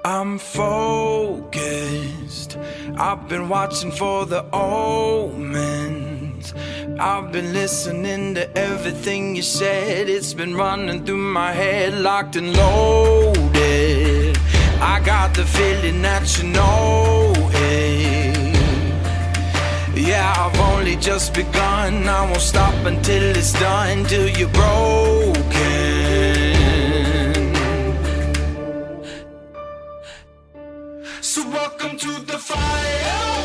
I'm focused. I've been watching for the omens. I've been listening to everything you said. It's been running through my head, locked and loaded. I got the feeling that you know it. Yeah, I've only just begun. I won't stop until it's done, till you're broken. So welcome to the fire.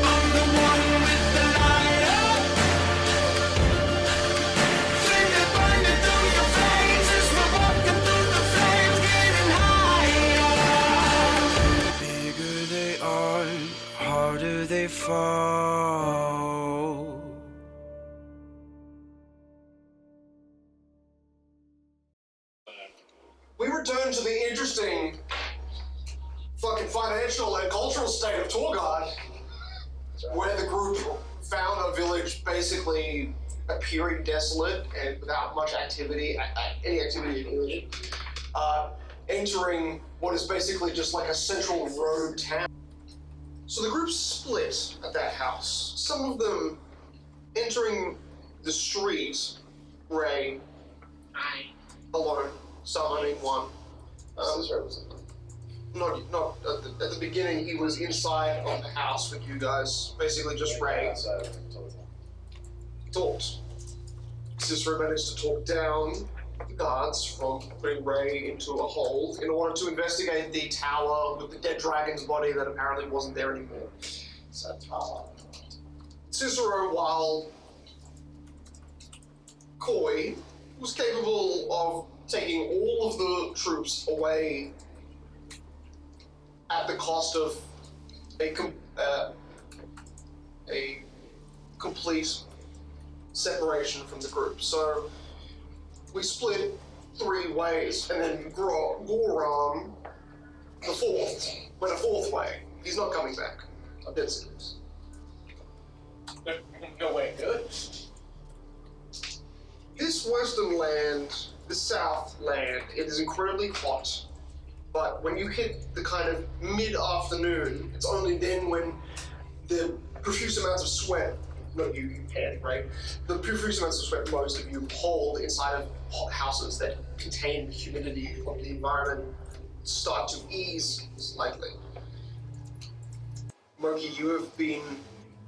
I'm the one with the lighter. Feel it burning through your veins as we're walking through the flames, getting higher. Bigger they are, harder they fall. We return to the interesting fucking financial and cultural state of Torgard, where the group found a village basically appearing desolate and without much activity, any activity at all, entering what is basically just like a central road town. So the group split at that house. Some of them entering the street, Ray, alone, summoning one. Not at the beginning, he was inside of the house with you guys, basically just Ray. Talked. Cicero managed to talk down the guards from putting Ray into a hold in order to investigate the tower with the dead dragon's body that apparently wasn't there anymore. Cicero, while coy, was capable of taking all of the troops away at the cost of a complete separation from the group. So we split 3 ways, and then Goram, the 4th, went a 4th way. He's not coming back. I'm dead serious. No way good. This western land, the south land, it is incredibly hot. But when you hit the kind of mid-afternoon, it's only then when the profuse amounts of sweat, not you can, right? The profuse amounts of sweat most of you hold inside of hot houses that contain the humidity of the environment start to ease slightly. Moki, you have been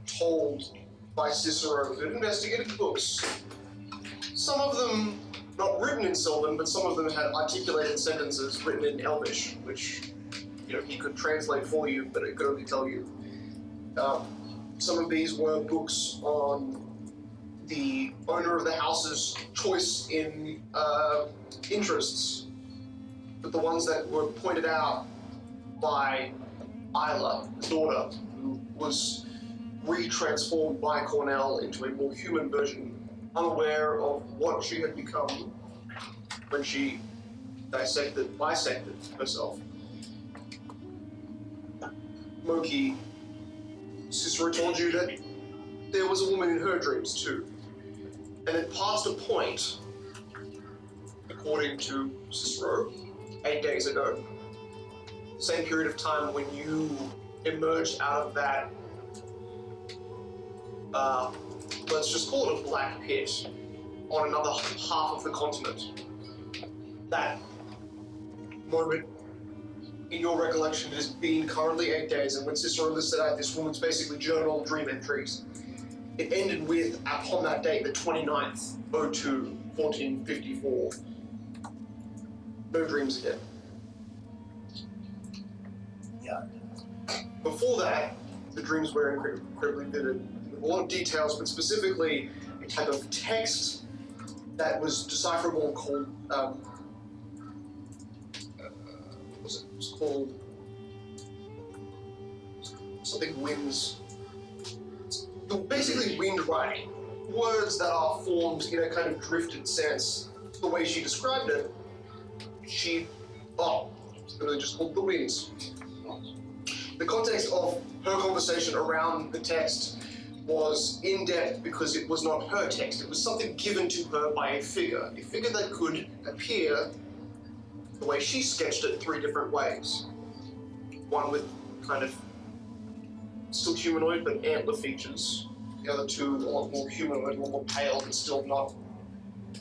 told by Cicero who investigated books. Some of them not written in Sylvan, but some of them had articulated sentences written in Elvish, which, you know, he could translate for you, but it could only tell you. Some of these were books on the owner of the house's choice in interests, but the ones that were pointed out by Isla, his daughter, who was re-transformed by Cornell into a more human version, unaware of what she had become when she bisected herself. Moki, Cicero told you that there was a woman in her dreams too, and it passed a point, according to Cicero, 8 days ago. Same period of time when you emerged out of that, let's just call it a black pit on another half of the continent. That moment, in your recollection, has been currently 8 days, and when Cicero listed out this woman's basically journal dream entries, it ended with, upon that date, the 29th, 02/1454. No dreams again. Yeah. Before that, the dreams were incredibly vivid, with a lot of details, but specifically a type of text that was decipherable called, it was called something winds. Basically wind writing. Words that are formed in a kind of drifted sense. The way she described it, it's really just called the winds. The context of her conversation around the text was in-depth because it was not her text. It was something given to her by a figure that could appear the way she sketched it 3 different ways. One with kind of still humanoid but antler features. The other 2 a lot more humanoid, a lot more pale, but still not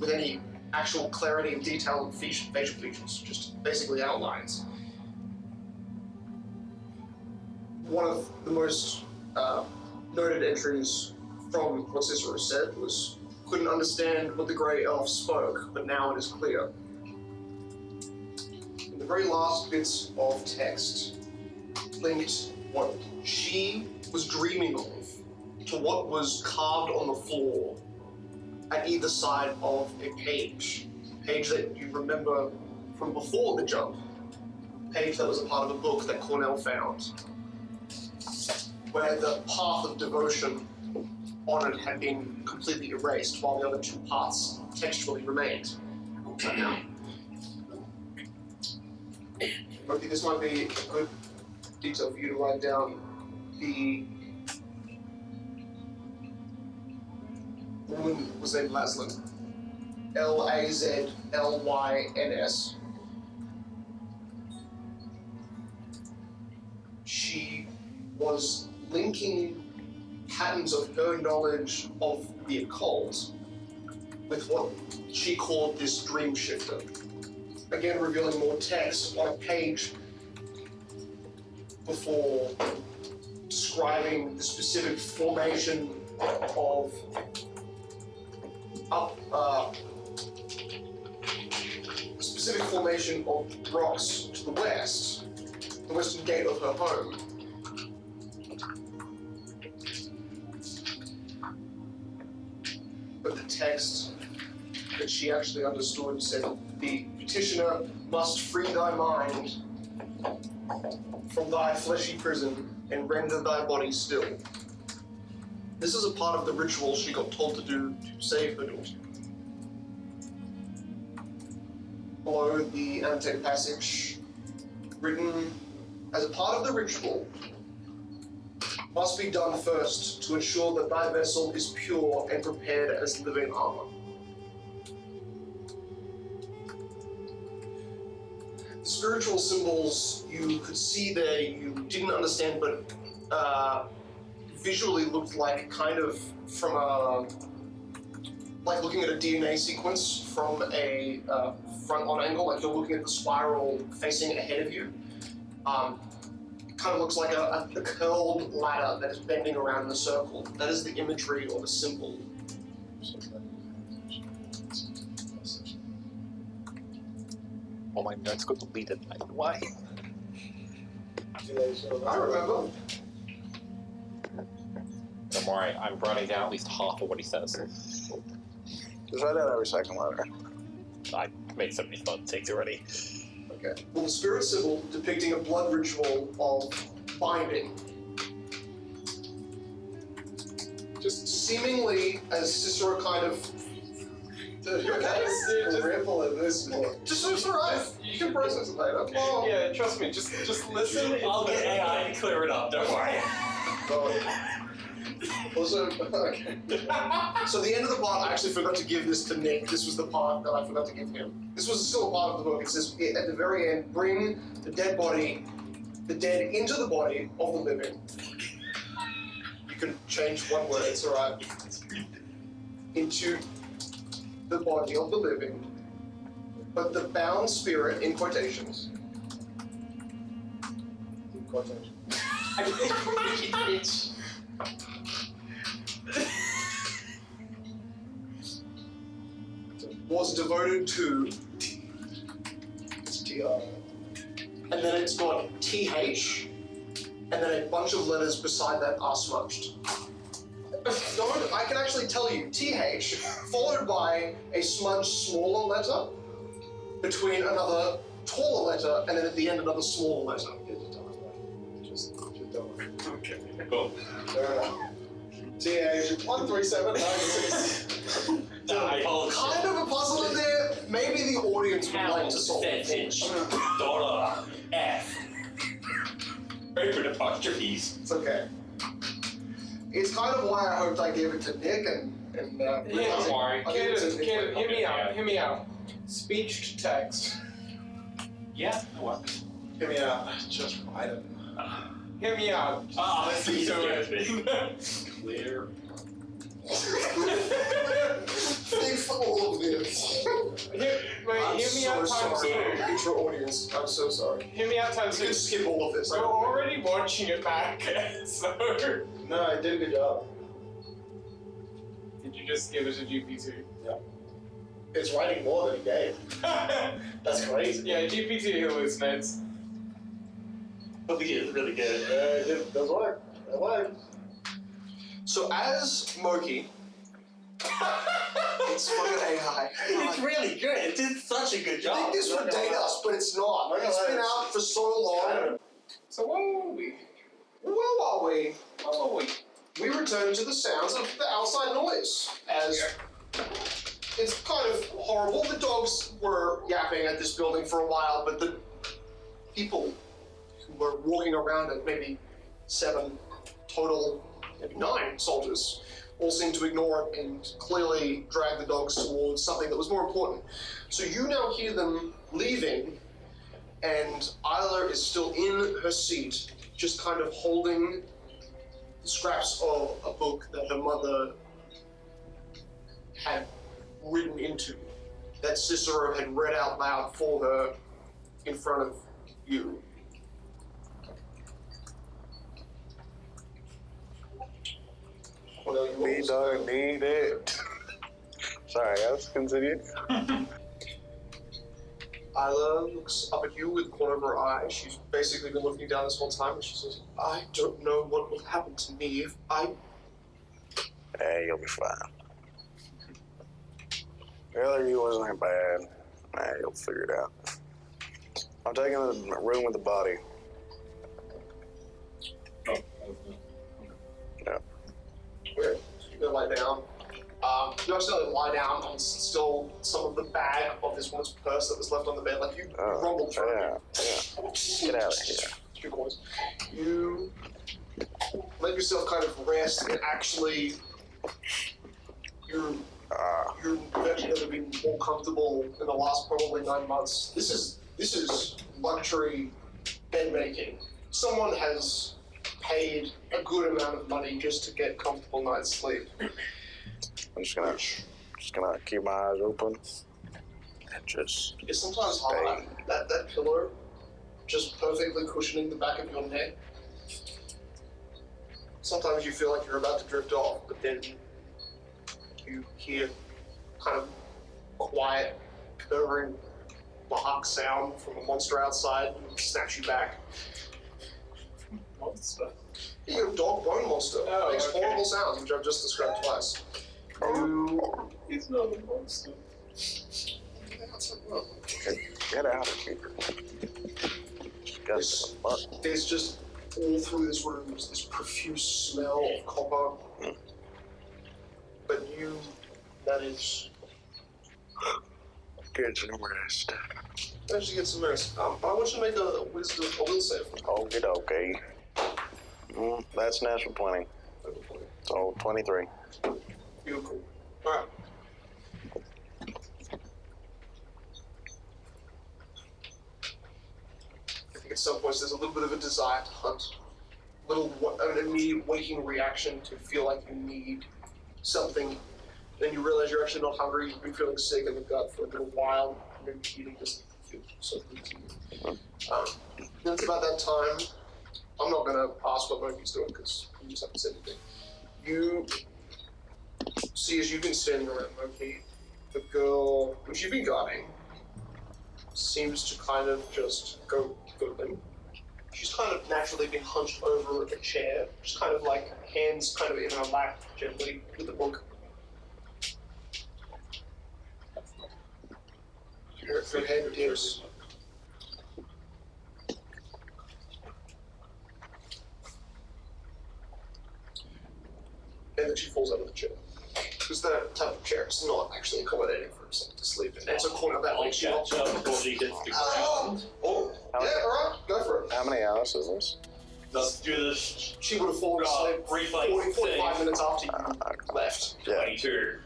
with any actual clarity and detail of facial features, just basically outlines. One of the most noted entries from what Cicero said was, couldn't understand what the Grey Elf spoke, but now it is clear. In the very last bits of text linked what she was dreaming of to what was carved on the floor at either side of a page that you remember from before the jump, page that was a part of a book that Cornell found, where the path of devotion on it had been completely erased, while the other 2 paths textually remained. Okay, this might be a good detail for you to write down. The woman was named Laslyn. Lazlyns. She was linking patterns of her knowledge of the occult with what she called this dream shifter. Again, revealing more text on a page before describing the specific formation of rocks to the west, the western gate of her home. But the text that she actually understood said, the petitioner must free thy mind from thy fleshy prison and render thy body still. This is a part of the ritual she got told to do to save her daughter. Below the annotated passage, written as a part of the ritual, must be done first to ensure that thy vessel is pure and prepared as living armor. The spiritual symbols you could see there, you didn't understand, but visually looked like kind of from a, like looking at a DNA sequence from a front-on angle, like you're looking at the spiral facing ahead of you. Kind of looks like a curled ladder that is bending around in a circle. That is the imagery or the symbol. Oh, my notes got deleted. Why? I remember. Don't worry, I'm writing down at least half of what he says. Just write down every second letter. I made so many fun takes already. Okay. Well, the spirit symbol depicting a blood ritual of binding. Just seemingly, as Cicero kind of... Just ripple in this one. Just it's alright. You can process it later. Oh. Yeah, trust me. Just listen. I'll get AI to clear it up, don't worry. Also, okay. So the end of the part, I actually forgot to give this to Nick. This was the part that I forgot to give him. This was still a part of the book. It says at the very end, bring the dead into the body of the living. You can change one word, it's alright. Into the body of the living, but the bound spirit, in quotations. In quotations. Was devoted to TR, and then it's got TH, and then a bunch of letters beside that are smudged. I can actually tell you, TH, followed by a smudged smaller letter, between another taller letter, and then at the end another smaller letter. Just don't. Okay, cool. Fair enough. TH 13796. Kind of a puzzle in there. Maybe the audience would like to solve it. Dollar F. Open apostrophes. It's okay. It's kind of why I hoped I gave it to Nick and Don't worry. Keter, hear me out. Speech to text. Yeah, that works. Hear me out. Just write it. Hear me out. Ah, Let's do it. Clear. Thanks for all of this. Hear me out times two. Intro audience, I'm so sorry. Hear me out times You two. can skip all of this. We're already watching it back, so... No, I did a good job. Did you just give it a GPT? It's writing more than a game. That's crazy. Yeah, GPT hallucinates. I think it is really good. It does work. It worked. So as Moki, it's fucking AI. It's really good. It did such a good I job. think this would date us, but it's not. It's been out for so long. So where were we? Where are we? We return to the sounds of the outside noise. As it's kind of horrible. The dogs were yapping at this building for a while, but the people who were walking around it, maybe 7 total, maybe 9 soldiers, all seemed to ignore it and clearly drag the dogs towards something that was more important. So you now hear them leaving, and Isla is still in her seat, just kind of holding the scraps of a book that her mother had written into, that Cicero had read out loud for her in front of you. Well, We don't need it. Sorry, guys, continue. Isla looks up at you with the corner of her eye. She's basically been looking down this whole time, and she says, I don't know what will happen to me if I... Hey, you'll be fine. Earlier you wasn't that bad. Nah, you'll figure it out. I'm taking the room with the body. Yeah. Weird. You go lie down. You accidentally lie down and still some of the bag of this woman's purse that was left on the bed, like you rumbled through Yeah. Get out of here. 2 coins. You let yourself kind of rest and actually you've never been more comfortable in the last probably 9 months. This is luxury bed making. Someone has paid a good amount of money just to get comfortable night's sleep. I'm just gonna keep my eyes open and just It's sometimes hard. That pillow just perfectly cushioning the back of your neck. Sometimes you feel like you're about to drift off, but then you hear kind of quiet, purring, bark sound from a monster outside and snaps you back. Monster. You're a dog bone monster. Oh, It makes okay. horrible sounds, which I've just described twice. He's not a monster. get out of here. There's, there's just all through this room this profuse smell of copper. But you manage Get some rest. to get some rest. I want you to make a will save. Okie dokie. That's natural 20. So 23. Beautiful. Alright. I think at some points there's a little bit of a desire to hunt. An immediate waking reaction to feel like you need something. Then you realize you're actually not hungry, you've been feeling sick in the gut for a little while, and maybe eating just feels so good to you. Then it's about that time. I'm not going to ask what Moki's doing because you just haven't said anything. You see, as you've been standing around Moki, the girl which you've been guarding seems to kind of just go limp. She's kind of naturally been hunched over a chair, just kind of like hands kind of in her lap, gently with the book. Her head dips. And then she falls out of the chair. Because that type of chair is not actually accommodating for someone to sleep in. It's a corner that makes you not. before she hits the ground. Oh, yeah, alright, go for it. How many hours is this? Let's do this. She would have fallen asleep Reflex 45 save. minutes after you left. Yeah. 22.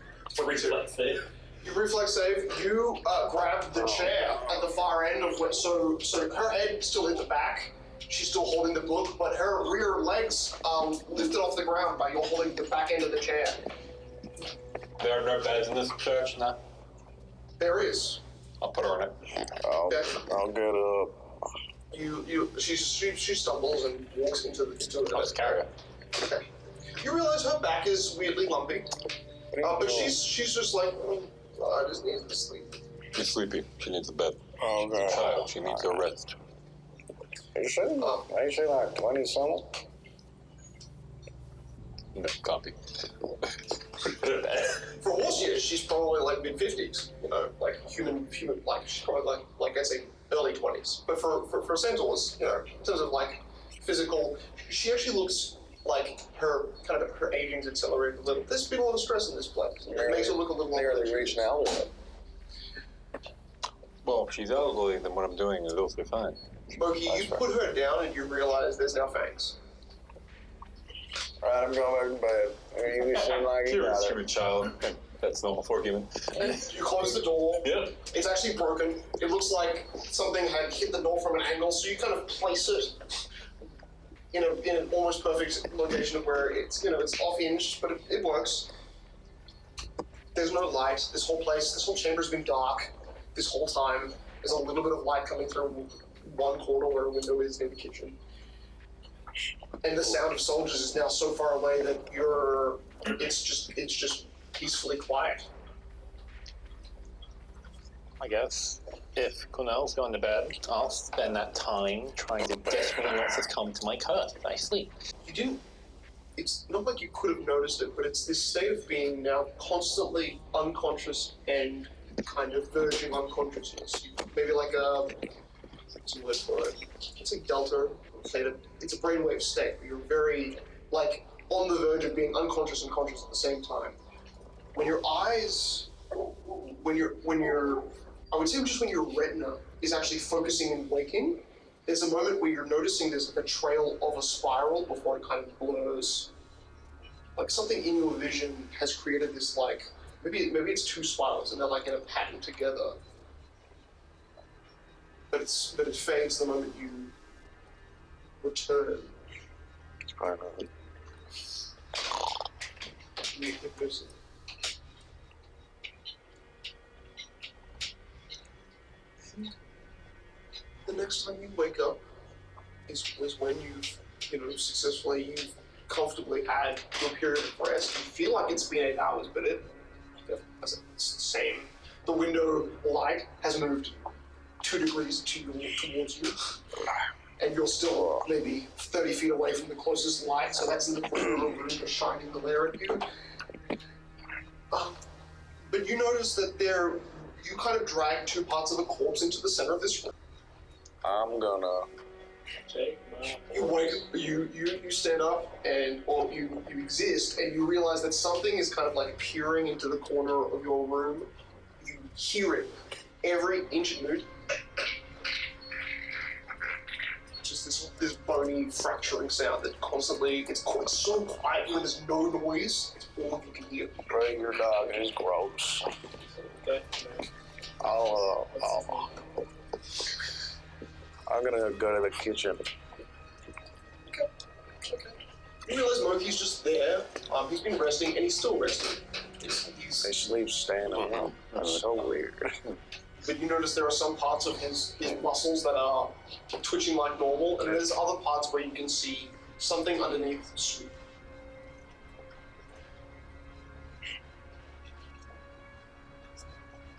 Reflex save. You reflex save, you grab the chair at the far end of so her head still hit the back. She's still holding the book, but her rear legs lifted off the ground by you holding the back end of the chair. There are no beds in this church now. There is. I'll put her on it. I'll get up. She stumbles and walks into the. I'll just carry her. Okay. You realize her back is weirdly lumpy, but she's just like, I just need to sleep. She's sleepy. She needs a bed. Oh, okay. Child, she needs a rest. You say? You say like 20 something? No, copy. For horse years, she's probably like mid-50s. You know, like human, like she's probably like I'd say early 20s. But for centaurs, you know, in terms of like physical, she actually looks like her aging's accelerated a little. There's been a lot of stress in this place. It makes her look a little nearly reached now. Well, if she's elderly, then what I'm doing is also fine. Moki, you put her down and you realize there's now fangs. Alright, I'm going back to bed. You seem like you You're a got it. human child. That's normal for a human. You close the door. Yep. It's actually broken. It looks like something had hit the door from an angle, so you kind of place it in an almost perfect location of where it's off hinged, but it works. There's no light. This whole chamber's been dark this whole time. There's a little bit of light coming through one corner where a window is near the kitchen. And the sound of soldiers is now so far away that it's just peacefully quiet. I guess if Cornell's going to bed, I'll spend that time trying to guess when he wants to come to my hut if I sleep. You didn't. It's not like you could have noticed it, but it's this state of being now constantly unconscious and kind of verging unconsciousness. Maybe like what's the word for it? It's like delta, theta. It's a brainwave state. You're very like on the verge of being unconscious and conscious at the same time. When your eyes, when you're, I would say just when your retina is actually focusing and waking, there's a moment where you're noticing there's like a trail of a spiral before it kind of blurs. Like something in your vision has created this like, maybe it's two spirals and they're like in a pattern together. But it fades the moment you return. It's probably not. The next time you wake up is when you've successfully comfortably had your period of rest. You feel like it's been 8 hours, but it's the same. The window light has moved 2 degrees towards you, and you're still maybe 30 feet away from the closest light, so that's in the corner of the room just shining the glare at you. But you notice that you kind of drag 2 parts of a corpse into the center of this room. I'm gonna You wake up, you stand up, or you exist, and you realize that something is kind of like peering into the corner of your room. You hear it every inch of it. Just this bony fracturing sound that constantly, it's so quiet when there's no noise, it's all you can hear. break your dog. He's gross. Okay. I'm gonna go to the kitchen. Okay. You realize Moki's just there. He's been resting, and he's still resting. They sleep standing up. That's so weird. But you notice there are some parts of his muscles that are twitching like normal, and there's other parts where you can see something underneath the suit.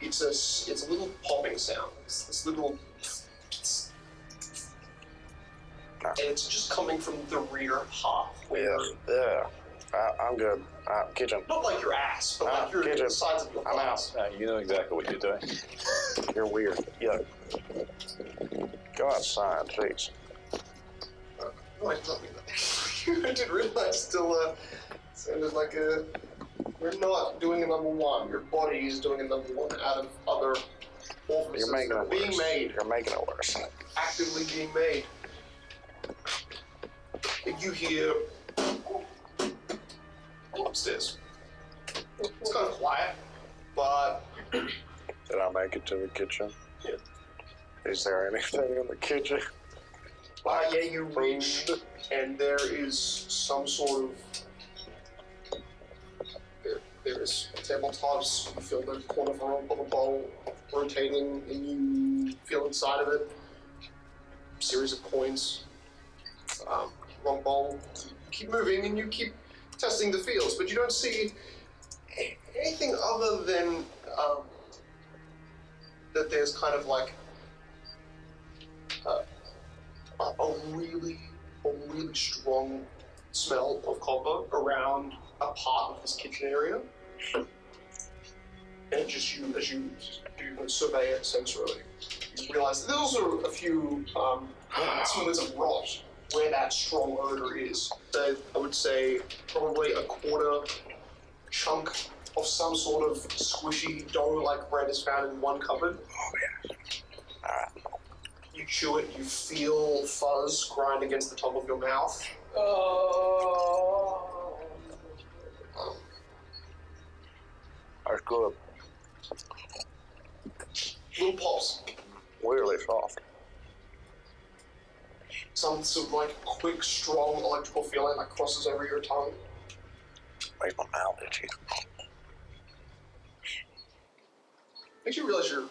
It's a little popping sound. It's this little, and it's just coming from the rear half. Yeah. I'm good. Kitchen. Not like your ass, but like your kitchen. the sides of your I'm thighs. You know exactly what you're doing. You're weird. Yuck. Go outside, please. No, I didn't mean that. I didn't realize still sounded like we're not doing a number 1. Your body is doing a number 1 out of other orifices. You're making it being worse. made. You're making it worse. Actively being made. And you hear upstairs. It's kind of quiet, but Did I make it to the kitchen? Yeah. Is there anything in the kitchen? Yeah, you reach, and there is some sort of. There is tabletops. You feel the corner of a bowl rotating, and you feel inside of it. Series of coins. Wrong bowl. You keep moving, and you keep testing the fields, but you don't see anything other than that. There's kind of like a really strong smell of copper around a part of this kitchen area. And just as you survey it sensorily, you realize that there's also a few smellings of rot where that strong odor is. So I would say probably a quarter chunk of some sort of squishy dough-like bread is found in one cupboard. Oh, yeah. Alright. You chew it, you feel fuzz grind against the top of your mouth. That's good. Little pops. Weirdly soft. Some sort of like quick, strong electrical feeling that crosses over your tongue. Makes my mouth itchy. Makes you realize you're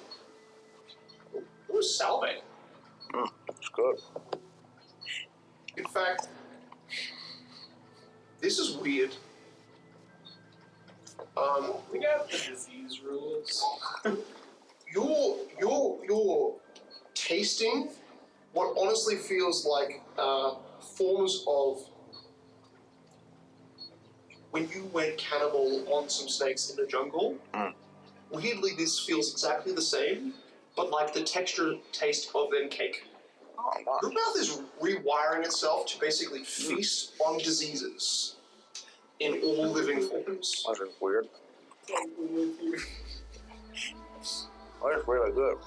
salivating. It's good. In fact, this is weird. We got the disease rules. You're tasting what honestly feels like forms of when you went cannibal on some snakes in the jungle. Weirdly, this feels exactly the same, but like the texture taste of then cake. Oh, wow. Your mouth is rewiring itself to basically feast on diseases in all living forms. That's just weird. That's really good.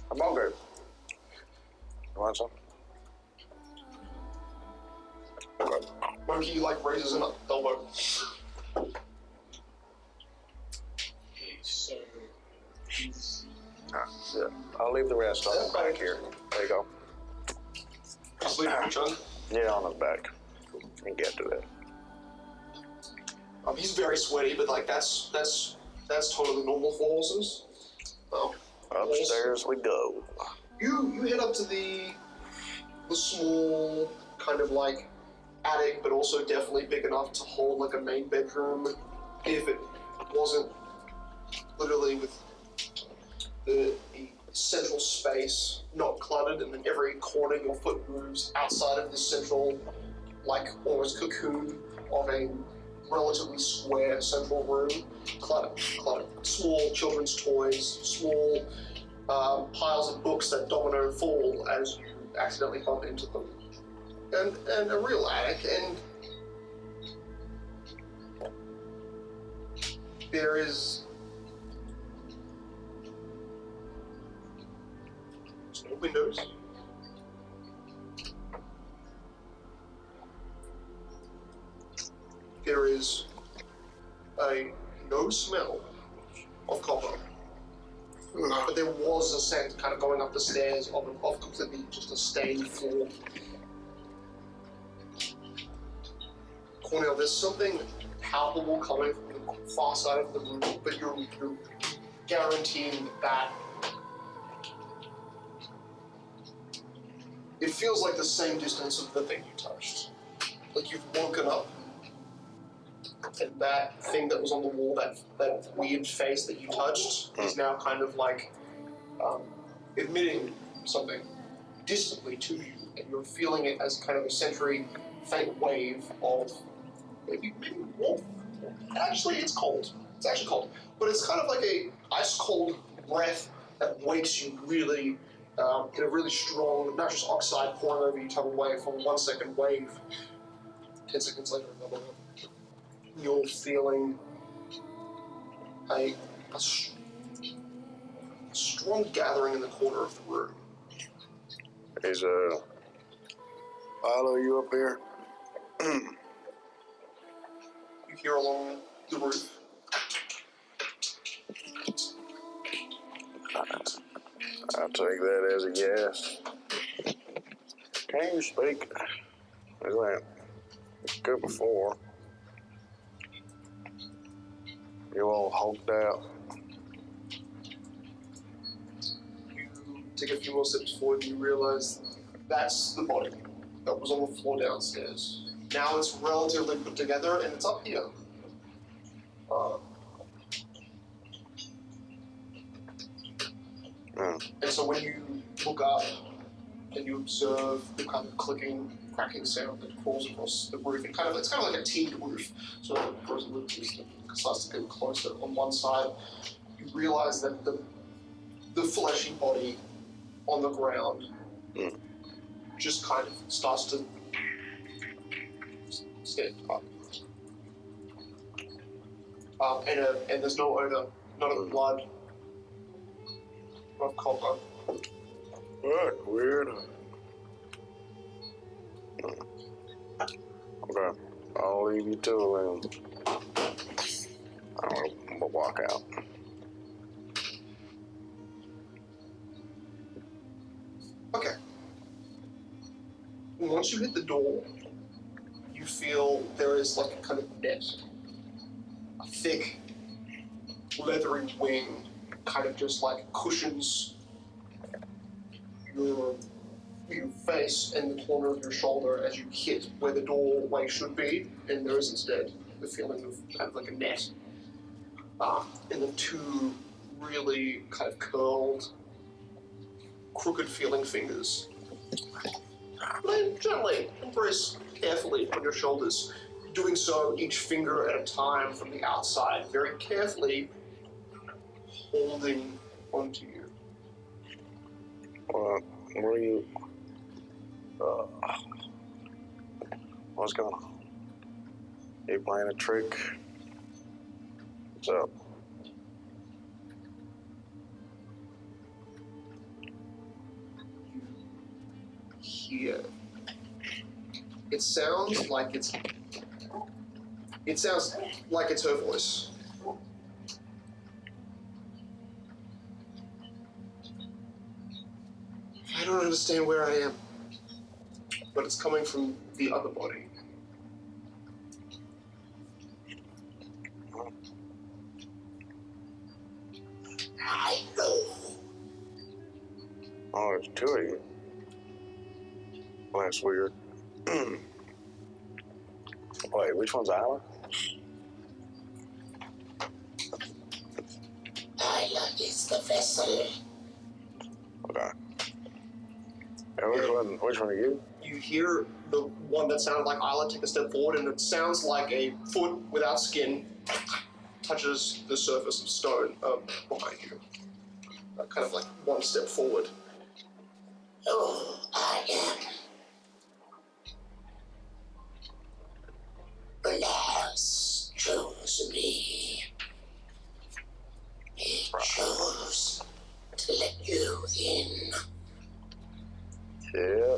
I'm hungry. You want some? Monkey like raises an elbow. So, Yeah. I'll leave the rest on the back here. There you go. Just leave your chunk. Yeah, on his back. You can get to it. He's very sweaty, but like that's totally normal for horses. Upstairs we go. You head up to the small kind of like attic, but also definitely big enough to hold like a main bedroom if it wasn't literally with the central space not cluttered, and then every corner your foot moves outside of this central, like almost cocoon of a relatively square central room. Cluttered. Small children's toys, small piles of books that domino fall as you accidentally bump into them, and a real attic, and there is no windows. There is no smell of copper. But there was a scent kind of going up the stairs of completely just a stained floor. Cornel, there's something palpable coming from the far side of the room, but you're guaranteeing that it feels like the same distance of the thing you touched. Like you've woken up, and that thing that was on the wall, that weird face that you touched, is now kind of like emitting something distantly to you, and you're feeling it as kind of a sensory faint wave of maybe warmth. Actually, it's cold. It's actually cold, but it's kind of like a ice cold breath that wakes you really in a really strong nitrous oxide pouring over you type of wave from 1 second wave. 10 seconds later, another one. You're feeling a strong gathering in the corner of the room. Is Milo, you up here? You hear along the roof. I'll take that as a yes. Can you speak? Is that good before? You all hulked out. You take a few more steps forward and you realize that's the body that was on the floor downstairs. Now it's relatively put together and it's up here. And so when you look up and you observe the kind of clicking, cracking sound that crawls across the roof, and it's kind of like a teed roof, so it grows a little bit, starts to get closer on one side, you realize that the fleshy body on the ground just kind of starts to stand up. And there's no odor, none of blood, not of copper. What? Weird. Okay, I'll leave you to it then. I'll walk out. Okay. Once you hit the door, you feel there is like a kind of net. A thick, leathery wing kind of just like cushions your face and the corner of your shoulder as you hit where the doorway should be, and there is instead the feeling of kind of like a net. And then two really kind of curled, crooked feeling fingers land gently and very carefully on your shoulders, doing so each finger at a time from the outside, very carefully holding onto you. What are you? What's going on? You playing a trick? What's up? Here. It sounds like it's her voice. I don't understand where I am, but it's coming from the other body. I know. Oh, there's two of you. Well, that's weird. Wait, which one's Isla? Isla is the vessel. Okay. And which one are you? You hear the one that sounded like Isla take a step forward, and it sounds like a foot without skin touches the surface of stone behind you. Kind of like one step forward. Oh, I am. Alas, chose me. He chose to let you in. Yeah,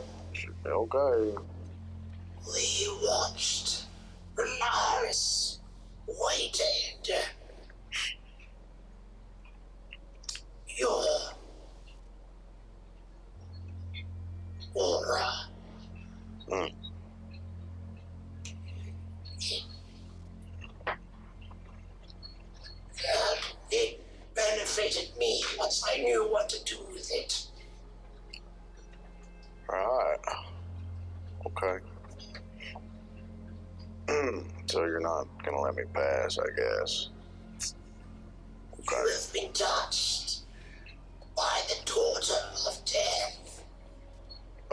okay. We watched. Polaris waited. Your aura. It benefited me once I knew what to do with it. Right. Okay. So you're not gonna let me pass, I guess. Okay. You have been touched by the daughter of death.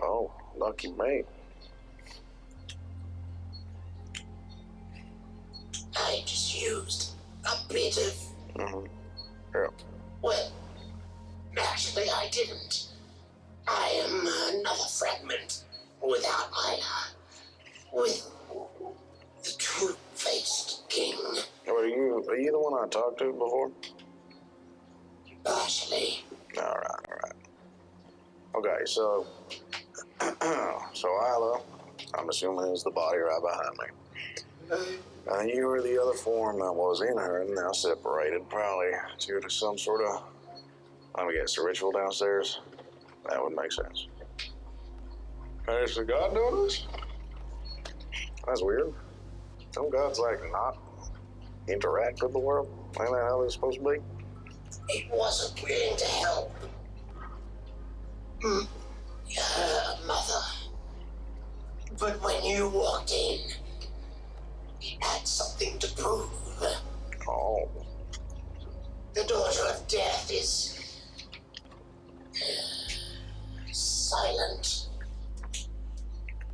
Oh, lucky me. I just used a bit of... Yeah. Well, actually I didn't. I am another fragment without Isla. With the two-faced king. Are you the one I talked to before? Partially. Alright. Okay, so Isla, I'm assuming is the body right behind me. And you were the other form that was in her and now separated, probably due to some sort of Let me guess, the ritual downstairs? That would make sense. Hey, is the god doing this? That's weird. Some gods, like, not interact with the world. Ain't that how they're supposed to be? It wasn't willing to help. Your mother. But when you walked in, it had something to prove. Oh. The daughter of death is silent.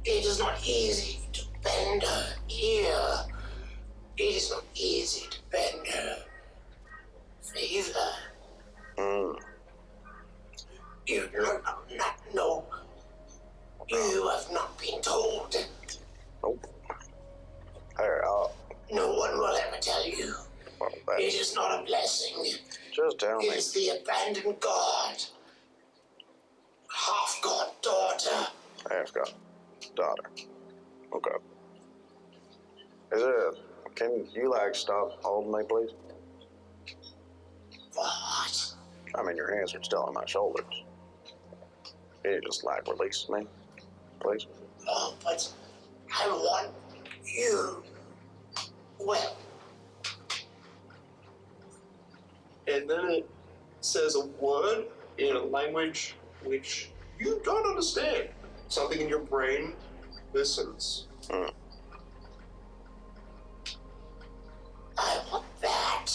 It is not easy to bend her ear. It is not easy to bend her favor. You do not know. You have not been told. Nope. Here, No one will ever tell you. well, It is not a blessing. just tell me. It is the abandoned god. Half-god daughter. Half-god daughter. Okay. Can you, like, stop holding me, please? What? I mean, your hands are still on my shoulders. Can you just, like, release me, please? Oh, but I want you. Well, And then it says a word in a language which you don't understand. Something in your brain listens. I want that.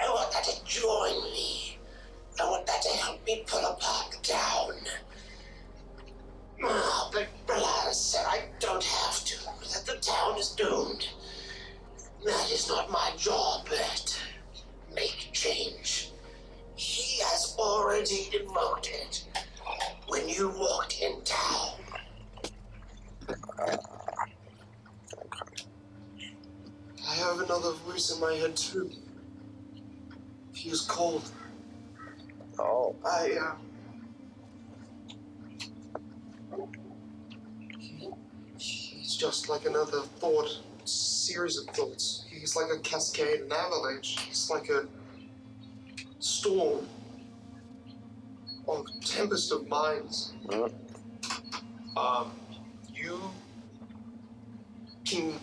I want that to join me. I want that to help me pull apart the town. Oh, but Brad said I don't have to, that the town is doomed. That is not my job, but make change. He has already invoked it when you walked in town. I have another voice in my head too. He is cold. Oh. He's just like another thought, series of thoughts. He's like a cascade, an avalanche. He's like a storm, or tempest of minds. You can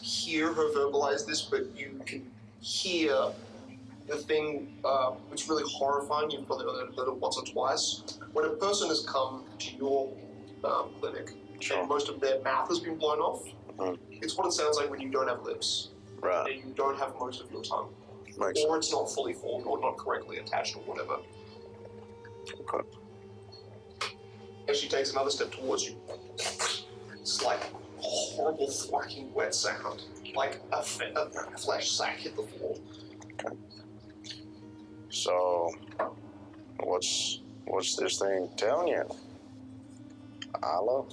hear her verbalize this, but you can hear the thing which is really horrifying. You've probably heard it once or twice. When a person has come to your clinic and most of their mouth has been blown off, it's what it sounds like when you don't have lips. Right. And you don't have most of your tongue. Makes Or it's not fully formed or not correctly attached or whatever. Okay. As she takes another step towards you, it's like a horrible thwacking wet sound. Like a flesh sack hit the floor. Okay. So, what's this thing telling you? Allah?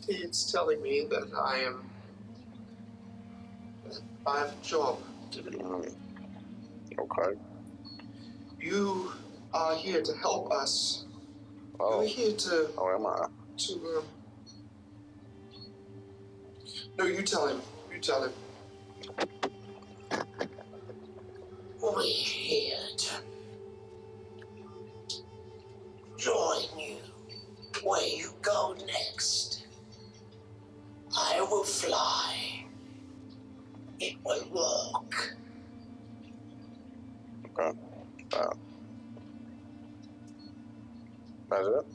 It's telling me that I have a job to do. Okay. You are here to help us. Oh. You're here to... Oh, am I? No, you tell him. You tell him. We're here to join you where you go next. I will fly. It will walk. Okay. That's it?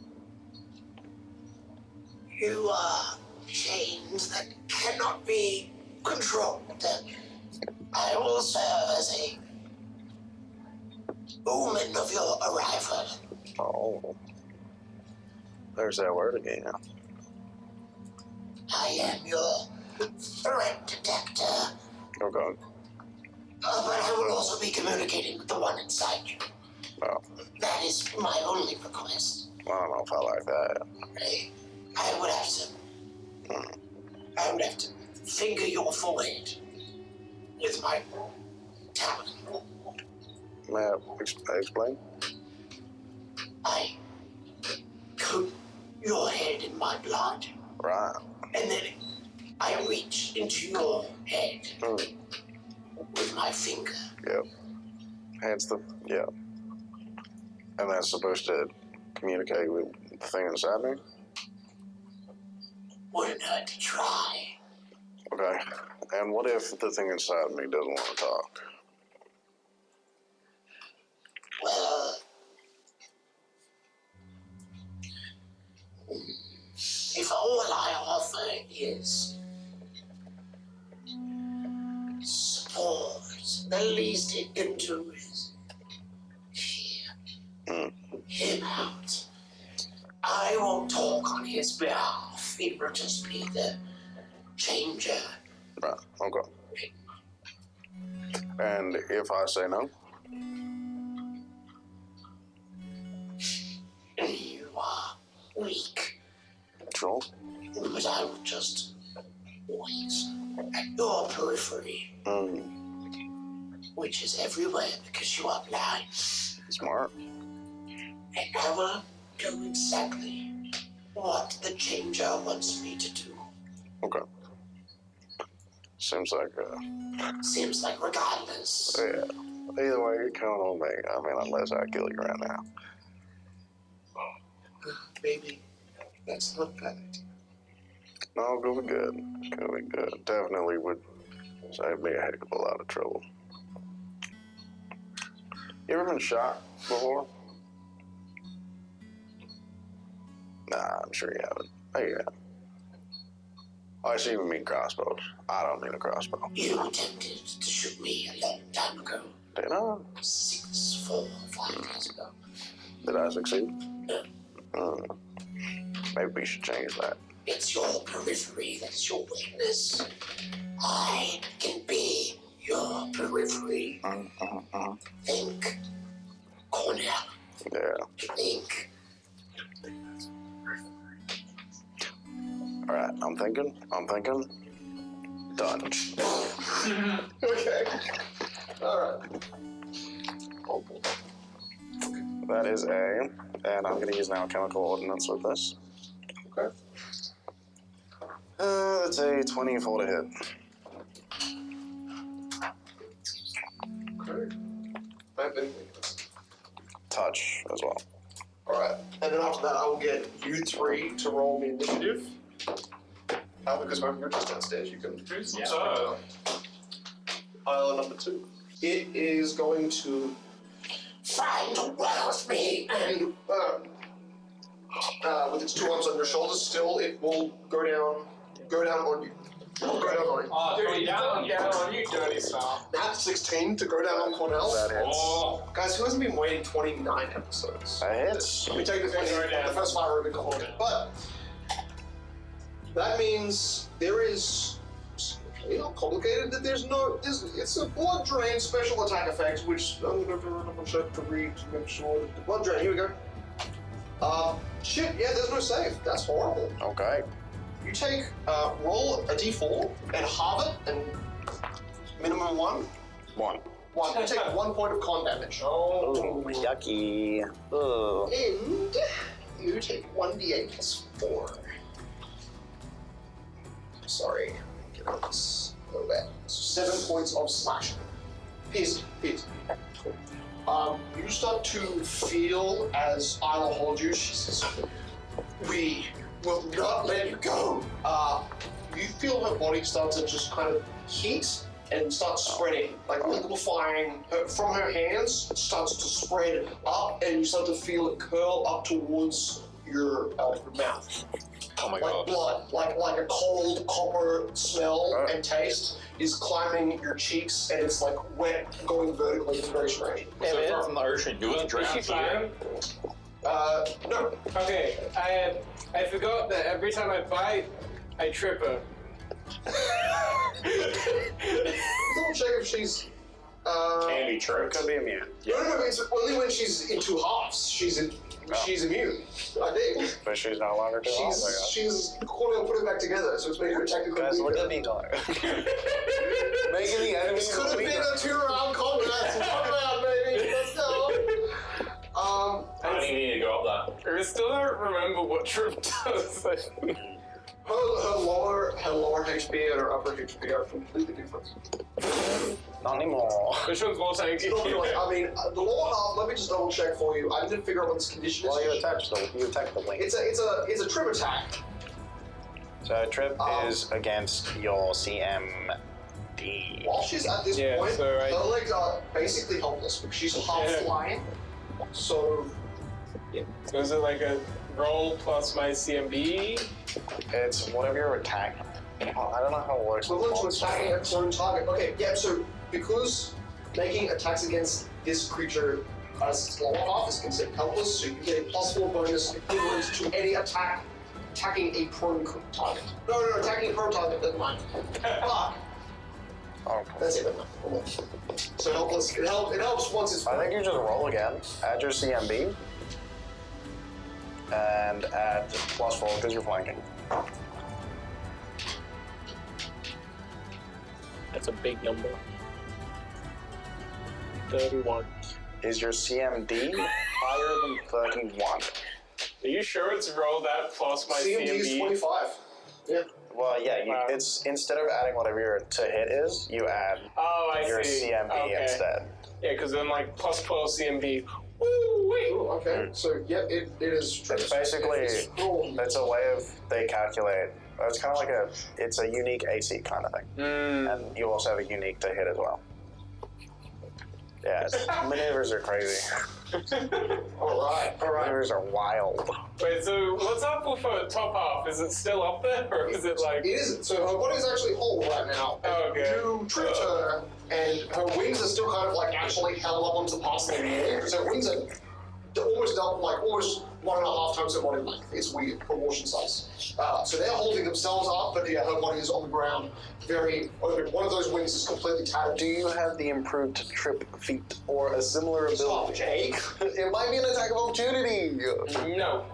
You are chains that cannot be controlled. I will serve as a omen of your arrival. Oh. There's that word again. I am your threat detector. Okay. But I will also be communicating with the one inside you. Oh. That is my only request. I don't know if I like that. I would have to finger your forehead with my talon. May I explain? I coat your head in my blood, Right. and then I reach into your head with my finger. Yep. Hence the, yeah. And that's supposed to communicate with the thing inside me? Wouldn't hurt to try. Okay. And what if the thing inside me doesn't want to talk? Well, if all I offer is support, the least it can do is hear him out. I won't talk on his behalf. It will just be the changer. Right, okay. And if I say no? You are weak. Sure. But I will just wait at your periphery, which is everywhere because you are blind. Smart. And I will do exactly what the changer wants me to do. Okay. Seems like, Seems like regardless. yeah. Either way, you're counting on me. I mean, unless I kill you right now. Maybe that's not bad. No, go be good. Go be good. Definitely would save me a heck of a lot of trouble. You ever been shot before? Nah, I'm sure you haven't. Oh, yeah. I see you mean crossbows. I don't mean a crossbow. You attempted to shoot me a long time ago. Did I? 6, 4, 5 years ago. Did I succeed? No. Maybe we should change that. It's your periphery that's your weakness. I can be your periphery. Think Cornell. Yeah. Think. All right, I'm thinking. Done. Okay. Alright. That is A, and I'm gonna use now chemical ordnance with this. Okay. That's a 24 to hit. Okay. I have anything. Touch as well. Alright. And then after that, I will get you three to roll the initiative. Because you're just downstairs, you can. Yeah. So, pile number 2. It is going to Find a well with me. and with its 2 arms on your shoulders, still it will go down on you. It'll go down on you. Oh, dirty down on you, dirty stuff. Nat 16 to go down on Cornell. That hits. Oh, Guys, who hasn't been waiting 29 episodes? That hits. Let me take the first 5 are a bit complicated. But that means there is. It's not complicated that it's a blood drain special attack effect, which I'm going to check to read to make sure that the blood drain. Here we go. Shit, yeah, there's no save. That's horrible. Okay. You take, roll a d4 and halve it, and minimum 1. 1. 1. You take 1 point of con damage. Oh, yucky. Ugh. And you take 1d8 plus 4. Sorry. Get on this. Go back. 7 points of slashing. Pierce. You start to feel as Isla holds you, she says, "We will not let you go." You feel her body start to just kind of heat and start spreading, like liquefying from her hands. It starts to spread up, and you start to feel it curl up towards your mouth. Oh my Like god. blood, like a cold copper smell and taste is climbing your cheeks, and it's like wet, going vertically. It's very strange. So far from the ocean, you wasn't drowned is she here. fine? No. Okay, I forgot that every time I bite, I trip her. Double check if she's. Can be true. Could be immune. No, it's only when she's in 2 halves. She's immune. I think. But she's no longer too old, I guess. She's Cornell put it back together, so it's making her technically. Guys, look weaker. at me talk. Making the enemy This could have been a 2-round combat. So fuck around, baby. Let's go. I don't even need to go up that. I still don't remember what trip does. Her lower HP and her upper HP are completely different. Not anymore. Which one's more tanky? I mean, the lower half. Let me just double check for you. I didn't figure out what this condition is. Well, you attack the wing. It's a trip attack. So trip is against your CMD. While she's at this point, her legs are basically helpless because she's half flying. So, So is it like a roll plus my CMB? It's whatever your attack. I don't know how it works. equivalent to attacking its own target. Okay, yeah. So because making attacks against this creature as its lower half is considered helpless, so you get a +4 bonus equivalent to any attack attacking a prone target. No, attacking a prone target. Never mind. Fuck. Oh, That's it. So helpless. It helps once it's. I think you just roll again. Add your CMB. And add +4 because you're flanking. That's a big number. 31. Is your CMD higher than 31? Are you sure it's roll that plus my CMD is CMB? 25. Yeah. Well, yeah, Wow. it's instead of adding whatever your to hit is, you add your see. CMB instead. Yeah, because then like plus 12 CMB. Woo, wait. Ooh, okay. So yeah, it is. It's basically it's a way of they calculate. It's kind of like it's a unique AC kind of thing, and you also have a unique to hit as well. Yeah, maneuvers are crazy. All right. Maneuvers are wild. Wait, so what's up with her top half? Is it still up there, or is it like? It isn't. So her body's actually whole right now. Oh, okay. You tripped her, and her wings are still kind of like actually held up onto parts of the wall. So her wings are almost double, like almost 1.5 times her body length. It's weird proportion size. So they're holding themselves up, but yeah, her body is on the ground, very open. One of those wings is completely tattered. Do you have the improved trip feat or a similar ability? Stop, Jake. It might be an attack of opportunity. No.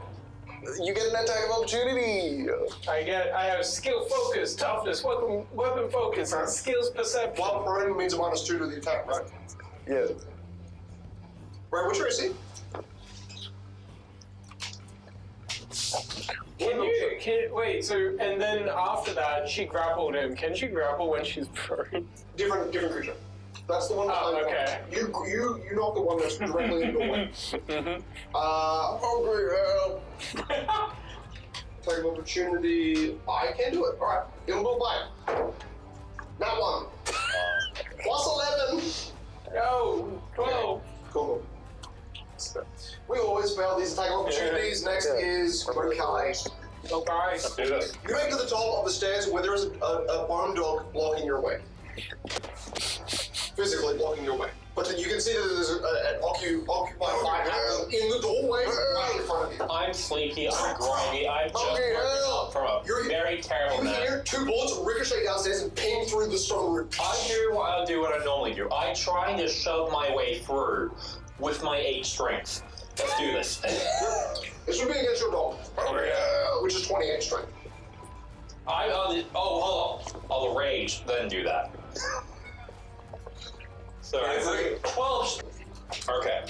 You get an attack of opportunity. I have skill focus, toughness, weapon focus, and skills perception. While prone means a -2 to the attack, right? Yeah. Right, what's your AC? Wait, so, and then after that, she grappled him. Can she grapple when she's prone? Different creature. That's the one. Okay. You knock the one that's directly in your way. Hungry help. Attack of opportunity. I can do it. All right. It'll go by. Not one. +11. No, 12. Cool. We always fail these attack of opportunities. Next is criticalrole. Okay. Do this. You make to the top of the stairs where there is a bone dog blocking your way. Physically blocking your way. But then you can see that there's an occupied by in the doorway right in front of you. I'm sleepy, I'm groggy, I'm just Okay, woken up from a very terrible You nap. hear 2 bullets ricochet downstairs and ping through the stone roof. I do what I do what I normally do. I try to shove my way through with my 8 strength. Let's do this. This would be against your dog, which is 28 strength. Hold on. I'll rage, then do that. So Yeah, it's 12. Okay.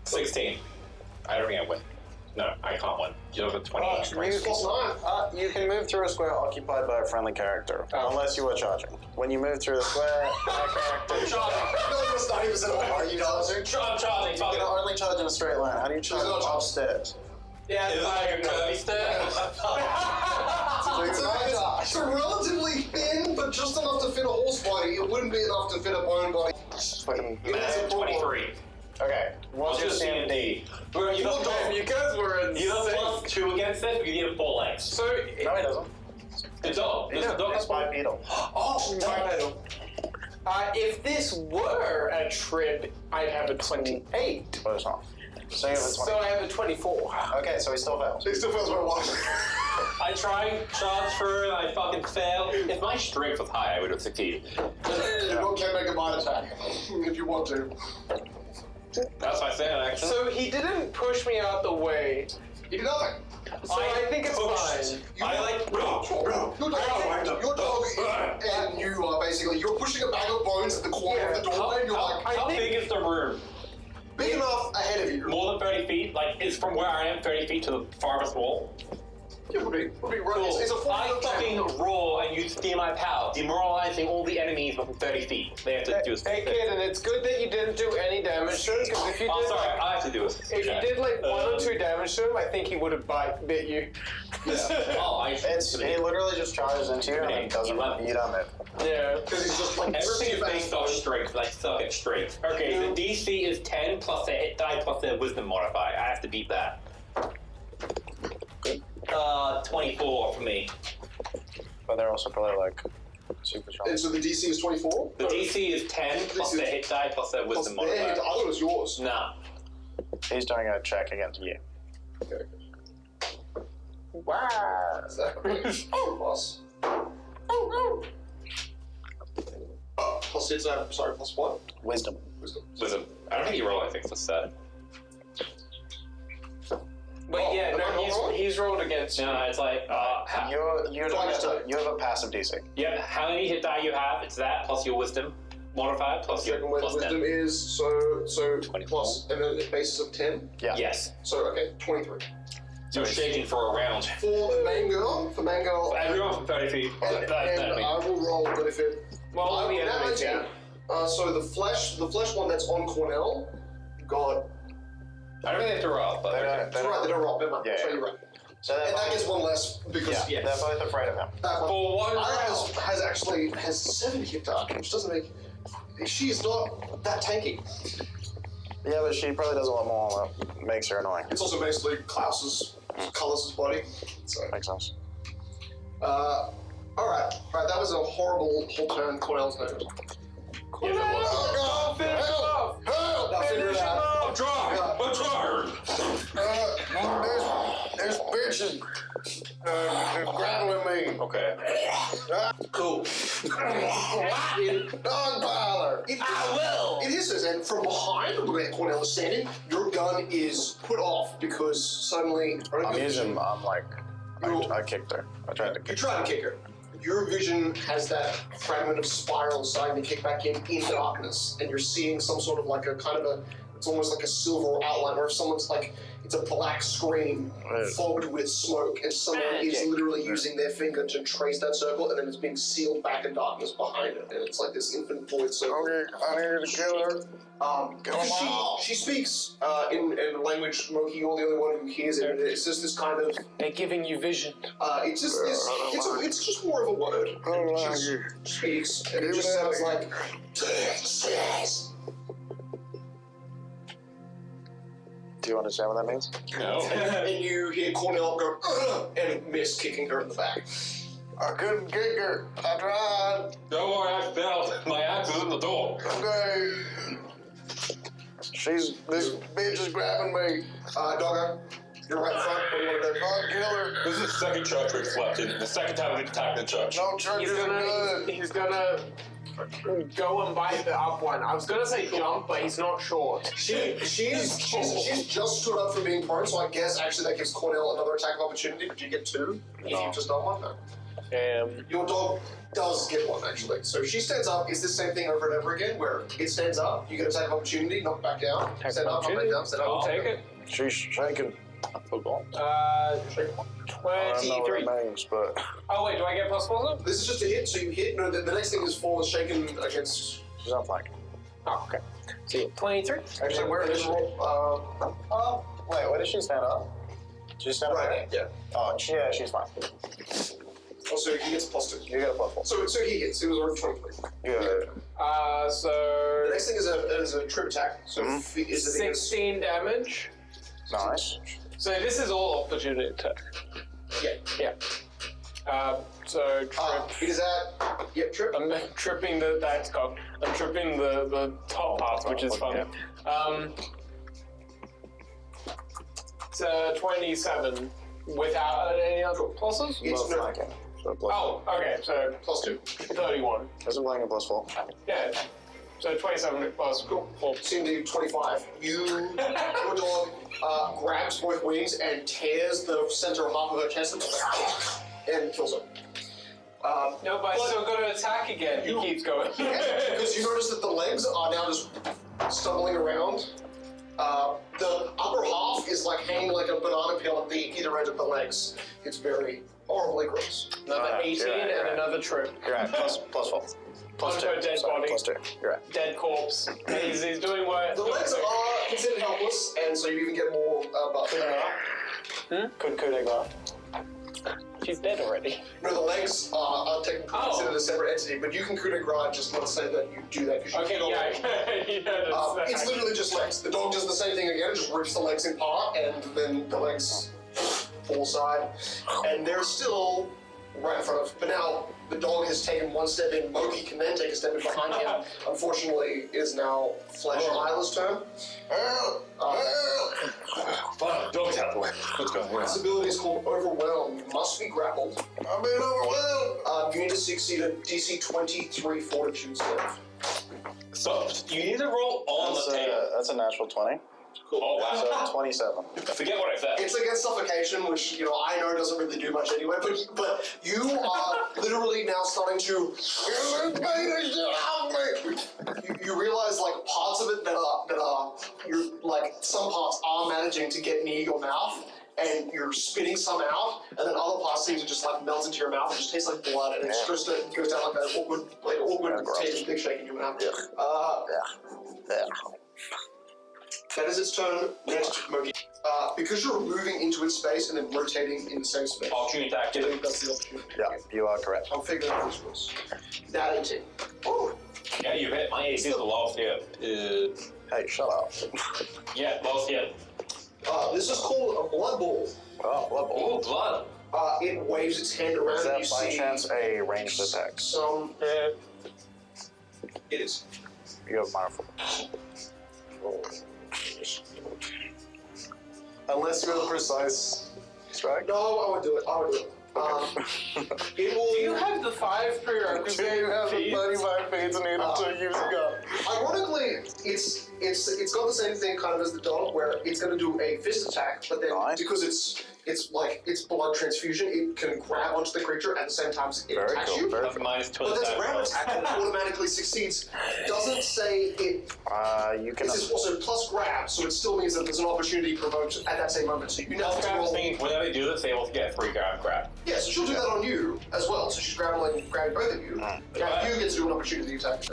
16. I don't think I win. No, I can't win. You have a 28 strength. +9. You can move through a square occupied by a friendly character, unless you are charging. When you move through the square, that character. I'm charging. That's 90% of Are you charging? I'm charging. You can only charge in a straight line. How do you charge not charging. upstairs? Yeah, Is it like a curvy stair? It's relatively thin, but just enough to fit a horse body. It wouldn't be enough to fit a bone body. Fucking Man, 23. Okay, what's your What's your CMD? Well, you don't Damn, you guys were in. You have +2 against it, you need a full length. So, No, he doesn't. The dog. Does the dog It's have full? bipedal. bipedal. If this were a trip, I'd have a 28. But it's not. So you have a 20. So I have a 24. Okay, so he still fails. It still feels very long. I try, charge through, and I fucking fail. If my strength was high, I would have succeeded. You can make a mind attack if you want to. That's my stand action. So he didn't push me out the way. You did nothing. So I think it's fine. I like. Your dog and you are basically, you're pushing a bag of bones at the corner of the doorway, and you're like, How big is the room? big enough ahead of you. More than 30 feet? Like, is from where I am 30 feet to the farthest wall? Yeah, would be right. It's a I 40 fucking roar and you steal my power, demoralizing all the enemies within 30 feet. They have to do a Hey kid, and it's good that you didn't do any damage to him, because if you Oh, did, sorry, I have to do it. if you did like 1 or 2 damage to him, I think he would have bit you. Oh, He literally just charges into you and then doesn't beat on it. Yeah. Because he's just like Everything is based off strength, like suck at strength. Okay, the DC is 10 plus their hit die plus their wisdom modifier. I have to beat that. 24 for me. But they're also probably like super strong. And so the DC is 24? The DC is 10 plus their hit die plus their wisdom I modifier. thought it was yours. No. He's doing a check against you. Okay. Wow. Plus. Plus hits, sorry, plus what? Wisdom. Wisdom. I don't think you roll anything for that. But yeah, no, he's rolled against you. No, it's like, You have a passive DC. yeah, how many hit die you have, it's that plus your wisdom modifier plus your Second plus wisdom 10. is so 24. plus, and then a basis of 10. Yeah. Yes. So okay, 23. So you're shaking for a round. For the main girl, Everyone from 30 feet. and I will roll, but if it. Well, I the enemies, yeah. So the flesh one that's on Cornell, God. I don't think they have to roll, but That's right, they don't roll. Never mind. Yeah, So you're right. So And that gets one less because yeah, they're both afraid of him. for one Ira round. has 7 hit die, which doesn't make. She is not that tanky. Yeah, but she probably does a lot more that makes her annoying. It's also basically Klaus's Cullis' body. So. Makes sense. Alright, that was a horrible whole turn. Cornell's name. Yeah, that was. Finish him off! Now figure it out. I'm trying. There's bitches grappling me. Okay. Cool. Non-violent. It is, and from behind where Cornell is standing, your gun is put off because suddenly. I kicked her. I tried to You kick her. try to kick her. Your vision has that fragment of spiral starting to kick back in darkness, and you're seeing some sort of like a kind of a. It's almost like a silver outline, or if someone's like, it's a black screen fogged with smoke, and someone is literally using their finger to trace that circle, and then it's being sealed back in darkness behind it, and it's like this infinite void circle. Okay, I need to kill her. Because she speaks in a language, Moki, you're the only one who hears it, and it's just this kind of. They're giving you vision. It's just more of a word. She speaks, and it just sounds like. Do you understand what that means? No. And you hear Cornell go, "Ugh," and miss kicking her in the back. I couldn't kick her. I tried. Don't worry, I failed. My axe is in the door. Okay. This bitch is grabbing me. Doggo, you're right in front. What do you want to do? I'll kill her. This is the second church we've slept in. The second time we've attacked the church. No church is good. He's gonna go and bite the up one. I was gonna say jump, but he's not short. She's just stood up from being prone, so I guess actually that gives Cornell another attack of opportunity. But you get 2 if you've just done 1. No. Your dog does get 1 actually. So she stands up. It's the same thing over and over again, where it stands up, you get attack of opportunity, knock back down, stand up, knock back down, stand up. I'll take it. She's shaking. Football. 23. Names, but Oh wait, do I get plus 4? This is just a hit, so you hit. No, the next thing is fall is shaken against. she's not flanking. Oh, okay. See, 23. Actually, where is she? Wait, where does she stand up? She's standing Right, yeah. Oh, she's fine. Also, he gets plus 2. You got a plus 4. So he hits. It was worth 23. Yeah. So The next thing is a trip attack. So is the thing is- 16 damage. Nice. So this is all opportunity attack. Yeah. So trip. It is at. Yep, trip. I'm tripping that's cocked. I'm tripping the top part, which is fun. It's 27 without any other pluses. It's no. Flanking. So plus Oh, okay. So Plus 2. 31. Isn't flanking plus 4? Yeah. So 27 plus 4. Seem to 25. Your dog grabs both wings and tears the center half of her chest and kills her. No, but I still got to attack again. He keeps going. Because you notice that the legs are now just stumbling around. The upper half is like hanging like a banana peel at either end of the legs. It's very horribly gross. Another 18 you're right. and another trip. You're right. Plus 4. Plus 2. Onto a dead Sorry, body. plus 2. You're right. Dead corpse. He's doing work. The legs are considered helpless, and so you even get more buff. Could coup de grace. She's dead already. No, the legs are technically considered a separate entity, but you can coup de grace, just not say that you do that because you Okay, can't. It's literally just legs. The dog does the same thing again, just rips the legs in part, and then the legs fall aside. And they're still right in front of. But now the dog has taken one step in. Moki can then take a step in behind him. Unfortunately, it is now Flesh and Isla's turn. Fine, dog's out of the way. Let's go. This ability is called Overwhelm. You must be grappled. I'm being overwhelmed. You need to succeed a DC 23 Fortitude save. So, you need to roll on the table. That's a natural 20. Cool. Oh, wow. So 27. Forget what I said. It's against suffocation, which I know doesn't really do much anyway. But you are literally now starting to. You realize like parts of it that are you're like some parts are managing to get near your mouth, and you're spitting some out, and then other parts seem to just like melt into your mouth and just taste like blood, and it goes down like an awkward taste big shake in your mouth. That is its turn. Next, Moki. Because you're moving into its space and then rotating in the same space. Opportunity attack. I think that's the opportunity. Yeah, you are correct. I'll figure out this was. That 18. Oh, Yeah, you hit. My AC is the lowest here. Hey, shut up. Yeah, lowest here. this is called a blood ball. Oh, what? Oh, blood. It waves its hand around Is and that you by see chance a ranged attack? some. It is. You have minor 4. Unless you're the precise strike. No, I would do it. It will. Do you have the 5 prerequisites? Do you have the 35 feet needed to use a gun? Ironically, it's got the same thing kind of as the dog, where it's going to do a fist attack, but then Nice. because it's like it's blood transfusion, it can grab onto the creature at the same time as it Very attacks cool. you. Very That's cool. minus 2 But that's a attack. random attack that automatically succeeds. Doesn't say it. You can. This is also plus grab, so it still means that there's an opportunity provoked at that same moment. So you now have to I was roll. thinking, whenever they do this, they will get a free grab. Yeah, so she'll do that on you as well. So she's grabbing both of you. Now you get to do an opportunity attack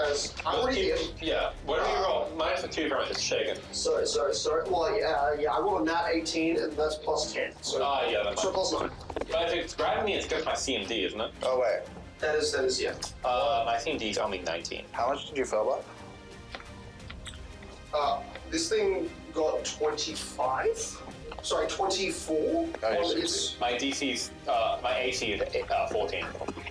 as I'm already here. Yeah, whatever you roll, minus 2 from it, it's shaken. Sorry. Well, yeah, I rolled a nat 18, and that's plus 10. So, Yeah, that's so fine. plus 9. But if it's grabbing me, it's against my CMD, isn't it? Oh wait. That is, yeah. My CMD is only 19. How much did you fill by? This thing got 25? Sorry, 24? Oh, My DC's, my AC is 14.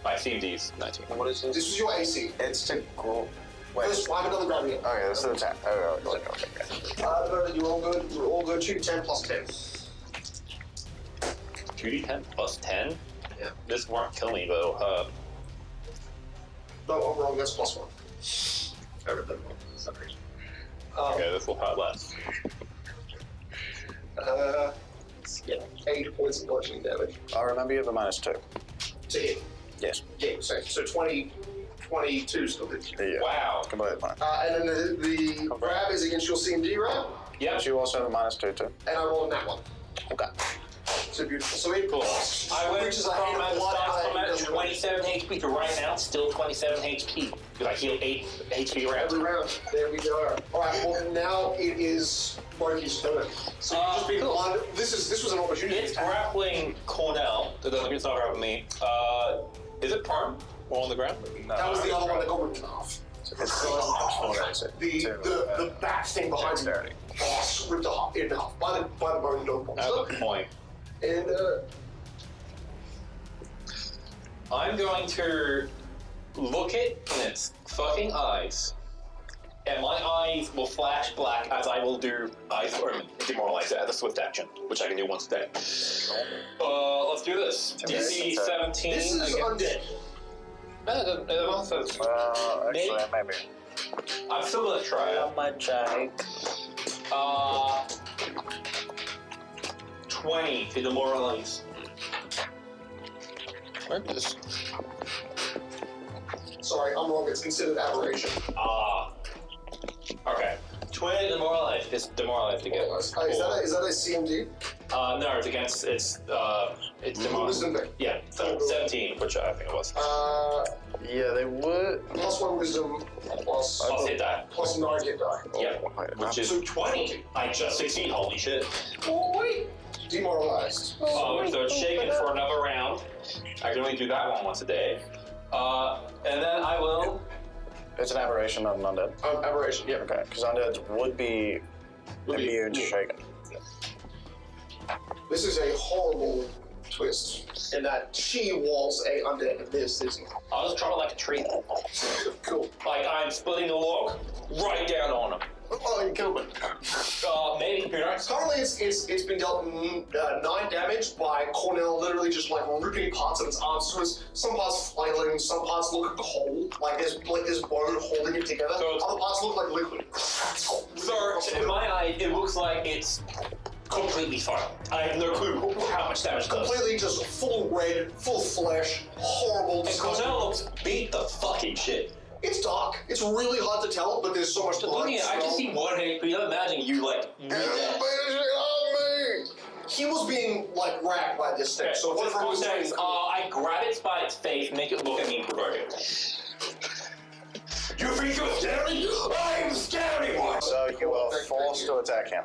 My CMD is 19. What is This was your AC. It's to grow. Wait. First, I have another grabbing it. Okay, this is the 10. Okay. You're all good. You're all good. 2d10 plus 10. 2d10 plus 10? Yeah. This won't kill me, though. No, I'm wrong. That's plus 1. I read that wrong. Sorry. Okay, this will hurt less. Yeah, 8 points of bludgeoning damage I remember you have a minus 2. to hit. Yes. Yeah, so 22 still hits. Yeah. Wow. Completely fine. And then the grab is against your CMD, right? Yep. But you also have a minus 2 too. And I rolled that one. Okay. So beautiful. So it Cool. I went reaches a from hand at of the blood start out from and at does 27 HP to right now, still 27 HP. Because I healed 8 HP every rounds. round. There we go. Alright, well now it is Moki's turn. So you've just been cool. blind. This was an opportunity. It's grappling Cornell. It doesn't mean it's not grappling me. Is it prone or on the ground? That was the other one that got ripped off. The back thing behind you. Ripped in half by the bone dog That's monster. a point. And I'm going to look it in its fucking eyes, and my eyes will flash black as I will do Eyes or Demoralize it as a swift action, which I can do once a day. Let's do this. DC 17. this is undead. It also says Actually, maybe. I'm still gonna try it. my check. 20 to demoralize. Where is this? Sorry, I'm wrong. It's considered aberration. Okay. 20 demoralized. It's demoralized again. Is that a CMD? No, it's against. It's demoralized. Wisdom thing. Yeah, so 17, which I think it was. Yeah, they would. +1 wisdom, plus Hit die. plus 9 hit die. Yeah, which is 20. I just succeed. Holy shit. Oh wait. Demoralized. So it's shaken for another round. I can only do that one once a day. And then I will. It's an aberration, not an undead. Aberration. Yeah. Okay, because undeads would be immune to shaken. This is a horrible twist in that she was a undead and this isn't. I'll just drop it like a tree. Cool. Like I'm splitting the log right down on him. Oh, you killed me. Maybe. Who knows? Currently, it's been dealt 9 damage by Cornell, literally just like ripping parts of its arms. So some parts flailing, some parts look whole, like there's bone holding it together. So other parts look like liquid. So in my eye, it looks like it's completely fine. I have no clue how much damage it does. Completely just full red, full flesh, horrible. And Cornell looks beat the fucking shit. It's dark. It's really hard to tell, but there's so much blood. Looking at it, I just see one HP. I'm imagining you like. He was being like racked by this thing. Okay, So whatever was saying, I grab it by its face, make it look at me and provoke it. You think you're scary? I'm scary one. So you are forced to attack him,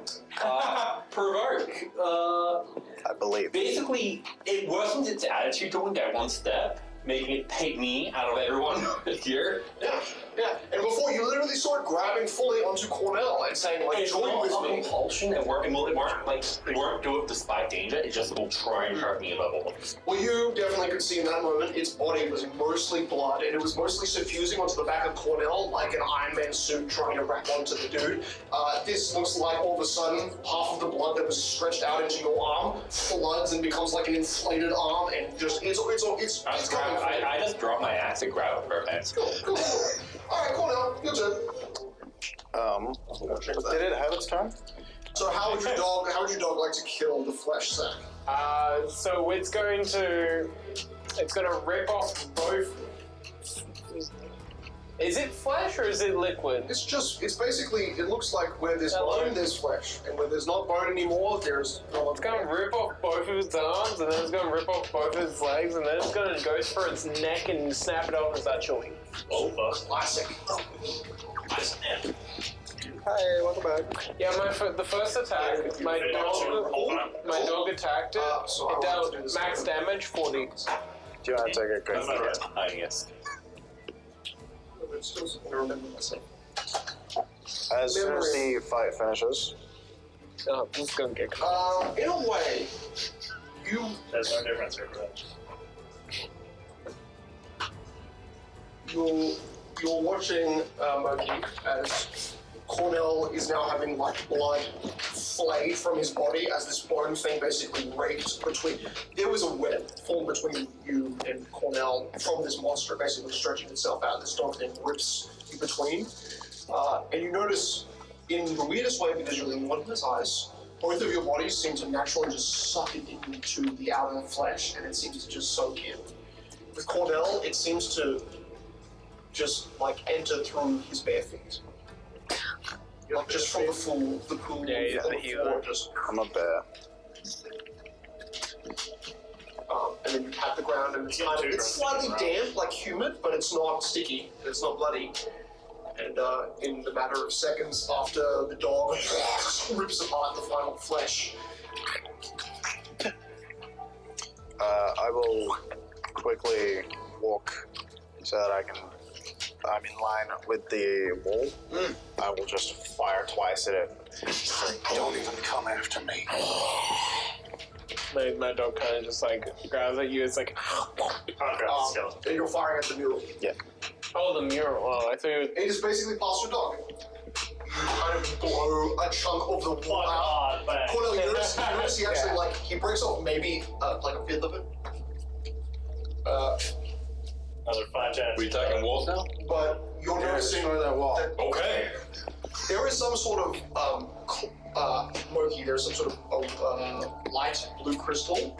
Provoke. I believe. Basically, it worsens its attitude going down one step, making it take me out of everyone here. Yeah. And before you literally start grabbing fully onto Cornell and saying like, It's join not with a me. compulsion, and it won't do it despite danger. It just will try and hurt me above all. Well, you definitely could see in that moment its body was mostly blood, and it was mostly suffusing onto the back of Cornell like an Iron Man suit trying to wrap onto the dude. This looks like all of a sudden half of the blood that was stretched out into your arm floods and becomes like an inflated arm, and just it's coming. I just drop my axe and grab it for a minute. Cool. All right, Cornell, your turn. Did it have its turn? So how would your dog like to kill the flesh sack? So it's going to rip off both. Is it flesh or is it liquid? It's basically, it looks like where there's bone, there's flesh. And where there's not bone anymore, there's no It's going to rip off both of its arms, and then it's going to rip off both of its legs, and then it's going to go for its neck and snap it off and start chewing. Oh, fuck. classic. Hey, welcome back. Yeah, the first attack, my dog attacked it. So I It want to dealt do this max again. damage 40. Do you want to take a quick look? I guess. I remember myself. As soon as the fight finishes, Oh, I'm just going to get In a way, There's no difference here for that. you're watching Moki as Cornell is now having like blood flayed from his body as this bone thing basically raked between. There was a web formed between you and Cornell from this monster basically stretching itself out. This dog thing rips in between. And you notice in the weirdest way, because you're in one of his eyes, both of your bodies seem to naturally just suck it into the outer flesh and it seems to just soak in. With Cornell, it seems to just like enter through his bare feet. Like just from the pool Yeah, he's on the the healer. floor, just I'm a bear. and then you pat the ground and it's slightly damp, like humid, but it's not sticky, it's not bloody. And in the matter of seconds after the dog rips apart the final flesh, I will quickly walk so that I'm in line with the wall. I will just fire twice at it. Don't even come after me. my dog kind of just like grabs at you. It's like, and you're firing at the mural. Yeah. oh, the mural. Oh, I thought you And you just basically pass your dog. Kind of blow a chunk of the wall out. Cornell, you notice he actually like he breaks off maybe like a fifth of it. Another 5 times. We attacking walls now? But you're noticing that wall. that Okay. there is some sort of Moki, there's some sort of light blue crystal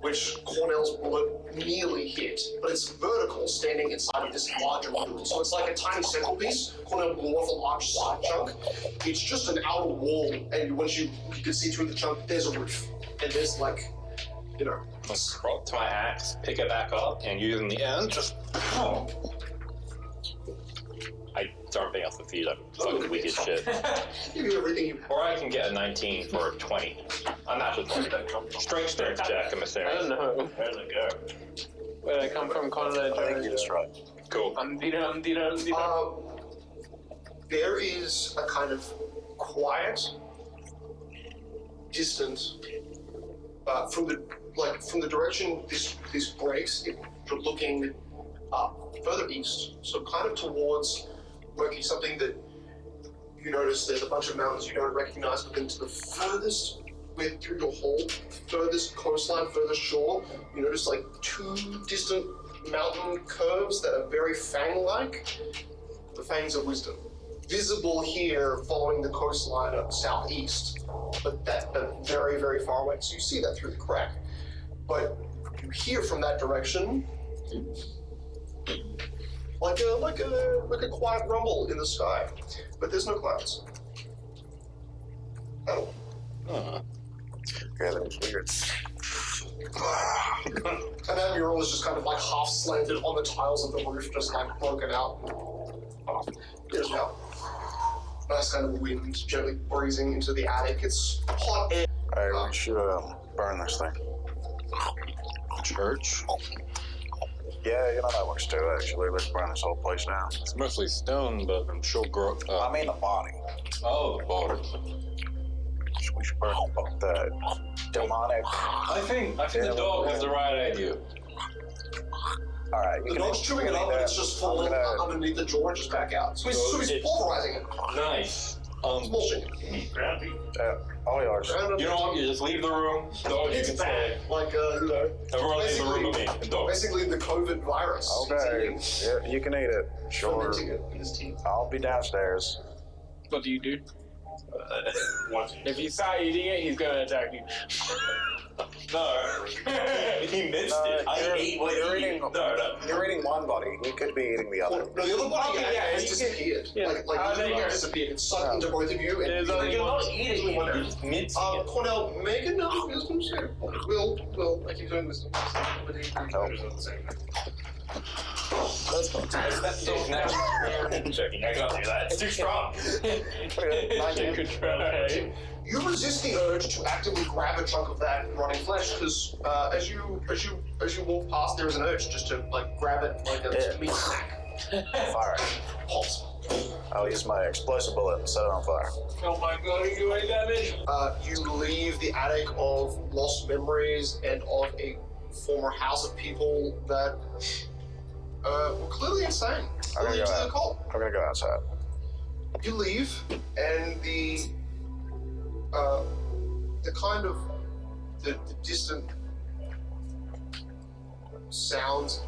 which Cornell's bullet nearly hit, but it's vertical, standing inside of this larger room. So it's like a tiny centerpiece. Cornell blew off a large side chunk. It's just an outer wall, and once you can see through the chunk, there's a roof. And there's like, you know... I'll scroll to my axe, pick it back up, and using the end, just... I don't think off the feet. I'm fucking weak as shit. Give you everything you have. Or I can get a 19 for 20. I'm not just 20. Strength check, I'm assuming. I don't know. Where's it go? Where I come from, Conrad. I think you just tried. Cool. There is a kind of quiet, distant, from the direction this breaks. You're looking further east, so kind of towards Murky, something that you notice there's a bunch of mountains you don't recognize, but then to the furthest through your hole, furthest coastline, furthest shore, you notice like two distant mountain curves that are very fang-like. The fangs of wisdom. Visible here following the coastline of southeast, but that's very, very far away, so you see that through the crack. But you hear from that direction like a quiet rumble in the sky, but there's no clouds. At all. Yeah, that was weird. And that mural is just kind of like half slanted on the tiles of the roof, just like broken out. Here's now. Nice kind of wind gently breezing into the attic. It's hot air. Alright, we should burn this thing. Church? Yeah, you know that works too, actually. Let's burn this whole place down. It's mostly stone, but I'm sure I mean the body. Oh, the body. We should burn the demonic. I think the dog has the right idea. Alright, The dog's chewing it up and it's just falling underneath the drawer and just back out. So he's pulverizing it. Nice. Small chicken. All yours. You know what? You just leave the room. Dog, you It's can bad. stay. Like, you know. Everyone leave the room with me. And dog. Basically the COVID virus. Okay, yeah, you can eat it. Sure. Fermenting it in his teeth. I'll be downstairs. What do you do? What? If you start eating it, he's gonna attack you. No. He missed it. I ate what you're he eating. ate. No. You're eating one body. You could be eating the other. No, the other body has you disappeared. yeah. Like There you go. disappeared. It's sucked into both of you. And only You're not only eating one it. You're area. just mincing it. Cornell, make another wisdom save. Will, I keep doing wisdom. That's not joking. I can't do that. It's too strong. Okay. You resist the urge to actively grab a chunk of that rotting flesh because as you walk past, there is an urge just to like grab it like a meat snack. Fire. Pulse. I'll use my explosive bullet and set it on fire. Oh my god, are you doing damage? You leave the attic of lost memories and of a former house of people that were clearly insane. Clearly into the cult. I'm gonna go outside. You leave, and the kind of the distant sounds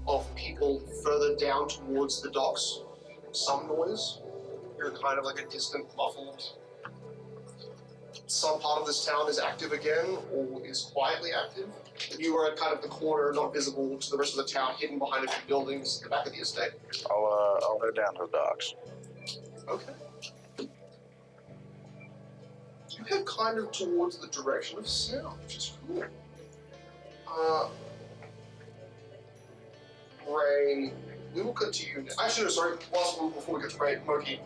of people further down towards the docks. Some noise. You're kind of like a distant, muffled. Some part of this town is active again, or is quietly active. You are at kind of the corner, not visible to the rest of the town, hidden behind a few buildings at the back of the estate. I'll head down to the docks. Okay. You head kind of towards the direction of sound, which is cool. Ray, we will cut to you now. Actually, no, sorry. Before we get to Ray, Moki,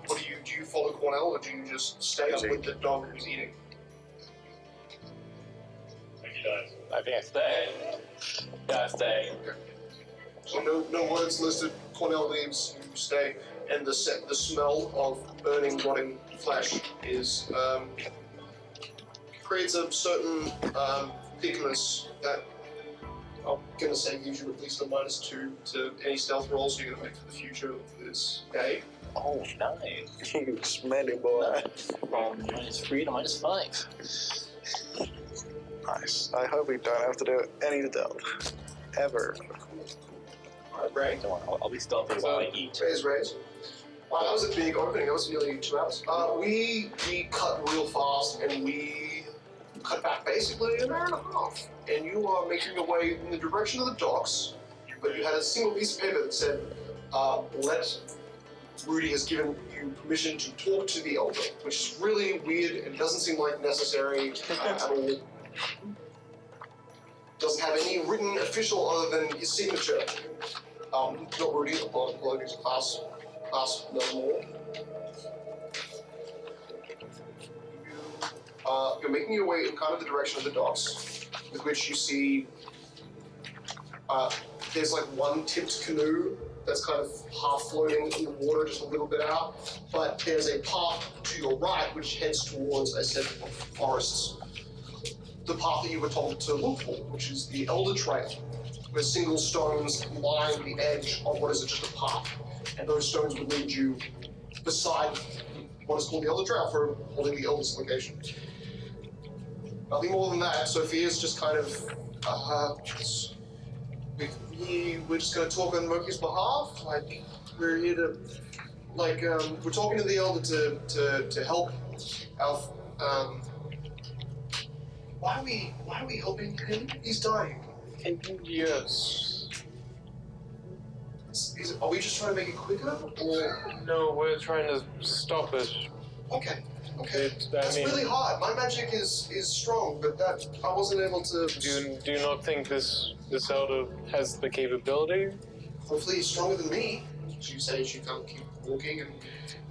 do you follow Cornell, or do you just stay up with the dog who's eating? I think I stay. Yeah, I stay. Okay. So no words listed. Cornell leaves. You stay, and the smell of burning, rotting flesh is creates a certain thickness that I'm gonna say gives you at least a -2 to any stealth rolls you're gonna make for the future of this day. Oh, nice. You smelly boy. From -3 to -5. Nice. I hope we don't have to do any stealth. Ever. Alright, Ray. I'll be stealthy while I eat. Raise. Wow, that was a big opening. That was nearly 2 hours. We cut real fast, and we cut back basically an hour and a half, and you are making your way in the direction of the docks, but you had a single piece of paper that said, Rudy has given you permission to talk to the elder, which is really weird and doesn't seem like necessary at all. Doesn't have any written official other than his signature. Not Rudy, apologies, class no more. You're making your way in kind of the direction of the docks, with which you see there's like one tipped canoe that's kind of half floating in the water, just a little bit out, but there's a path to your right which heads towards a set of forests. The path that you were told to look for, which is the Elder Trail, where single stones line the edge of what is just a path, and those stones would lead you beside what is called the Elder Trail for holding the Elder's location. Nothing more than that. Sophia's just kind of, we're just going to talk on Moki's behalf. Like, we're here to, like, we're talking to the Elder to help our, why are we helping him? He's dying. Yes. Are we just trying to make it quicker, or? No, we're trying to stop it. Okay. That's really hard. My magic is strong, but that I wasn't able to. Do you not think this elder has the capability? Hopefully, he's stronger than me. You say as you kind of keep walking, and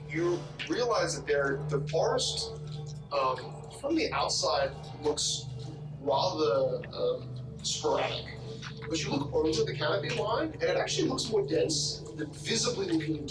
you realize that the forest from the outside looks rather sporadic. But you look over the canopy line, and it actually looks more dense, visibly looking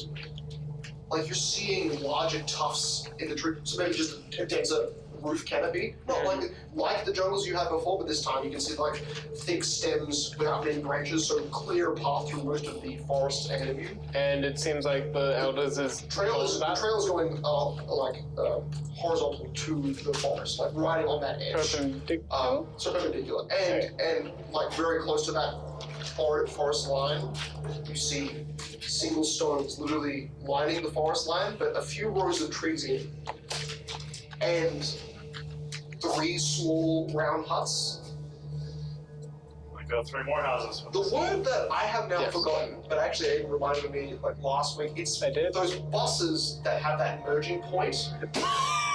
like you're seeing larger tufts in the tree. So maybe just a denser roof canopy. Not like the jungles you had before, but this time you can see like thick stems without many branches, so clear path through most of the forest ahead of you. And it seems like the elders The trail is going horizontal to the forest, like right on that edge. perpendicular. So perpendicular, and like very close to that forest line, you see single stones literally lining the forest line, but a few rows of trees in, and 3 small round huts. I got 3 more houses. The word that I have now forgotten, but actually it reminded me like last week, it's those buses that have that merging point.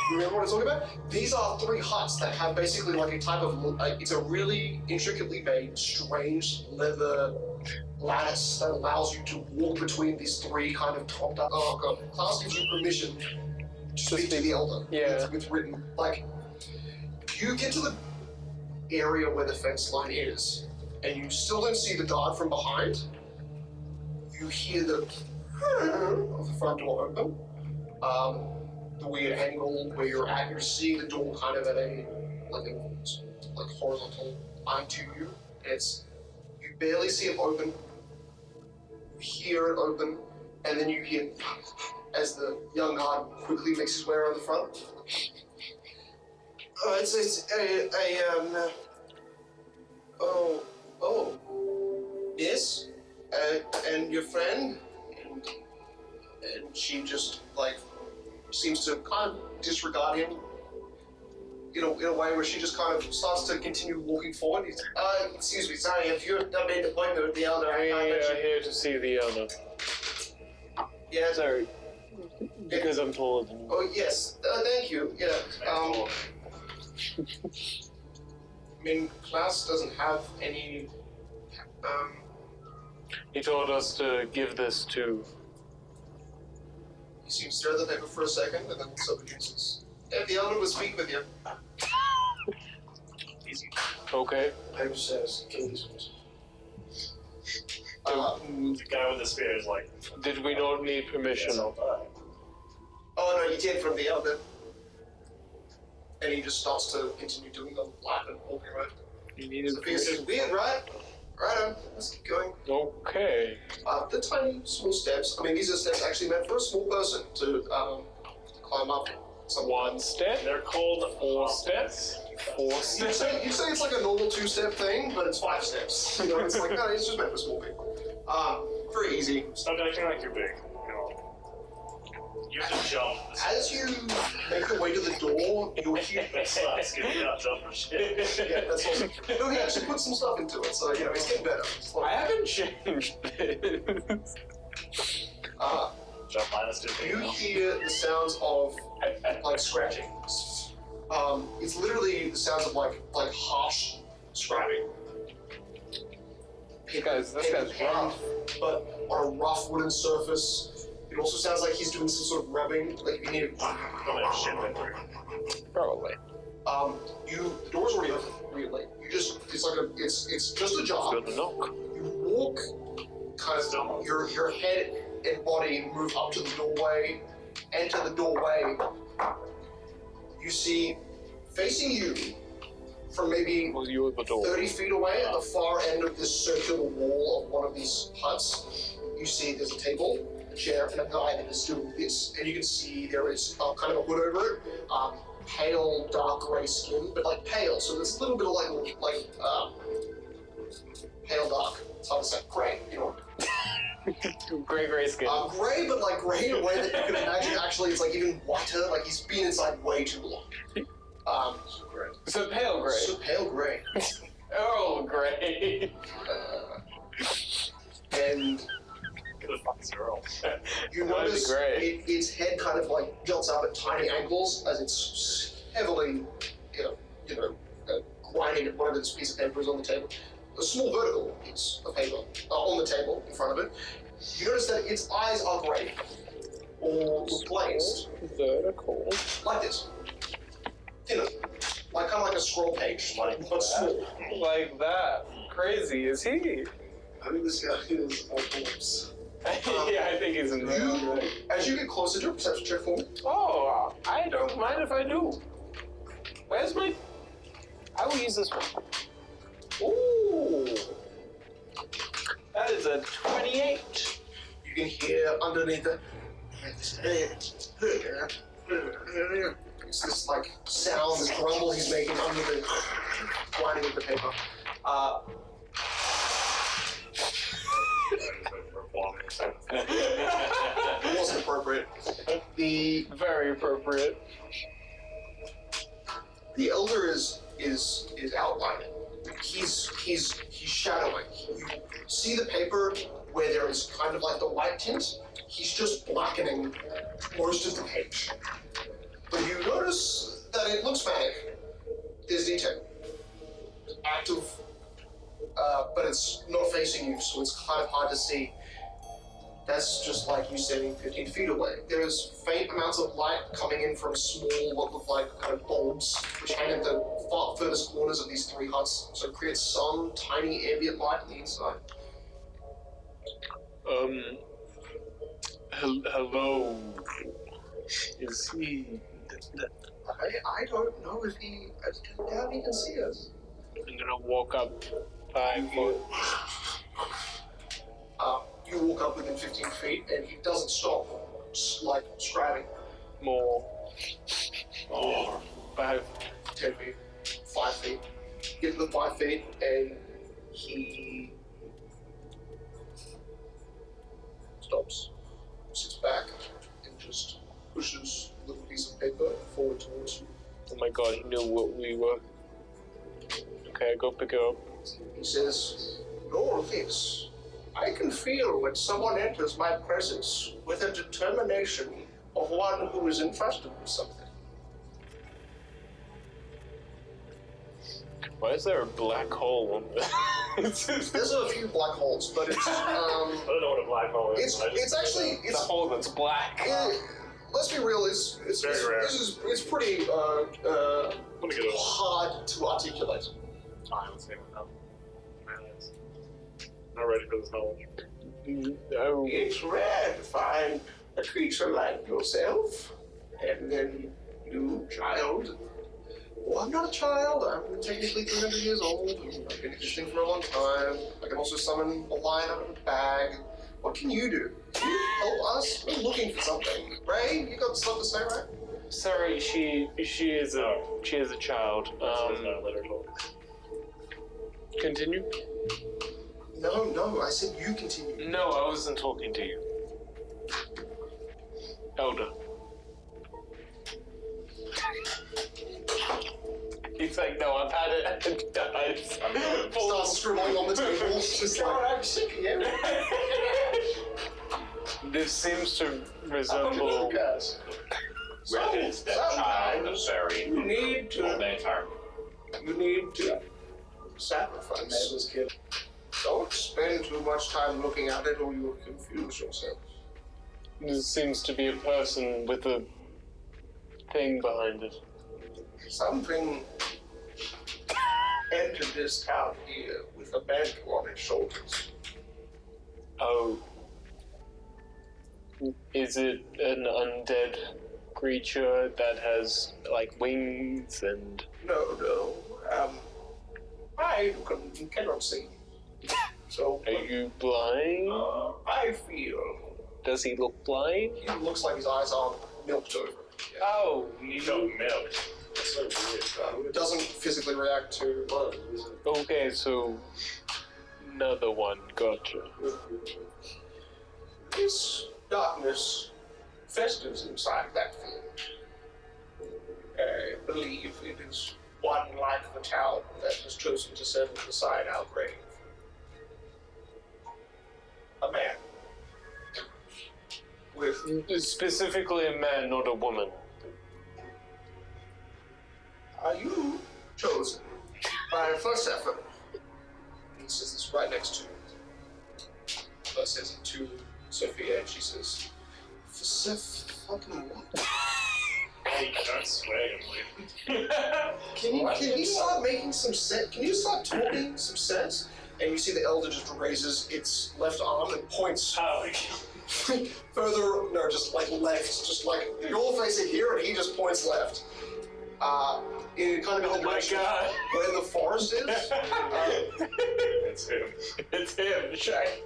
You remember what I'm talking about? These are 3 huts that have basically like a type of, it's a really intricately made, strange leather lattice that allows you to walk between these 3 kind of topped up. Oh god, class gives you permission to speak to the elder. Yeah. It's written, like, you get to the area where the fence line is, and you still don't see the guard from behind. You hear the of the front door open. The weird angle where you're at, you're seeing the door kind of at a horizontal line to you. And you barely see it open. You hear it open, and then you hear as the young guard quickly makes his way around the front. Yes, and your friend, and she just like seems to kind of disregard him in a way where she just kind of starts to continue walking forward. Excuse me, sorry, if you've not made an appointment with the elder, I can't let you. Here to see the elder. Yeah. Sorry. Because I'm taller than you. Oh yes, thank you. Yeah. I mean, class doesn't have any. He told us to give this to. He seems to stare at the paper for a second, and then sub-produces. If the elder will speak with you. Easy. Okay. Paper says, kill these ones. The guy with the spear is like, Did we not need permission? yes, I'll die. Oh no, you did from the elder. And he just starts to continue doing the lap and walking around. You needed Sophia says, permission. weird, right? Right on, let's keep going. Okay. The tiny, small steps. I mean, these are steps actually meant for a small person to climb up. One step. They're called 4 steps. 4 You steps. say it's like a normal 2-step thing, but it's 5 steps. You know, it's like, no, it's just meant for small people. Very easy. Stop acting like you're big. You know. You can jump. As you make your way to the door, you'll hear. It sucks. Give me that jump and shit. Yeah, that's awesome. No, he actually put some stuff into it, so you know it's getting better. I haven't changed this. Jump minus 2. You hear the sounds of like scratching. It's literally the sounds of like harsh scratching. This guy's rough. But on a rough wooden surface. It also sounds like he's doing some sort of rubbing, like you need Probably. the door's already open, really. It's just ajar. Good to knock. You walk kind of your head and body move up to the doorway, enter the doorway. You see facing you from maybe Was you at the door? 30 feet away at the far end of this circular wall of one of these huts, you see there's a table, a chair, and a guy that is doing this. And you can see there is kind of a hood over it, pale, dark gray skin, but like pale, so there's a little bit of like pale dark. It's hard to say. Gray, you know. Gray skin. Gray, but like gray in a way that you can imagine actually it's like even whiter, like he's been inside way too long. So pale gray. So pale gray. Earl Grey. And Who the fuck is Earl? you Why is notice it gray? its head kind of like jolts up at tiny angles as it's heavily, grinding at whatever this piece of paper is on the table. A small vertical piece of paper on the table in front of it. You notice that its eyes are gray or glazed, Vertical. like this. Thinner, like kind of like a scroll page, but small. Like that. Crazy is he? I think this guy is a corpse. Yeah, I think he's in there. As you get closer, do a perception check for me. Oh, I don't mind if I do. Where's my... I will use this one. Ooh. That is a 28. You can hear underneath it. It's this like sound, this grumble he's making under the grinding of the paper. It wasn't appropriate. Very appropriate. The elder is outlining. He's shadowing. You see the paper where there is kind of like the white tint. He's just blackening most of the page. But you notice that it looks manic. There's detail. Active, but it's not facing you, so it's kind of hard to see. That's just like you sitting 15 feet away. There's faint amounts of light coming in from small, what look like kind of bulbs, which hang at the far furthest corners of these three huts, so it creates some tiny ambient light on the inside. Hello. Is he? I don't know if he. I doubt he can see us. I'm gonna walk up 5 foot. You walk up within 15 feet, and he doesn't stop, like scribing. More. 5. 10 feet, 5 feet. Get to the 5 feet, and he stops, sits back, and just pushes a little piece of paper forward towards you. Oh my god, he knew what we were. Okay, I go pick it up. He says, "Know this. I can feel when someone enters my presence with a determination of one who is infested with something." Why is there a black hole on this? There's a few black holes, but it's I don't know what a black hole is. it's actually It's a hole that's black. let's be real. It's Very rare. it's pretty I'm gonna get a hard to articulate. time. Let's see what now. Not ready for this knowledge. No. It's rare to find a creature like yourself, and then you, child. Well, I'm not a child. I'm technically 300 years old. I've been existing for a long time. I can also summon a lion out of a bag. What can you do? Can you help us? We're looking for something. Ray, you got stuff to say, right? Sorry, she is a child. Let her talk. Continue. No, I said you continue. No, I wasn't talking to you. Elder. He's like, no, I've had it and dies. Starts scribbling on the table, just like, I'm sick of you. This seems to resemble. Guys. Where is that child of very You need to. later? You need to sacrifice. this kid. Don't spend too much time looking at it, or you will confuse yourself. This seems to be a person with a thing behind it. Something entered this town here with a mantle on its shoulders. Oh. Is it an undead creature that has, like, wings and... No. I cannot see. So, Are you blind? I feel Does he look blind? He looks like his eyes are milked over. Oh, You don't milk. That's so weird. Doesn't physically react to blood. okay, so... Another one, gotcha. this darkness festers inside that field. I believe it is one like the town that has chosen to set aside our grave. A man. With Specifically a man, not a woman. are you chosen by a first effort? He says this right next to says it to Sophia, and she says, fucking what? Hey, that's swearing. Can you start making some sense? Can you start talking some sense? And you see the elder just raises its left arm and points further, no, just like left, just like you're facing here, and he just points left. In kind of in the direction where the forest is. It's him. It's him, Shay.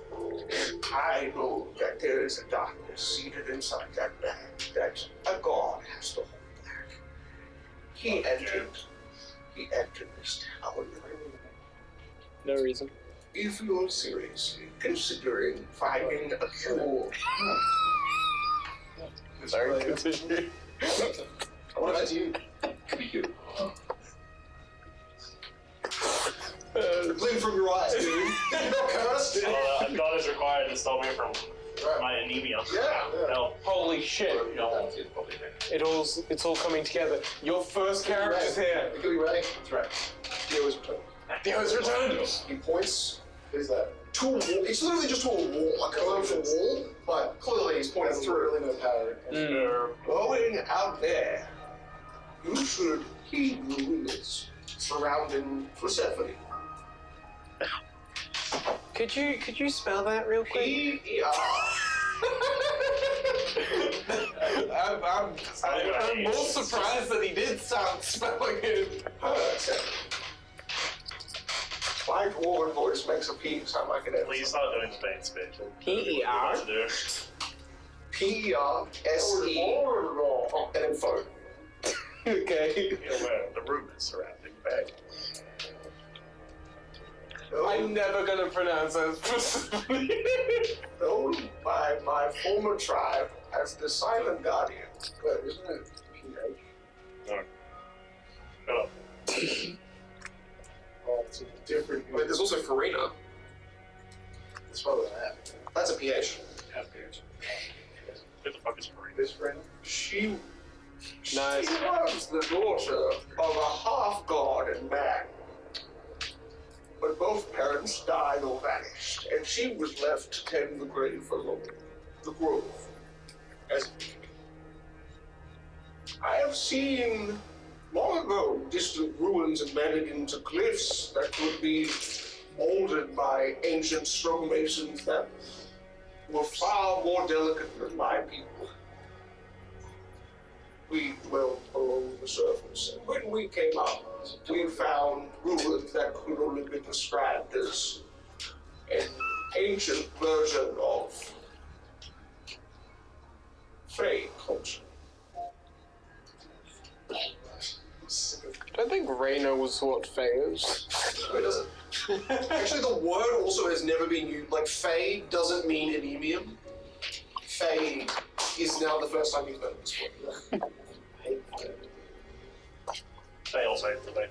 I know that there is a darkness seated inside that man that a god has to hold back. He entered this town. No reason. If you're seriously considering finding a cure, Sorry, continue. What about you? Bleed from your eyes, dude. You're not cursed. A god is required to stop me from my anemia. Yeah. No. Holy shit. No. It's all coming together. Your first character's here. It could be ready. That's right. Dio's return. Dio's returned. He points What is that? to a wall. It's literally just to a wall, a colorful wall, but clearly he's pointing That's through. really no power. going out there, you should heed the rules surrounding Persephone. Could you spell that real quick? I'm more surprised that he did start spelling it. My dwarven voice makes a P sound like an S. Please stop doing the Bane speech. P-E-R? P-E-R-S-E and then phone. Okay. The rumors surrounding Bane. I'm never gonna pronounce that. Known by my former tribe as the Silent Guardian. But isn't it PH? No. Oh, it's a different. Wait, there's also Farina. It's probably that. That's a PH. Who the fuck is Marine? This friend? She Nice. was the daughter of a half-god and man. But both parents died or vanished, and she was left to tend the grave alone. The grove. As I have seen long ago distant ruins embedded into cliffs that could be molded by ancient stonemasons that were far more delicate than my people. We dwelled below the surface, and when we came up, we found ruins that could only be described as an ancient version of Fey culture. I don't think Reyna was what Faye is. No, it doesn't. Actually, the word also has never been used. Like, Fey doesn't mean anemium. Fey is now the first time you've heard this word. Fail save for me.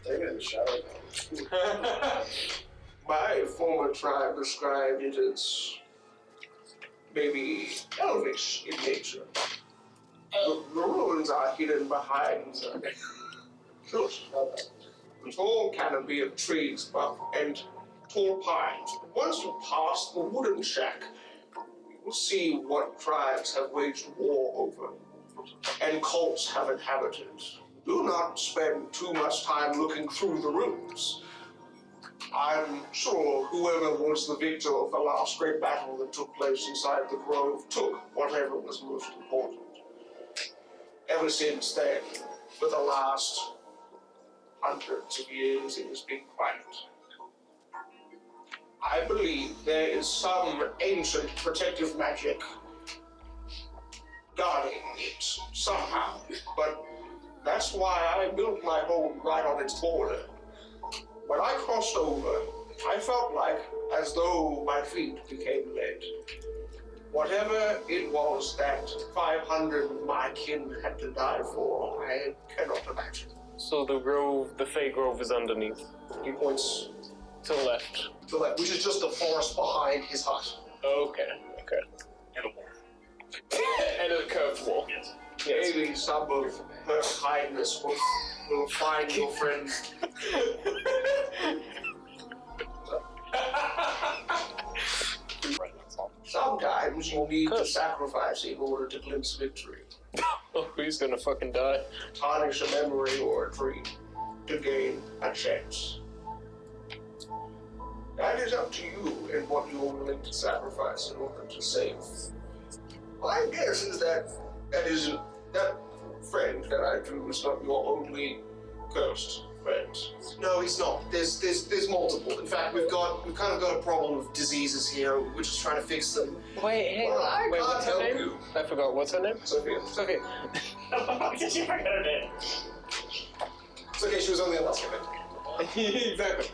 Take it in the shower. My former tribe described it as maybe elvish in nature. The ruins are hidden behind a tall canopy of trees and tall pines. Once you pass the wooden shack, you will see what tribes have waged war over and cults have inhabited. Do not spend too much time looking through the rooms. I'm sure whoever was the victor of the last great battle that took place inside the grove took whatever was most important. Ever since then, for the last hundreds of years, it has been quiet. I believe there is some ancient protective magic guarding it somehow, but that's why I built my home right on its border. When I crossed over, I felt like as though my feet became lead. Whatever it was that 500 of my kin had to die for, I cannot imagine. So the grove, the fake grove is underneath. He points To the left. to the left, which is just the forest behind his hut. Okay. And a war. And a curved wall. Yes. Maybe some of her kindness will find your friend. Sometimes you need to sacrifice in order to glimpse victory. Oh, who's gonna fucking die? Tarnish a memory or a dream to gain a chance. That is up to you and what you are willing to sacrifice in order to save. My guess is that that friend that I drew is not your only cursed friend. No, he's not. There's multiple. In fact, we've kind of got a problem of diseases here. We're just trying to fix them. Wait, hey, Well, I wait, can't what's her help name? you. I forgot, what's her name? Sophia. Sophia. Did you forget her name? It's okay. She was only a last minute. Exactly.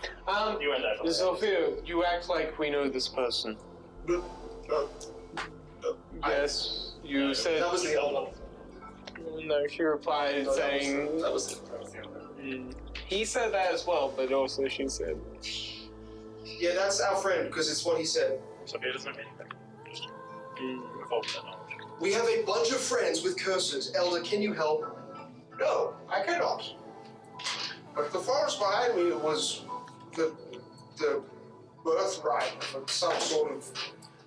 You and I. Sophia, you act like we know this person. Yes, you said... That was the old one. No, she replied saying... That was the He said that as well, but also she said... Yeah, that's our friend, because it's what he said. Sophia doesn't mean anything. Just revolt that knowledge. We have a bunch of friends with curses. Elder, can you help? No, I cannot. But the forest behind me was the birthright of some sort of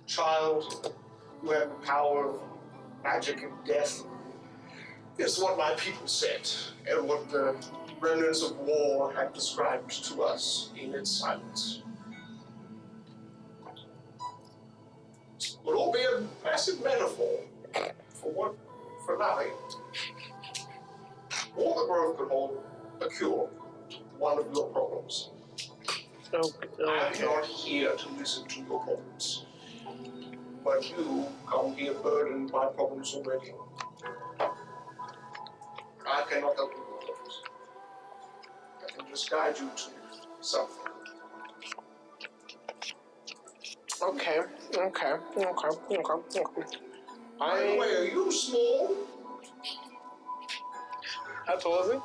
child who had the power of magic and death. It's what my people said, and what the remnants of war had described to us in its silence. It would all be a massive metaphor for nothing. Or the grove could hold a cure to one of your problems. I'm not here to listen to your problems. But you come here burdened by problems already. I cannot help you with those. I can just guide you to something. Okay. By the way, are you small? How tall is he?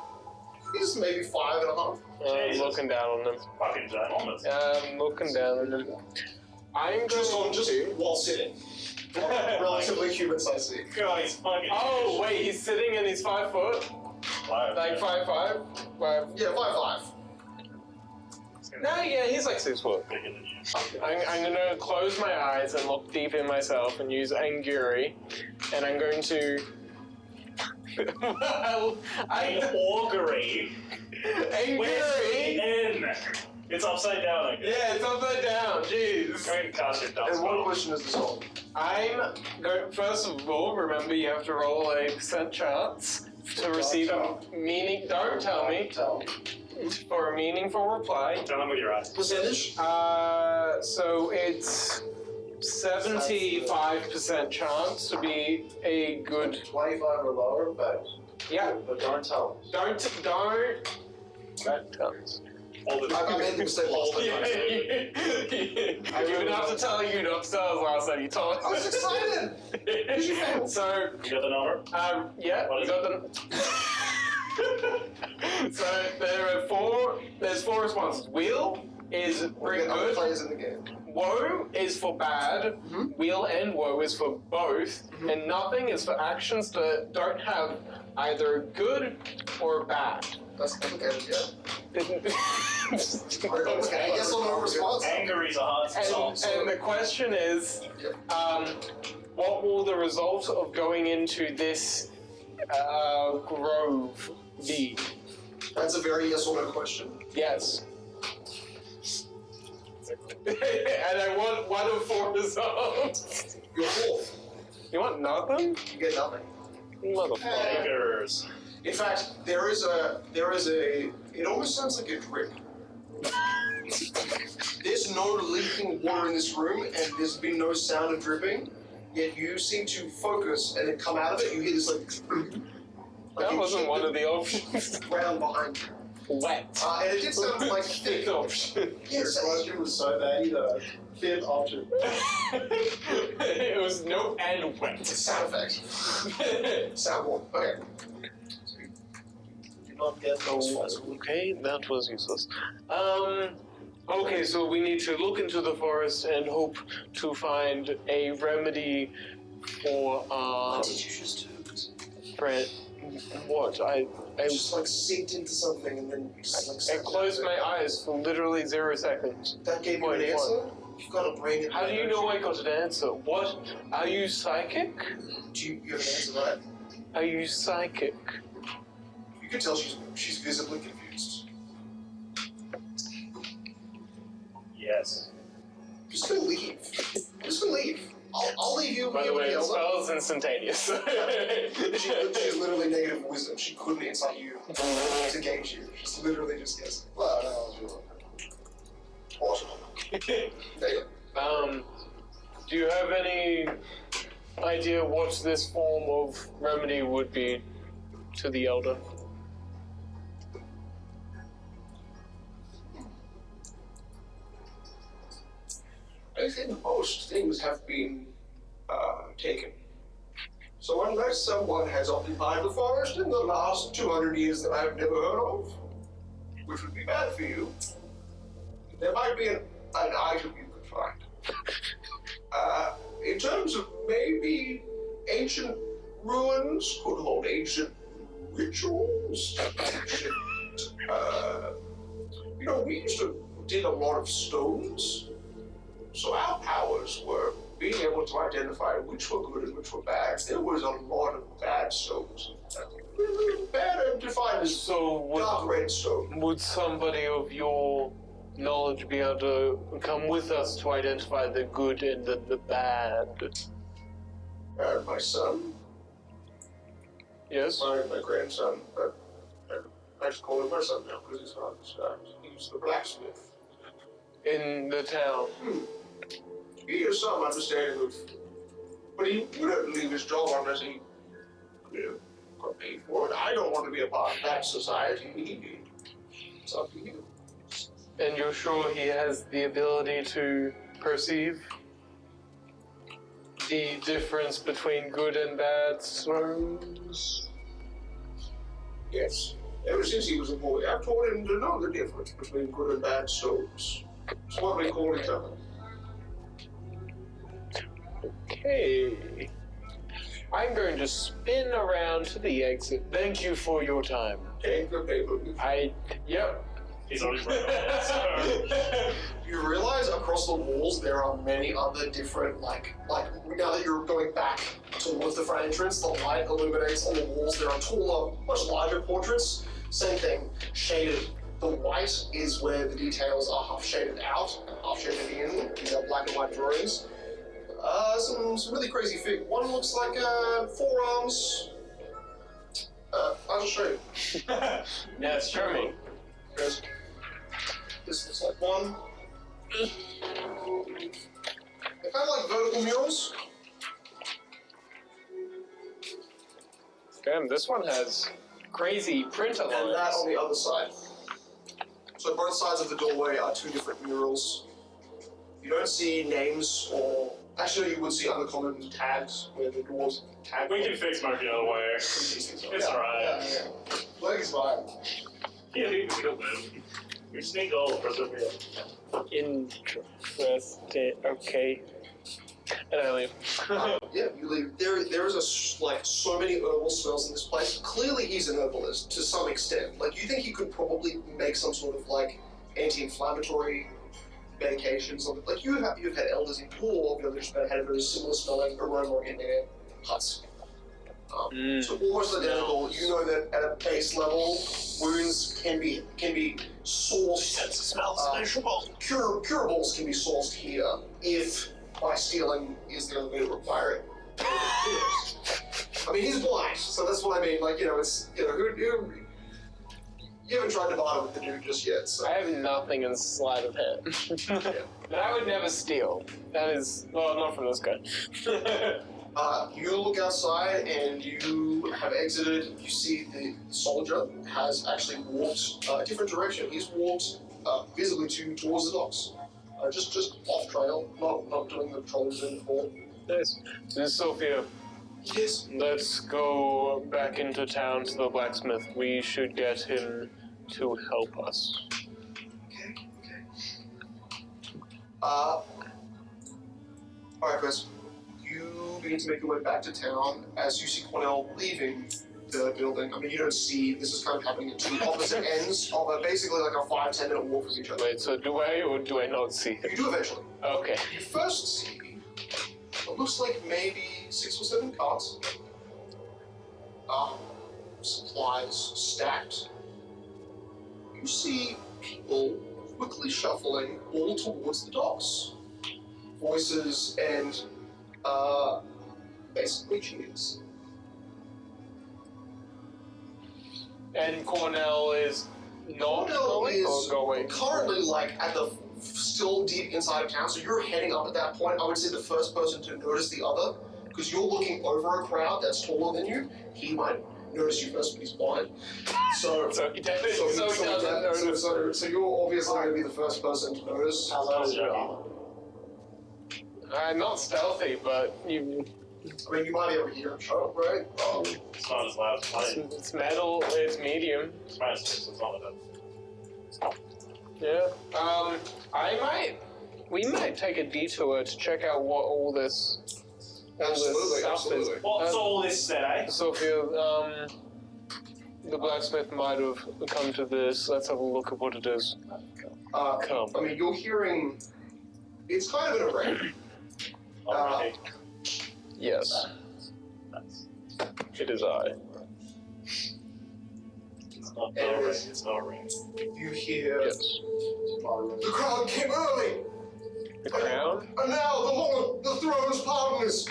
He's maybe 5.5. I'm looking down on him. Fucking ginormous. I'm looking down on him. I'm Just going to... while sitting. Relatively human-sized seat. God, he's fucking Oh, wait, he's sitting and he's 5 foot? Five. Like 5'5"? Yeah, 5'5". No, yeah, he's like 6 foot. Bigger than you. I'm gonna close my eyes and look deep in myself and use Anguri, and I'm going to... well, Augury. Where's the Anguri? N? It's upside down, I guess. Yeah, it's upside down, jeez. Go ahead and cast your dumb And what spell. question is this on? I'm going... First of all, remember you have to roll a % chance to receive a meaning... Don't tell me. For a meaningful reply. Tell them with your eyes. Percentage? So it's 75% chance to be a good... 25 or lower, but Yeah, don't tell us. don't... That counts. Hold it. I made the mistake last time. I didn't have to tell you upstairs last time. You told I was excited! Did you fail? So, You got the number? yeah, What we is got them. So there's four responses. Wheel is bring Other good. players in the game. Woe is for bad. Wheel and woe is for both. And nothing is for actions that don't have either good or bad. That's complicated, yeah. and, Okay, yes or no response. Anger is a hard song. and the question is, what will the result of going into this grove be? That's a very yes or no question. Yes. And I want one of four results. You're fourth. You want nothing? You get nothing. Motherfucker. Angers. In fact, there is a, it almost sounds like a drip. There's no leaking water in this room, and there's been no sound of dripping, yet you seem to focus and then come out of it, you hear this like That you wasn't keep one the of the options. ground behind you. Wet. And it did sound like thick. option. Yes, Your question was so bad, the fifth option. It was no and wet. sound effect. Sound warm. Okay. Did not get those ones. Okay, that was useless. Okay, so we need to look into the forest and hope to find a remedy for What did you just do? Brent. What? I just like synced into something and then you just like I closed my eyes for literally 0 seconds. That gave you an Wait, answer? You've got a brain in How do you know I got an answer? What? Are you psychic? Do you have an answer, right? Are you psychic? You can tell she's visibly confused. Yes. Just gonna leave. Just gonna leave. I'll leave you. By the way, the Elsa. spell is instantaneous. She's literally negative wisdom. She couldn't insight you to gauge you. She's literally just guessing. Well, that was really awesome. There you go. Do you have any idea what this form of remedy would be to the elder? I think most things have been taken. So unless someone has occupied the forest in the last 200 years that I've never heard of, which would be bad for you, there might be an item you could find. In terms of maybe ancient ruins could hold ancient rituals, ancient, we used to dig a lot of stones. So our powers were being able to identify which were good and which were bad. There was a lot of bad stones. Bad and defined as dark red stone. Would somebody of your knowledge be able to come with us to identify the good and the bad? And my son, Yes? my grandson, I just call him my son now because he's not this guy. He's the blacksmith. In the town. He has some understanding of, but he wouldn't leave his job unless he got paid for it. I don't want to be a part of that society. It's up to you. And you're sure he has the ability to perceive the difference between good and bad stones? Yes. Ever since he was a boy, I've taught him to know the difference between good and bad stones. It's what we call each other. Okay. I'm going to spin around to the exit. Thank you for your time. Take the paper. Yep. He's always right. You realize across the walls there are many other different, like now that you're going back towards the front entrance, the light illuminates on the walls. There are taller, much larger portraits. Same thing, shaded. The white is where the details are half shaded out and half shaded in. These are black and white drawings. Some really crazy fig. One looks like 4 arms. I'll just show you. Yeah, it's charming. Yes. This looks like one. They're kind of like vertical murals. Damn, this one has crazy printer And that lines. on the other side. So both sides of the doorway are two different murals. You don't see names or... Actually, you would see uncommon tags where the doors tag. We can fix Mark the other way. It's alright. Yeah. Leg's fine. Yeah, we can live. We just need gold for Sophia. Interesting. Okay. And I leave. Yeah, you leave. There is like so many herbal smells in this place. Clearly, he's an herbalist to some extent. Like, you think he could probably make some sort of like anti-inflammatory medications. Like you've had elders in pool of village that had a very similar smelling aroma in their huts. So almost identical. You know that at a base level, wounds can be sourced. Sense of smells measurable. Curables can be sourced here if by stealing is the only way to require it. I mean, he's blind, so that's what I mean. Like, it's you haven't tried to barter with the dude just yet. So. I have nothing in sleight of hand. And I would never steal. That is, well, not from this guy. You look outside and you have exited. You see the soldier has actually walked a different direction. He's walked visibly towards the docks. Just off trail, not doing the patrol he's doing before. Nice. This is Sophia. Yes. Let's go back into town to the blacksmith. We should get him to help us. Okay. Alright, Chris. You begin to make your way back to town as you see Cornell leaving the building. I mean, you don't see, this is kind of happening at two opposite ends of basically like a 5-10 minute walk from each other. Wait, so do I or do I not see him? You do eventually. Okay. You first see what looks like maybe 6 or 7 carts. Supplies stacked. You see people quickly shuffling all towards the docks. Voices and basically cheers. And Cornell is not Cornell going or going? currently like at the still deep inside of town, so you're heading up at that point. I would say the first person to notice the other, because you're looking over a crowd that's taller than you. He might notice you first, but he's blind. So he doesn't notice. So you're obviously going to be the first person to notice. How's your armor? Not stealthy, but you. I mean, you might be able to hear him show up, right? It's not as loud as mine. It's metal. It's medium. It's mine, so it's not like that. Yeah. We might take a detour to check out what all this. Absolutely. What's all this said, eh? Sophia, the blacksmith might have come to this. Let's have a look at what it is. Come. I mean, you're hearing. It's kind of an array. Already. Yes. Nice. It is I. It's not ring. It's not ring. You hear. Yes. The crowd came early. The crown? And now the Lord, the throne's pardon us.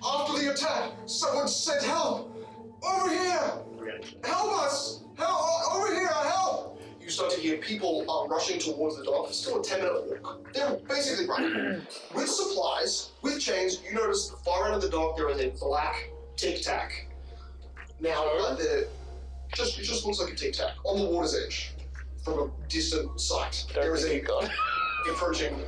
After the attack, someone sent help. Over here! Help us! Help! Over here! Help! You start to hear people rushing towards the dock. It's still a 10-minute walk. They're basically running. With supplies, with chains, you notice far end of the dock there is a black tic-tac. Now, it just looks like a tic-tac on the water's edge from a distant sight. There is a approaching.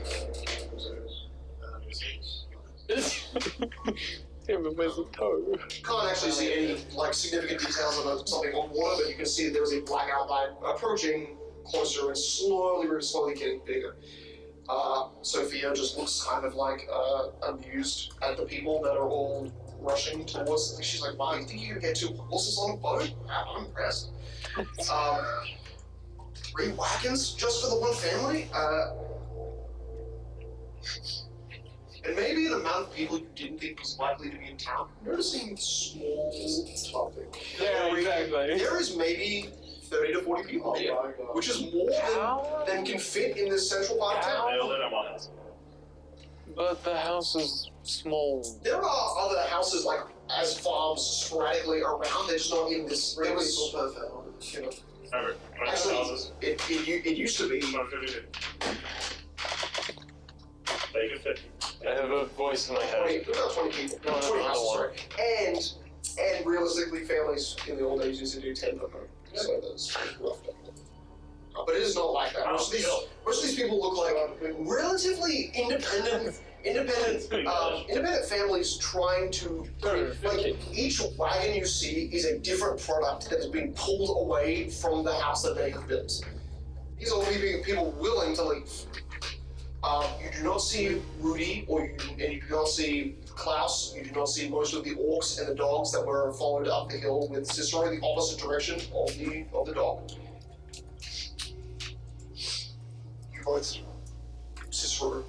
Yeah, but where's the toe? Can't actually see any significant details of something on water, but you can see there is a black outline approaching closer and slowly getting bigger. Sophia just looks kind of amused at the people that are all rushing towards. She's like, "Wow, you think you can get 2 horses on a boat? I'm impressed." 3 wagons just for the one family? And maybe the amount of people you didn't think was likely to be in town. Noticing small topic. Yeah, exactly. There is maybe 30 to 40 people here, which is more than can fit in this central part of town. Nailed it, I'm on it. But the house is small. There are other houses as farms sporadically around. They're just not in this. There was, Remember, actually, houses. it used to be. 152. They could fit. I have a voice in my head. About 20 people. 20 houses, sorry. And realistically, families in the old days used to do 10 per home. So that's rough. But it is not like that. Most of these people look like relatively independent families trying to, like, each wagon you see is a different product that has been pulled away from the house that they have built. These are people willing to leave. You do not see Rudy, and you do not see Klaus. You do not see most of the orcs and the dogs that were followed up the hill with Cicero in the opposite direction of the dog. You both, Cicero,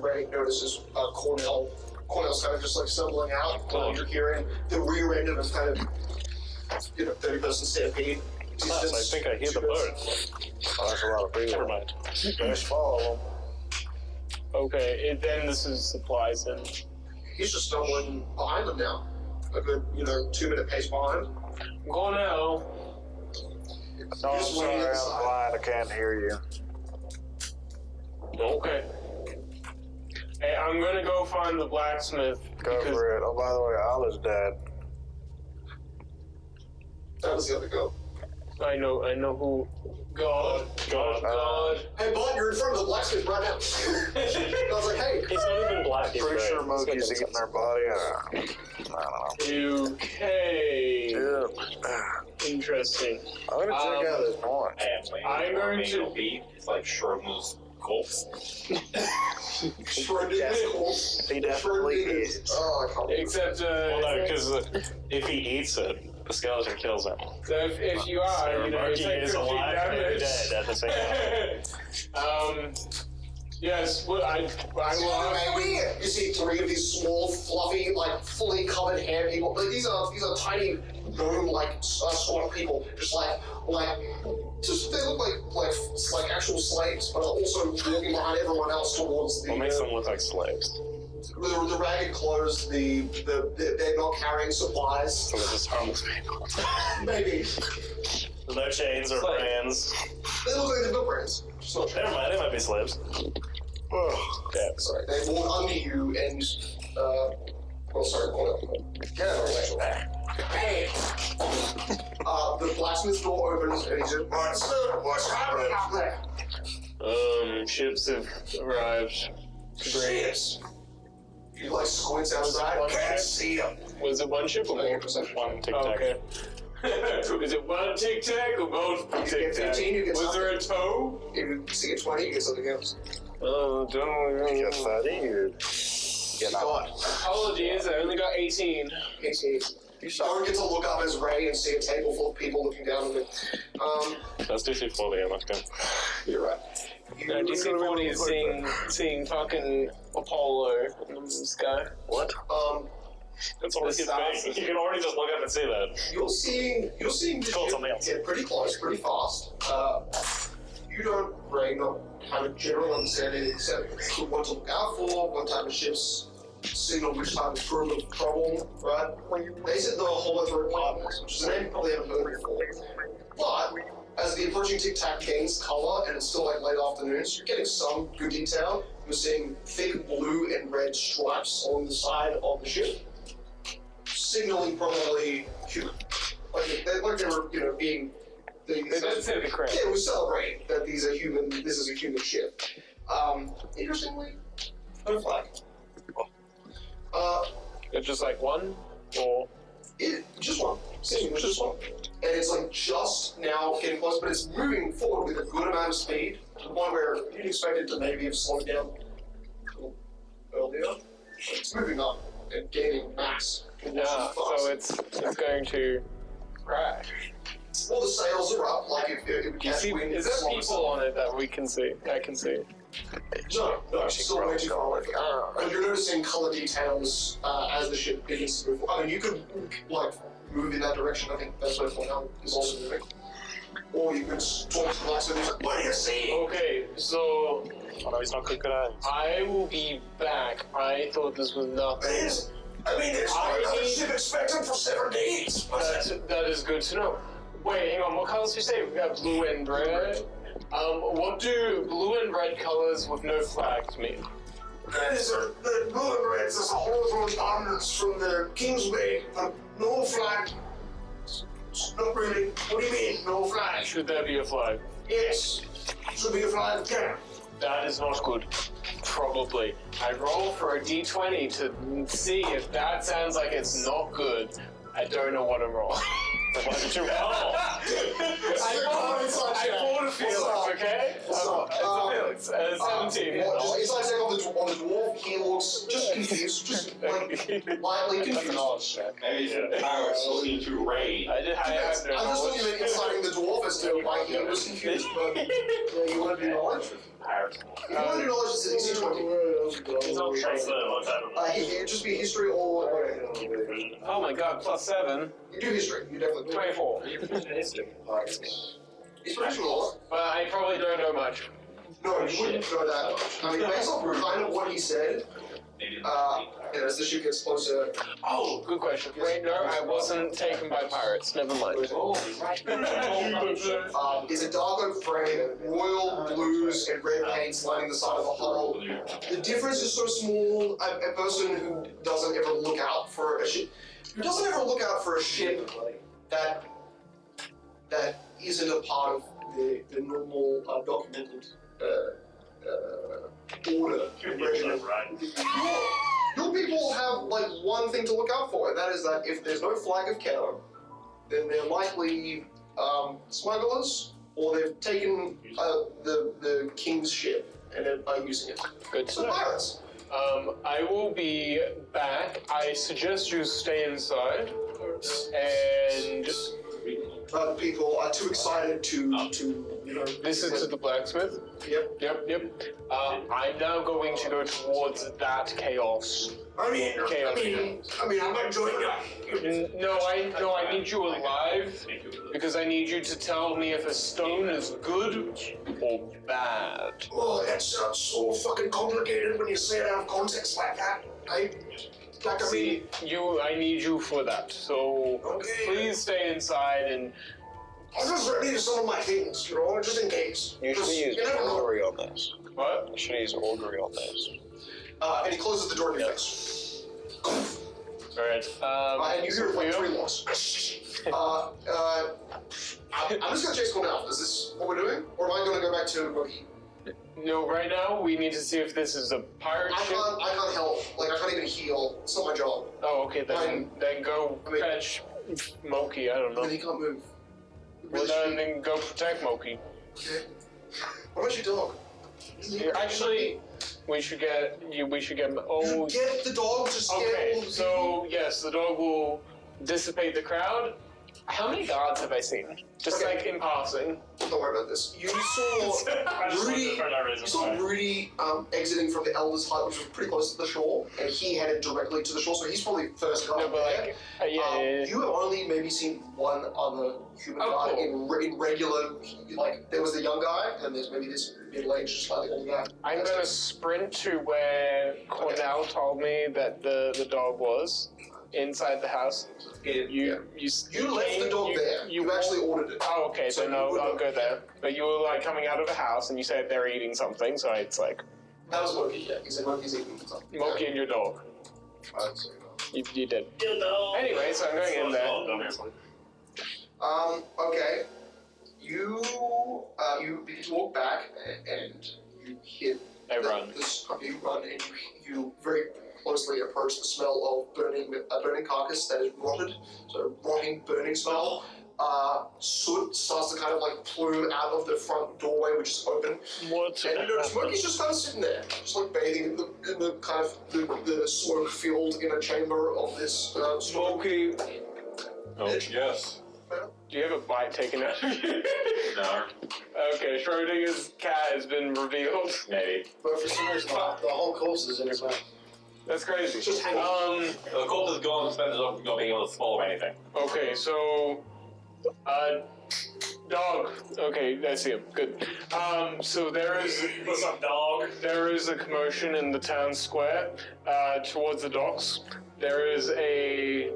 Ray notices Cornell's kind of just like stumbling out. You're hearing the rear end of a kind of 30-person stampede. I think I hear the bird. Oh, that's a lot of people. Never mind. Just follow them. Okay, then this is supplies and... He's just stumbling behind them now. A good, 2-minute pace behind. Go now. No, I'm sorry, I'm blind. I can't hear you. Okay. Hey, I'm gonna go find the blacksmith. Go for it. Oh, by the way, Allah's dead. That was the other go. I know who. God. Hey, bud, you're in front of the blacksmith right now. I was like, hey. He's not even black. He's Pretty red. sure monkeys are getting their body. I don't know. Okay. Yeah. Interesting. I'm gonna check out this point. I'm going to be. It's like Schrodinger's corpse. Schrodinger's corpse. He definitely is. Oh, I can't. Except, Well, no, because if he eats it, the skeleton kills him. so if you are, So you Marky take is 15 alive and damage. dead at the same time. Yes, well, I will. You see 3 of these small, fluffy, like fully covered hair people. Like these are tiny gnome-like squat people. Just they look like actual slaves, but are also walking behind everyone else towards the. What makes them look like slaves? The ragged clothes, they're not carrying supplies. So they're just harmless people. Maybe. No chains or brands. They look like they've got brands. Never mind, they might be slaves. Yeah. Sorry, they walk under you and, get out of the way. Hey! The blacksmith door opens and he says, what's happening out there? Ships have arrived. Ships! He squints outside. Can't see him. Was it one ship or more? One tic Oh, tac. okay. Is it one tic tac or both tic tac? 15, you get Was there a toe? If you see a 20, you get something else. Oh, don't. Get fatty or get out. Apologies, I only got 18. 18. You don't get to look up as Ray and see a table full of people looking down at it. That's DC 40, I left him. You're right. No, DC 40 is seeing fucking Apollo in the sky. What? That's all The his stars. face. You can already just look up and see that. You're seeing the Call ship something else. get pretty close, pretty fast. You don't, Ray, not have a general understanding except what to look out for, what type of ships signal which type of crew of trouble, right? They said the Holothrone Partners, which is a name you probably haven't heard before. But as the approaching Tic Tac gains color and it's still late afternoons, you're getting some good detail. You're seeing thick blue and red stripes on the side of the ship, signaling probably human. They were, being. They did say the correct. Yeah, we celebrate that these are human. This is a human ship. Interestingly, no flag. It's just one, or Just one. Seemingly just one. And it's just now getting close, but it's moving forward with a good amount of speed to the point where you'd expect it to maybe have slowed down a little earlier. It's moving up and gaining mass. so it's going to crash. Well, the sails are up, if it would catch wind. Is there people on it that we can see? I can see. No, she's still way too far away from you. But you're noticing color details as the ship begins to move. I mean, you could, move in that direction. I think that's where Cornell is also moving. Or you could talk to the blacksmith and say, what do you see? Okay, so Oh no, he's not good eyes. I will be back. I thought this was nothing. There's no another ship expected for 7 days. That is good to know. Wait, hang on. What colors did you say? We got blue and red. What do blue and red colors with no flags mean? The blue and reds is a whole dominance from the Kingsway, but no flag. Not really. What do you mean, no flag? Should there be a flag? Yes. Should be a flying cannon. That is not good. Probably. I roll for a d20 to see if that sounds like it's not good. I don't know what I'm rolling. What did you roll? I rolled a Felix, okay? It's a Felix. 17. Inside check on the dwarf, he looks just confused, just like lightly confused. Maybe it's pirates looking to raid. I have no I'm just knowledge. looking at inciting the dwarf as to why he was confused, but yeah, you want to do knowledge? Pirates. If you want to do knowledge, it's an easy 20. He's on trace of one time. It'd just be history or... Oh my god, +7. You do history, you definitely do. 24. He's pretty sure. But I probably don't know much. No, you wouldn't know that much. I mean, based on kind of what he said, as the ship gets closer... Oh, good question. Wait, no, I wasn't taken by pirates. Never mind. Is a dark oak frame, royal blues and red paints lining the side of the hull. The difference is so small, a person who doesn't ever look out for a ship... that isn't a part of the normal documented order and regimen. Your people have like one thing to look out for, and that is that if there's no flag of Keter, then they're likely smugglers, or they've taken the king's ship and are using it. Good to So know. pirates. I will be back. I suggest you stay inside. And People are too excited to listen to the blacksmith. Yep. I'm now going to go towards that chaos. I'm not joining you. No, I need you alive because I need you to tell me if a stone is good or bad. Oh, that sounds so fucking complicated when you say it out of context like that. I need you for that. So Okay. please stay inside and. I'm just ready to summon my things, just in case. You should use never know. augury on this. What? You should use augury on this. And he closes the door in your face. Alright. And you hear it like 3 loss. I'm just gonna chase Cornell. Is this what we're doing? Or am I gonna go back to Moki? No, right now we need to see if this is a pirate ship. I can't help. Like, I can't even heal. It's not my job. Oh, okay, then go fetch Moki, I don't know. And he can't move. Well, then go protect Moki. Okay. What about your dog? Actually, we should get. You get the dog to scare all Okay, the so yes, the dog will dissipate the crowd. How many guards have I seen? Just Okay. like in passing. Don't worry about this. You saw Rudy exiting from the Elder's hut, which was pretty close to the shore, and he headed directly to the shore, so he's probably first guard No, but there. like, yeah. You have only maybe seen one other human guard cool. in regular, like, there was the young guy, and there's maybe this middle-aged, slightly older guy. I'm gonna sprint to where Cornell told me that the dog was. Inside the house. You left the dog there. You actually ordered it. Oh, okay, So so no, you would I'll have- go there. But you were like coming out of the house and you said they're eating something, so it's like That was Moki, yeah. He said Moki's eating something. Moki and your dog. You did. Anyway, so I'm going in there. Okay. You begin to walk back, and you hit... I run. You run, and you very closely approach the smell of burning carcass that is rotted. So rotting, burning smell. Soot starts to kind of like plume out of the front doorway, which is open. What? And you notice Moki's just kind of sitting there, just like bathing in the kind of the smoke filled inner chamber of this Moki. Oh, yes. Do you have a bite taken out of you? No. Okay, Schrodinger's cat has been revealed. Maybe. But for some reason, the whole corpse is in his mouth. That's crazy. Just hanging. The corpse is gone, despite not being able to swallow anything. Okay, so dog. Okay, I see him. Good. So there is. What's up, dog? There is a commotion in the town square towards the docks. There is a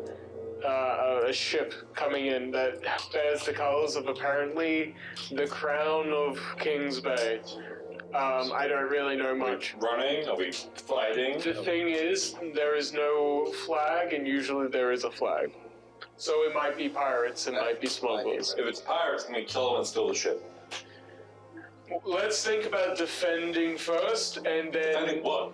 ship coming in that bears the colors of apparently the crown of Kings Bay. I don't really know much. Running? Are we fighting? The thing is, there is no flag, and usually there is a flag. So it might be pirates, it might be smugglers. If it's pirates, can we kill them and steal the ship? let's think about defending first, and then Defending what?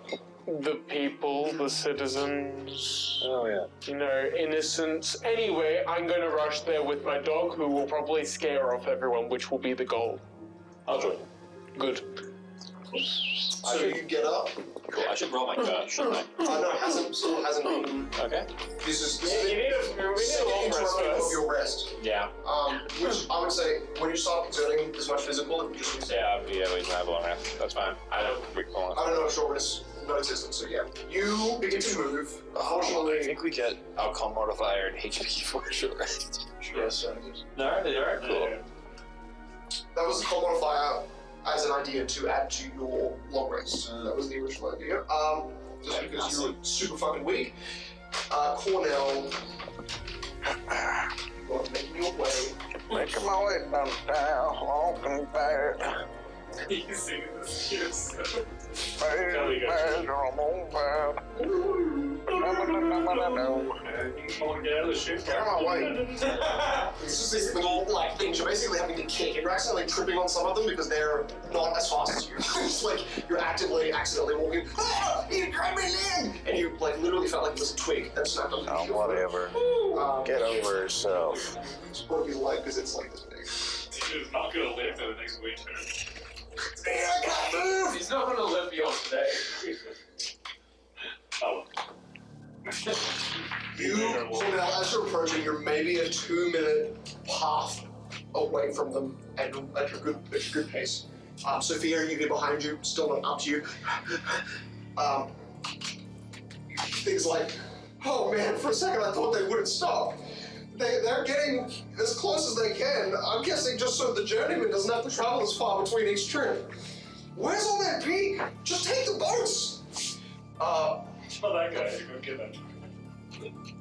the people, the citizens. Oh yeah. You know, innocents. Anyway, I'm going to rush there with my dog, who will probably scare off everyone, which will be the goal. I'll join. Good. So you get up. Cool. I should roll my gun, shouldn't I? No, it still hasn't been. Okay. This is Yeah, we need a long rest interruption of first. your rest. Yeah. Which I would say, when you start exerting this much physical, it just Yeah, we can have a long rest. That's fine. I don't recall. I don't know if short rest non-existent, so yeah. You begin to move. Unfortunately, I think we get outcome modifier and HP for short rest. yes, No, they are cool. that was the cold modifier as an idea to add to your long rest. That was the original idea. Just because you were super fucking weak. Cornell, you are making your way. Making my way downtown, walking bad. You sing this cute stuff. Bad, bad, I'm on bad. Come on, get out of the shit. Get out of my way. It's just these little like things you're basically having to kick. You're accidentally tripping on some of them because they're not as fast as you. It's like you're accidentally walking. Ah, you grabbed my leg, and you like literally felt like it was a twig that snapped on Oh, whatever. Get over yourself. It's what you like because it's like this big. Dude is not gonna live for the next winter. Man, I can't move. He's not gonna live beyond today. Oh. You, Cornell, as you're approaching, you're maybe a 2-minute path away from them at a good pace. Sophia, you get behind you, still not up to you. Things like, oh man, for a second I thought they wouldn't stop. They're getting as close as they can. I'm guessing just so the journeyman doesn't have to travel as far between each trip. Where's all that pig? Just take the boats! Tell that guy to go get them.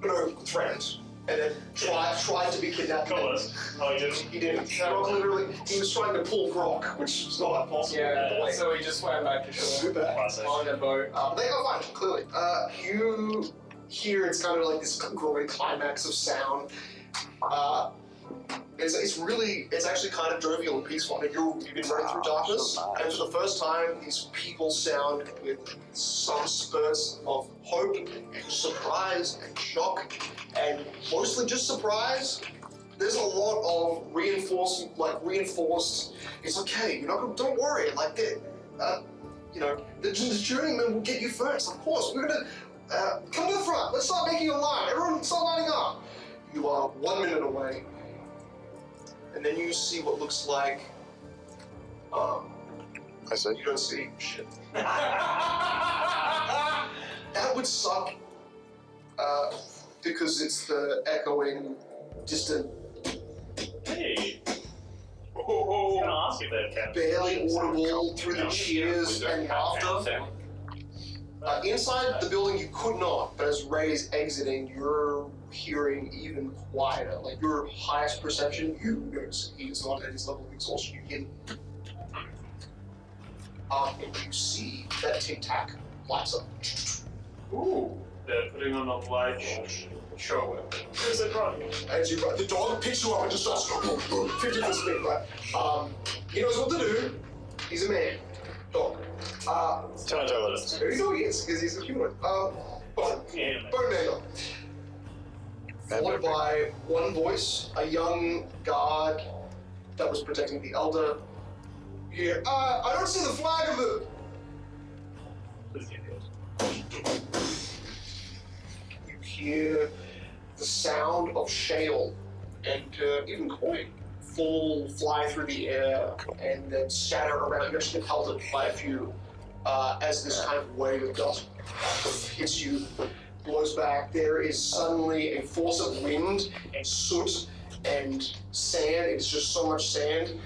No, threatened. And then tried to be kidnapped. Colors. Oh, you didn't? He didn't. Grok literally, he was trying to pull Grok, which is not possible. Yeah, so he just swam back to shore Too bad. Classic. on a boat. They are fine, clearly. You hear it's kind of like this growing climax of sound. It's actually kind of jovial and peaceful. And you've been running through darkness, and for the first time, these people sound with some spurts of hope and surprise and shock, and mostly just surprise. There's a lot of reinforced. It's okay. You're not gonna. Don't worry. Like the journeyman will get you first. Of course, we're gonna come to the front. Let's start making a line. Everyone, start lining up. You are 1 minute away. And then you see what looks like, I see. you don't see shit. That would suck, because it's the echoing, distant, Hey. I was gonna ask you that, Ken. barely audible through the cheers and laughter. Inside the building you could not, but as Ray's exiting, you're hearing even quieter. Like your highest perception, you notice he is not at his level of exhaustion. You hear, and you see that tic-tac lights up. Ooh. They're putting on a light show. Where's it running? As you the dog picks you up and just starts 50 foot speed, right? He knows what to do. He's a man. Dog. There you go, he is, because he's a human. Bone man dog. Followed by one voice, a young guard that was protecting the elder. You hear, I don't see the flag of it. You hear the sound of shale and even coin fly through the air and then scatter around. You actually get pelted by a few as this kind of wave of dust hits you, blows back. There is suddenly a force of wind and soot and sand. It's just so much sand.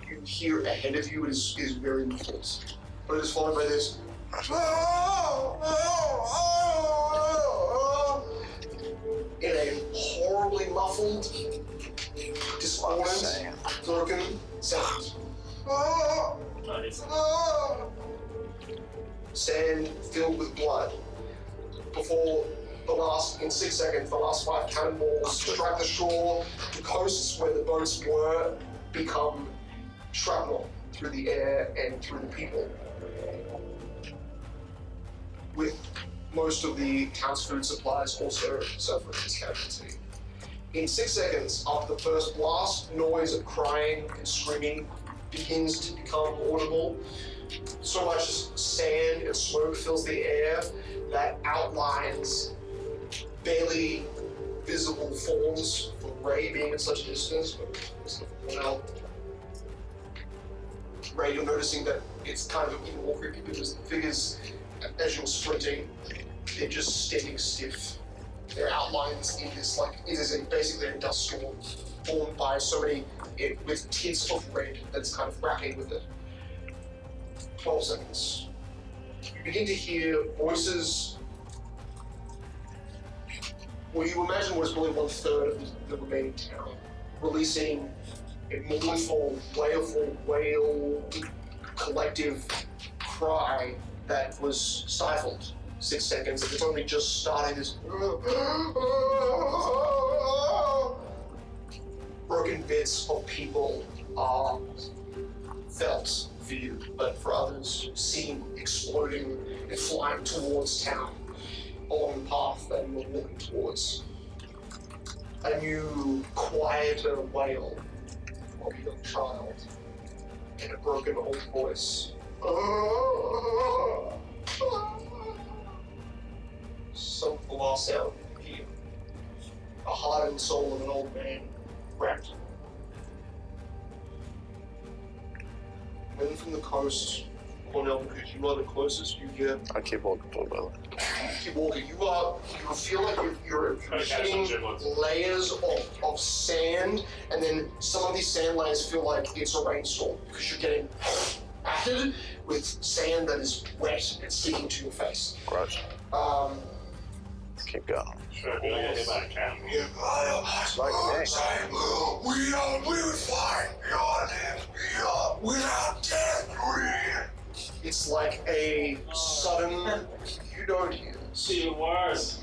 You hear ahead of you is very muffled. But it is followed by this in a horribly muffled, discordant, broken sound. Nice. Sand filled with blood. Before in 6 seconds, the last 5 cannonballs strike the shore. The coasts where the boats were become shrapnel. through the air and through the people. With most of the town's food supplies also suffering this casualty. In 6 seconds after the first blast, noise of crying and screaming begins to become audible. So much sand and smoke fills the air that outlines barely visible forms of Ray being at such a distance. Well, Ray, you're noticing that it's kind of even more creepy because the figures, as you're sprinting, they're just standing stiff. Their outlines in this, like, it is basically a dust storm formed by so many, with tints of red that's kind of wrapping with it. 12 seconds. You begin to hear voices. Well, you imagine what is probably 1/3 of the remaining town, releasing a mournful, wail, collective cry that was stifled. 6 seconds, and it's only just starting this. Broken bits of people are felt for you, but for others, seen exploding and flying towards town along the path that you are walking towards. A new, quieter wail of a young child in a broken old voice. Some of the last sound you hear. A hardened soul of an old man, Brandt. Men from the coast, Cornell, because you are the closest, you hear. I keep walking for a while. Keep walking. You feel like you're hitting layers of sand, and then some of these sand layers feel like it's a rainstorm because you're getting battered with sand that is wet and sticking to your face. Gross. Keep going. Sure, I feel like I hit by a cat. It's like me. We would find your name without death. It's like a sudden, you don't hear this. See worse.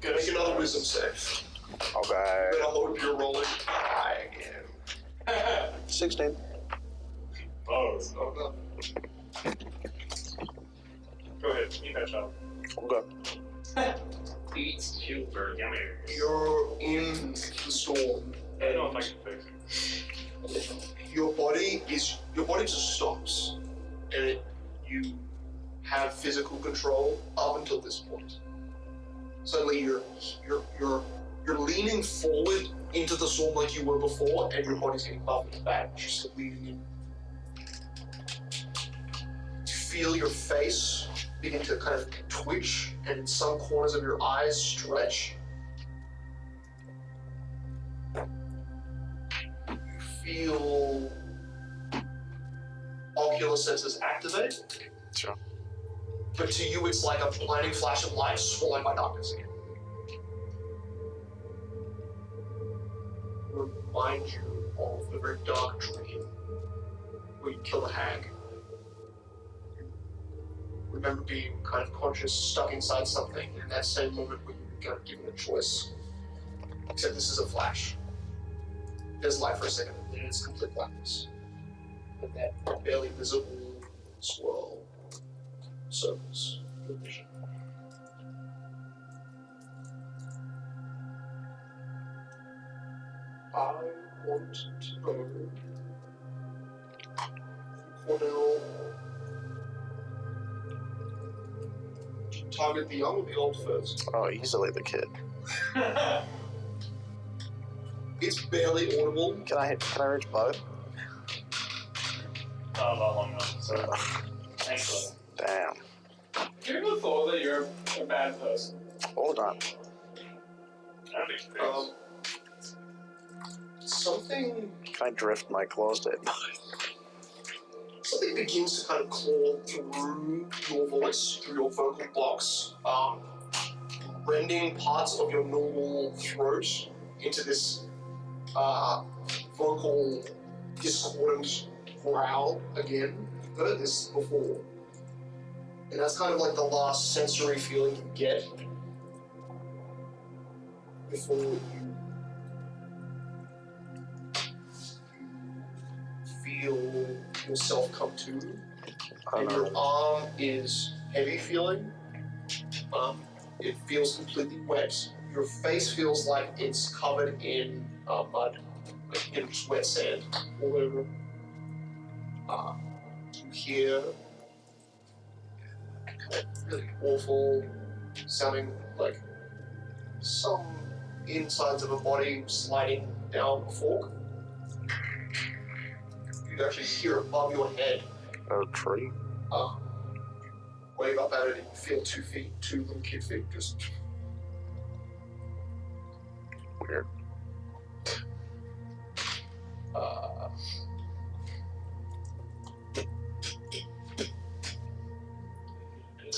Gonna make another wisdom save. Okay. But I hope you're rolling high again. 16. Oh, Oh no. go ahead. You catch up. Okay. Eat super yummy. You're in the storm, I don't know if I can fix it. your body just stops, and you have physical control up until this point. Suddenly you're leaning forward into the storm like you were before, and your body's getting bumped back, just leaning in. You feel your face begin to kind of twitch, and in some corners of your eyes stretch. You feel ocular senses activate. Sure. But to you, it's like a blinding flash of light swallowed by darkness again. Remind you of the very dark dream where you kill a hag. You remember being kind of conscious, stuck inside something, in that same moment when you got given a choice. Except this is a flash. There's light for a second, and then it's complete blackness. And that barely visible swirl circles your vision. I want to know Cornell, do you target the young or the old first? Oh, easily the kid. It's barely audible. Can I reach both? Not long enough, so thanks. Damn. Do you ever thought that you're a bad person? Hold on. That makes sense. Something Can I drift my clothes to it? something begins to kind of claw through your voice, through your vocal box, rending parts of your normal throat into this vocal discordant growl again. You've heard this before. And that's kind of like the last sensory feeling you get before you yourself come to, I and know. your arm is heavy feeling. It feels completely wet. Your face feels like it's covered in mud, like in just wet sand all over. You hear really awful sounding like some insides of a body sliding down a fork. You can actually hear above your head. A tree? Wave up at it and you feel 2 feet, 2 little kid feet just. Weird.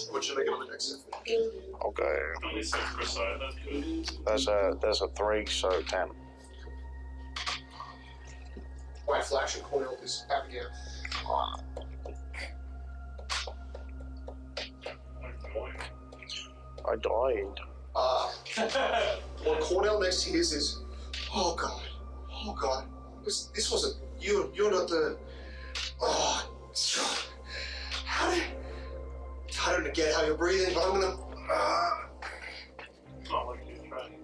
What should I get on the next effort? Okay. Only 6%, that's good. That's a 3, so 10. White flash and Cornell is back again. I died. What Cornell next to his is, oh god, this wasn't you. You're not the. Oh, I don't get how you're breathing, but I'm gonna. Not like you're trying.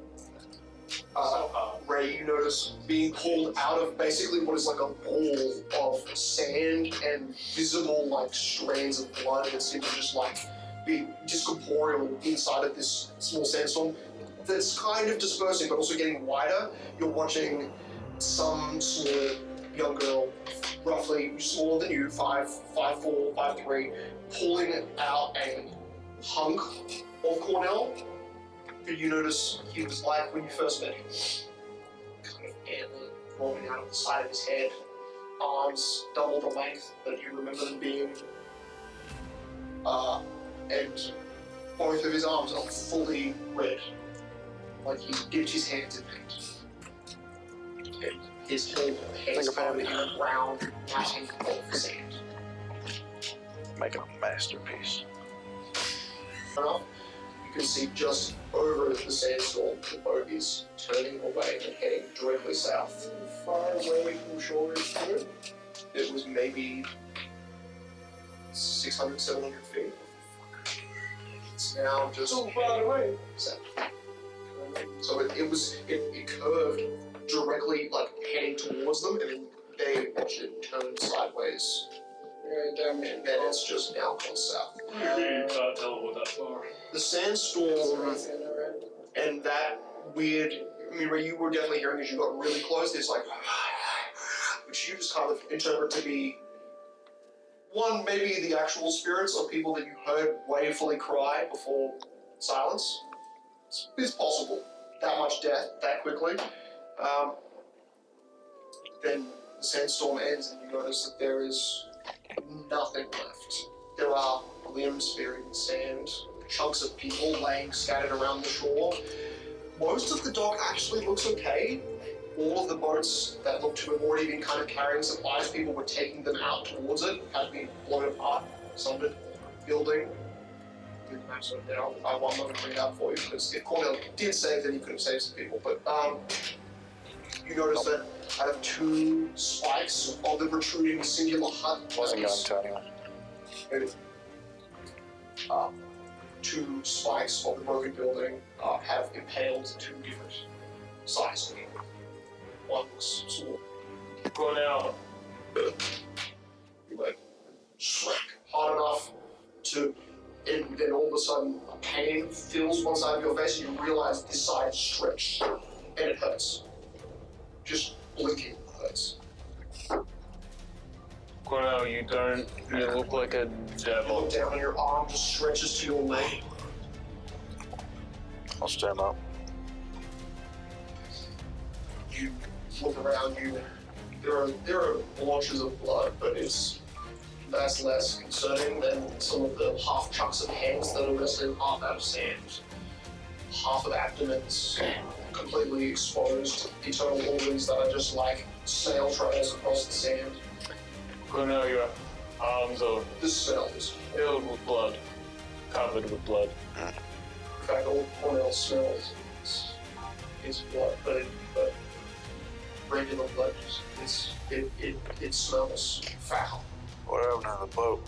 Ray, you notice being pulled out of basically what is like a ball of sand and visible like strands of blood that seem to just like be discorporeal inside of this small sandstorm that's kind of dispersing but also getting wider. You're watching some small young girl, roughly smaller than you, 5'4", 5'3", pulling out a hunk of Cornell. But you notice he was like when you first met him. Kind of antler rolling out of the side of his head, arms double the length that you remember them being. And both of his arms are fully red, like he dipped his hands in paint. And his whole head is covered in a round matting of sand. Making a masterpiece. You can see just over the sandstorm, the boat is turning away and heading directly south. Far away from shore is it? It was maybe 600, 700 feet. It's now just so far away. So it curved directly, like heading towards them, and then they watched it turn sideways. And then it's just now gone south. Maybe you can't teleport that far. The sandstorm and that weird, I mean, Ray, you were definitely hearing as you got really close, it's like, which you just kind of interpret to be, one, maybe the actual spirits of people that you heard wailfully cry before silence. It's possible. That much death, that quickly. Then the sandstorm ends and you notice that there is nothing left. There are limbs buried in sand, chunks of people laying scattered around the shore. Most of the dock actually looks okay. All of the boats that looked to have already been kind of carrying supplies, people were taking them out towards it, had been blown apart, some of it building. I want to bring it up for you because if Cornell did save, then he could have saved some people. But you notice that out of 2 spikes of the protruding singular hut, Wasn't going to anyway. 2 spikes of the broken building have impaled 2 different sides of it. One looks small. Cornell. You like shrek hard enough to, and then all of a sudden a pain fills one side of your face and you realize this side is stretched and it hurts. Just blinking hurts. Cornell, you look like a You devil. look down and your arm just stretches to your leg. I'll stand up. You look around you. There are blotches of blood, but that's less concerning than some of the half chunks of heads that are resting half out of sand. Half of abdomens completely exposed, internal organs that are just like snail trails across the sand. Cornell, your arms are The smell is, filled with blood, covered with blood. in fact, all Cornell smells is blood, but regular blood, it smells foul. What happened to the boat?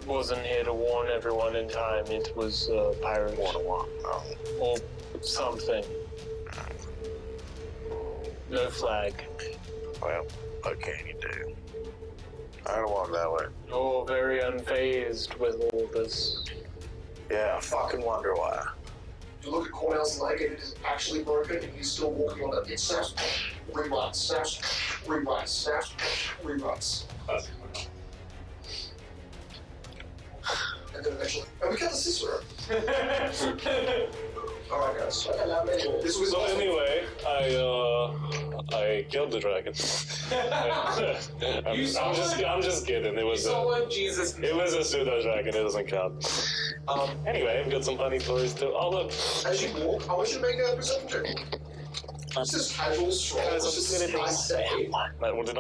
Wasn't here to warn everyone in time. It was pirate or something. No flag. Well, what can you do? I don't walk that way. You're very unfazed with all this. Yeah, I fucking wonder why. You look at Cornell's leg and it is actually broken and he's still walking on it. It snaps, rewrites, snaps, rewrites, snaps, rewrites. And then eventually, and we got the Cicero. Alright guys, this was So anyway, I killed the dragon. I'm just kidding. It was it was a pseudo dragon. It doesn't count. Anyway, I've got some funny stories too. Oh look. As you walk, I want you to make a perception check. It's just casual stroll. It's just a nice day. That was a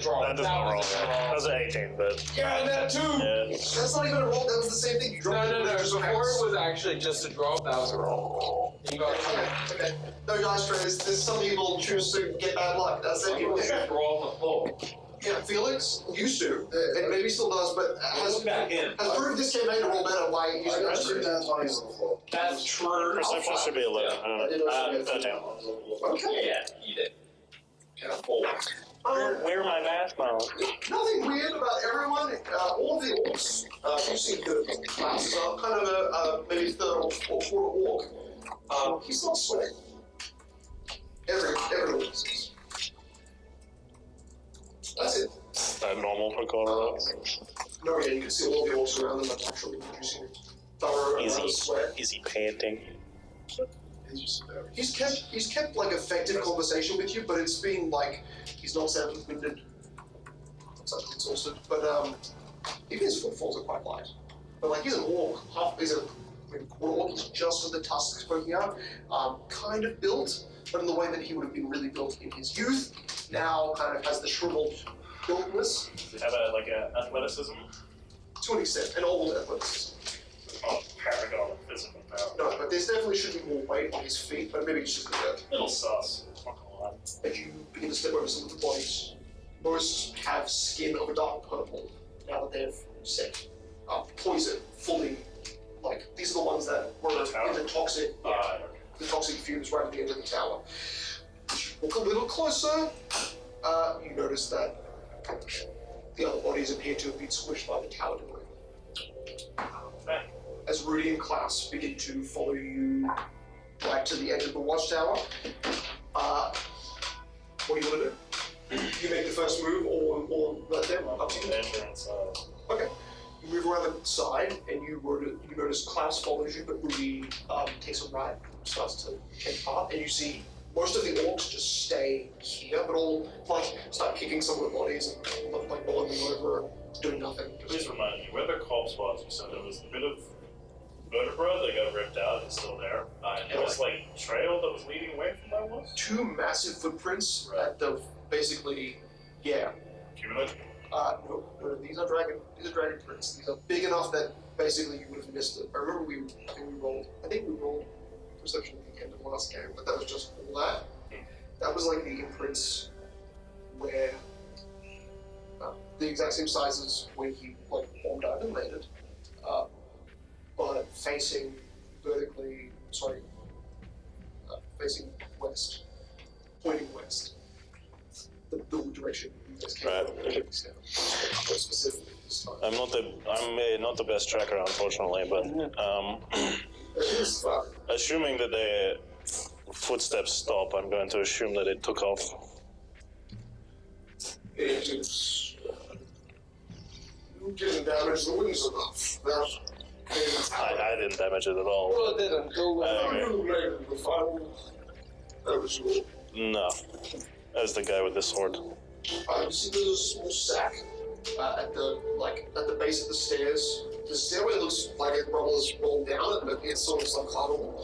draw. That does not roll. That was an 18, but Yeah, and that too. yeah. That's not even a roll. That was the same thing. You dropped No. it. Before it was actually just a draw. That was a roll. You got Okay. No, guys, there's some people choose to get bad luck. That's it. People just draw off the floor. Yeah, Felix used to, and maybe still does, but has back in. proved this campaign to roll better by using I extra. threw down 20s on the floor. That's true. Perception should be 11. Yeah. I don't know. 13. Okay. Yeah, you did. Where are my math models? Nothing weird about everyone. All of the orcs, you see the classes are kind of a maybe third or quarter orc. He's not sweating. Everyone is. That's it. Is that normal for Colorado? No, yeah, you can see all the orcs around them are naturally producing a thorough amount of sweat. Is he panting? He's kept like effective conversation with you, but it's been like he's not sounding winded, sounding exhausted. But even his footfalls are quite light. But like he's an orc, he's a quarter orc. He's just with the tusks poking out, kind of built, but in the way that he would have been really built in his youth. Now kind of has the shriveled builtness. Does it have a athleticism? To an extent, an old athleticism. Oh, paragon of physical power. No, but there's definitely should be more weight on his feet, but maybe it's just a Little sus. Not gonna lie. As you begin to step over some of the bodies, most have skin of a dark purple now that they've set poison fully. Like, these are the ones that were in the toxic, the toxic fumes right at the end of the tower. As you walk a little closer, you notice that the other bodies appear to have been squished by the tower debris. As Rudy and Klaus begin to follow you right to the edge of the watchtower, what do you want to do? You make the first move, or let them up to you. Okay. You move around the side, and you notice Klaus follows you, but Rudy takes a right, starts to take part, and you see most of the orcs just stay here, but all like start kicking some of the bodies and like rolling them over and doing nothing. Please remind me, where the corpse was, you said there was a bit of vertebra that got ripped out and still there. And there was like trail that was leading away from where it was? Two massive footprints at the basically, yeah. Cumulative? No, these are dragon prints. These are big enough that basically you would have missed it. I remember I think we rolled perception at the end of last game, but that was just all that. That was like the imprints where the exact same size as when he like bombed out and landed, but facing facing west, pointing west. The direction you guys came Right. from. Specifically this time. I'm not the best tracker, unfortunately, but assuming that the footsteps stop, I'm going to assume that it took off. You didn't damage the wings enough. I didn't damage it at all. Well, it didn't go well. You made the final. That was you. No. As the guy with the sword. You see there's a small sack at the base of the stairs. The stairway looks like it is rolled down it, but it's sort of like climbable.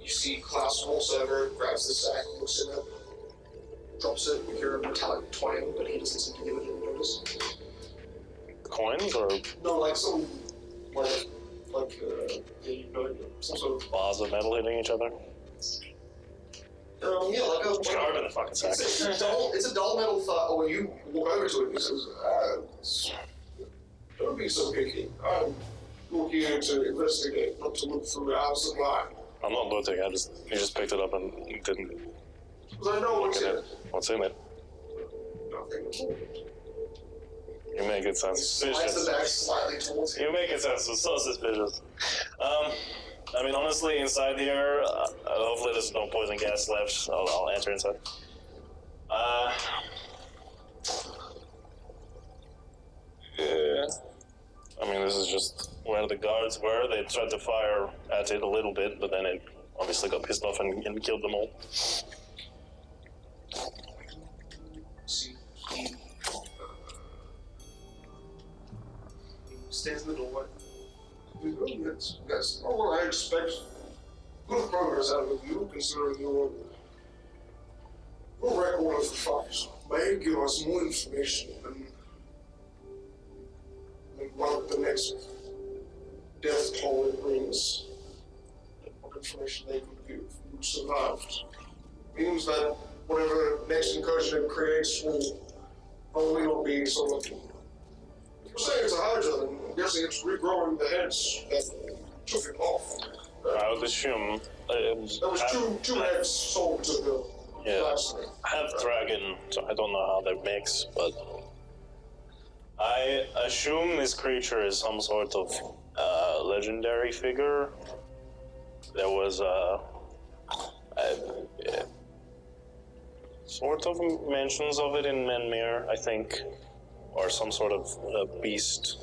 You see Klaus walks over, grabs the sack, looks in it, drops it. You hear a metallic twang, but he doesn't seem to give it any notice. Coins or No, like some some sort of bars of metal hitting each other? Yeah, like a Carve in a fucking sack. It's a dull metal thought. Oh, you walk over to it and he says, "Don't be so picky. I'm here to investigate, not to look through our supply." I'm not looting. You just picked it up and didn't. Because I know what's in it. What's in it? Nothing at all. You make it sound Slides suspicious. the bag slightly towards you. You make it sound so suspicious. I mean, honestly, inside here, hopefully there's no poison gas left. I'll enter inside. Yeah. I mean, this is just where the guards were. They tried to fire at it a little bit, but then it obviously got pissed off and killed them all. See, he stands in the doorway. That's not what I expect. Good progress out of you, considering your record of the fight may give us more information than what the next death toll brings. What information they could give who survived. Means that whatever next incursion it creates will probably not be so lucky. If you're saying it's a Hydra, then I'm guessing it's regrowing the heads that took it off. I would assume. There was two heads sold to the last thing. Half dragon, so I don't know how they mix, but I assume this creature is some sort of legendary figure. There was sort of mentions of it in Menmir, I think, or some sort of beast.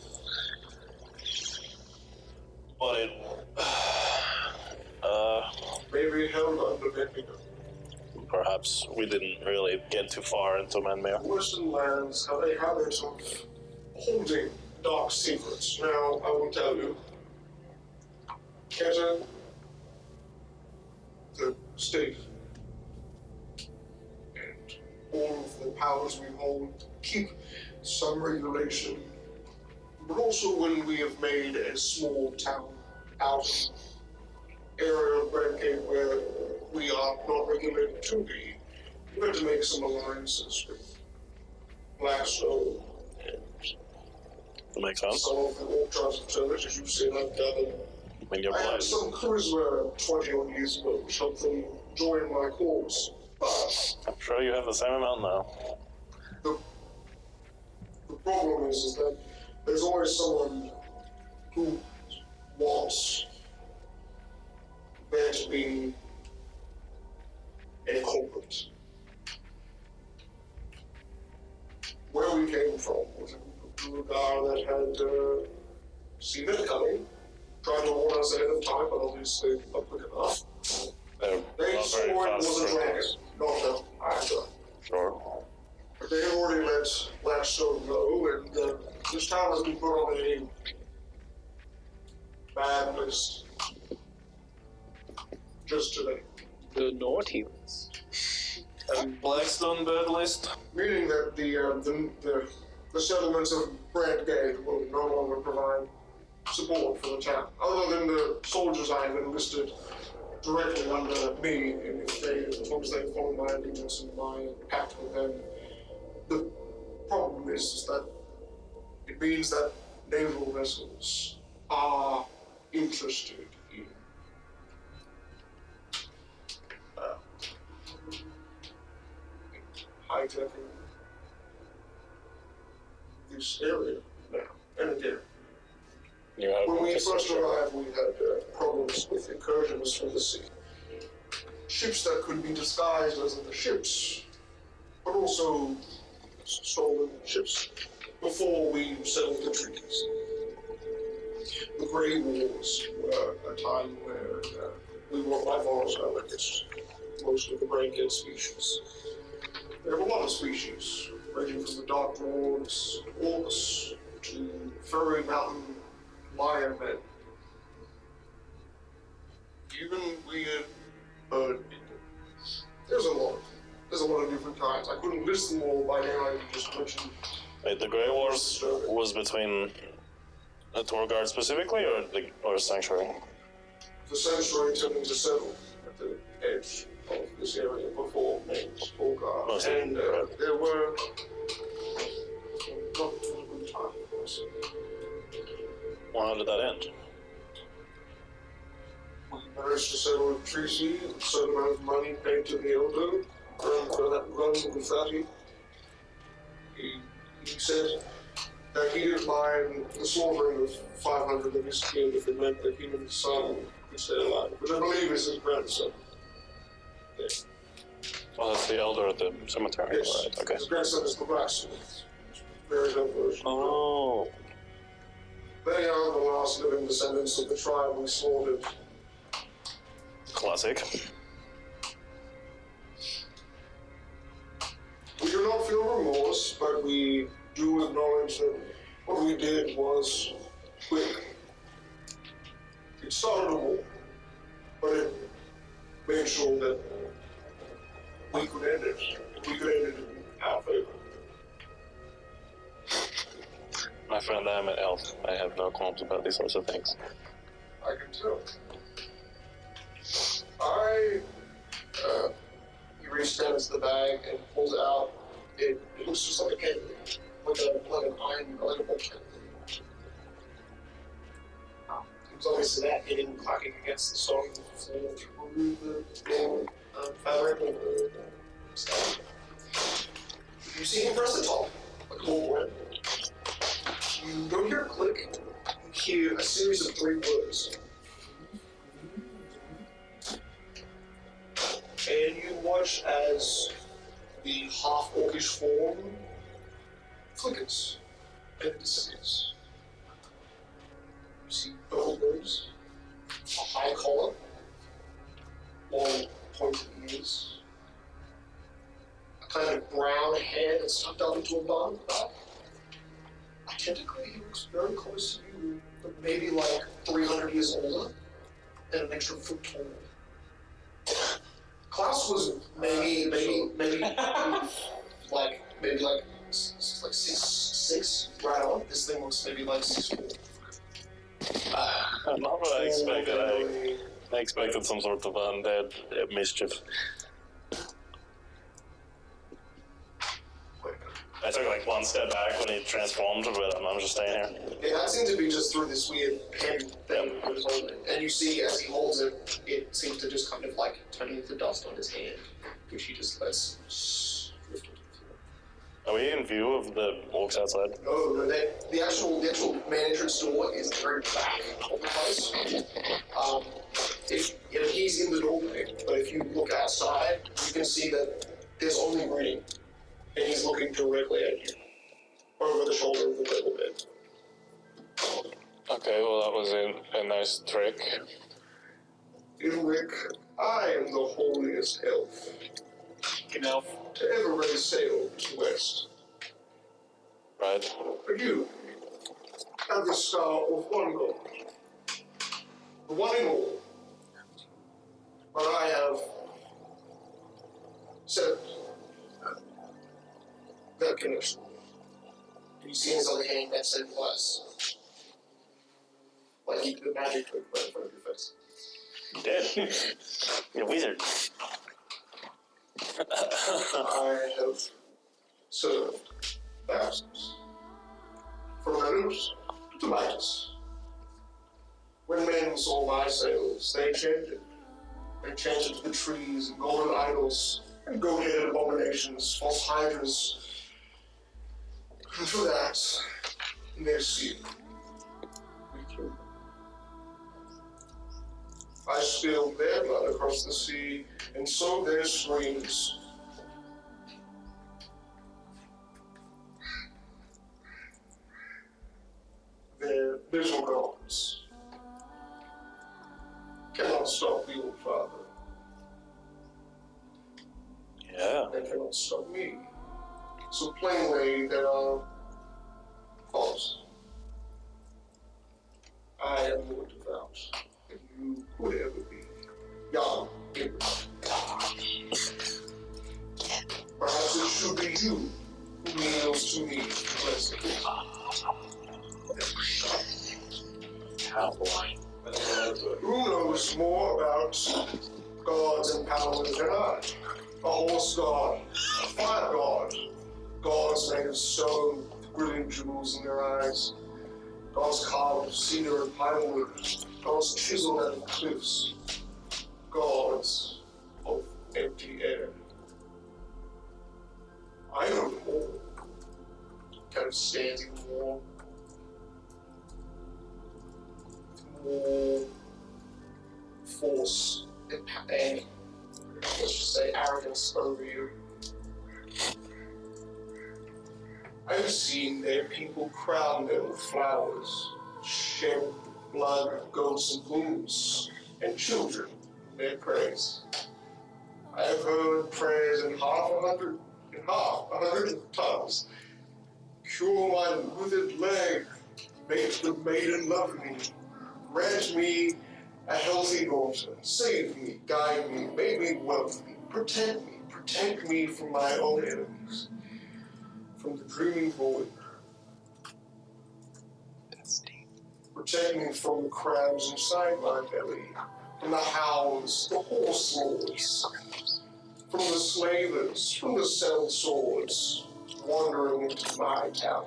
But it maybe held under Menmir. Perhaps we didn't really get too far into Menmir. Western lands have a habit of holding dark secrets. Now, I will tell you, Keter, the state, and all of the powers we hold keep some regulation, but also when we have made a small town out area of Brandt where we are not regulated to be, we had to make some alliances with Blackstone and That makes sense. some of the orc tribes of Turkish, as you've seen, I've gathered. When you're I had blind. some charisma 20 odd years ago, which helped them join my cause. But I'm sure you have the same amount now. the problem is that there's always someone who wants there to be a culprit. Where we came from was a Krueler that had seen it coming, tried to warn us ahead of time, but obviously not quick enough. They not saw very it fast was a dragon, drinkers. not a Hydra. Sure. But they had already let Blackstone go, and this town has been put on a bad list. Just today. The naughty list. Blackstone bad list? Meaning that the settlements of Brandt will no longer provide support for the town, other than the soldiers I have enlisted directly under me, and as long as they follow my allegiance and my pact with them. The problem is that it means that naval vessels are interested in hijacking this area now and again. When we first arrived, we had problems with incursions from the sea. Ships that could be disguised as the ships, but also stolen ships before we settled the treaties. The Grey Wars were a time where we were by volatile against most of the brain-dead species. There were a lot of species, ranging from the Dark Dwarves, orcs, to furry mountain lion men. Even weird bird people. There's a lot of different kinds. I couldn't list them all by name, I just mentioned. Wait, the Grey Wars was between the tour guard specifically, or Sanctuary? The Sanctuary tending to settle at the edge of this area before Volgar, Oh, so- and there were not too good times. Well, how did that end? We managed to settle a treaty, a certain amount of money paid to the elder, for that run with Fatty. He said that he didn't mind the slaughtering of 500 of his kin if it meant that he and his son could stay alive, which I believe is his grandson. Yeah. Well, that's the elder at the cemetery, Yes. right? Okay. His grandson is the blacksmith. Very young version. Oh. They are the last living descendants of the tribe we slaughtered. Classic. We do not feel remorse, but we do acknowledge that what we did was quick. It started a war, but it made sure that we could end it. We could end it in our favor. My friend, I am an elf. I have no qualms about these sorts of things. I can tell. He reached down into the bag and pulled out. It looks just like a candle, like an iron, like a bolt candle. It was obviously that hitting, clacking against the stone floor through the fabric of the stone. You see him press the top, like a bullhorn. You don't hear a click. You hear a series of 3 words. And you watch as the half-orcish form flickers and disappears. You see gold rose, a high collar, long pointed ears, a kind of brown hair that's tucked up into a bun at the back. Identically, he looks very close to you, but maybe like 300 years older and an extra foot taller. Klaus was maybe like 6'6", right on. This thing looks maybe like 6'4". Not what I expected. I expected some sort of undead mischief. I took like one step back when he transformed, but I'm just staying here. Yeah, that seemed to be just through this weird pen thing he was holding. And you see, as he holds it, it seems to just kind of like turn into dust on his hand, which he just lets drift into the floor. Are we in view of the orcs outside? No, the actual main entrance door is at the very back of the place. He's in the doorway, but if you look outside, you can see that there's only reading, and he's looking directly at you, over the shoulder of the little bit. Okay, well that was a nice trick. Ilric, I am the holiest elf to ever raise sail to west. Right. But you have the star of one god, the one in all. But I have seven. That connection. And you see in his other hand that same glass. Like he did a magic trick right in front of your face. You did. You're a wizard. I have served thousands. From Manus to Midas. When men saw my sails, they chanted. They chanted to the trees and golden idols and goat-headed abominations, false hydras. And for that, in their sea, we killed them. I spilled their blood across the sea and sowed their streams. Their visual gods cannot stop the old father. Yeah. They cannot stop me. So plainly, there are faults. I am more devout than you could ever be. Young, perhaps it should be you who kneels to me blessedly. Cowboy. Who knows more about Gods empowered and I. A horse god, a fire god. Gods made of stone, with brilliant jewels in their eyes. Gods carved of cedar and pinewood. Gods chiseled out of cliffs. Gods of empty air. I know them all. Kind of standing more. More force and let's just say arrogance over you. I've seen their people crown them with flowers, shed blood of goats and bulls, and children their praise. I have heard prayers in half a hundred times. Cure my withered leg, make the maiden love me, grant me a healthy daughter, save me, guide me, make me wealthy, protect me from my own enemies, from the dreaming void. Protect me from the crabs inside my belly, from the hounds, the horse lords, from the slavers, from the sell swords, wandering into my town.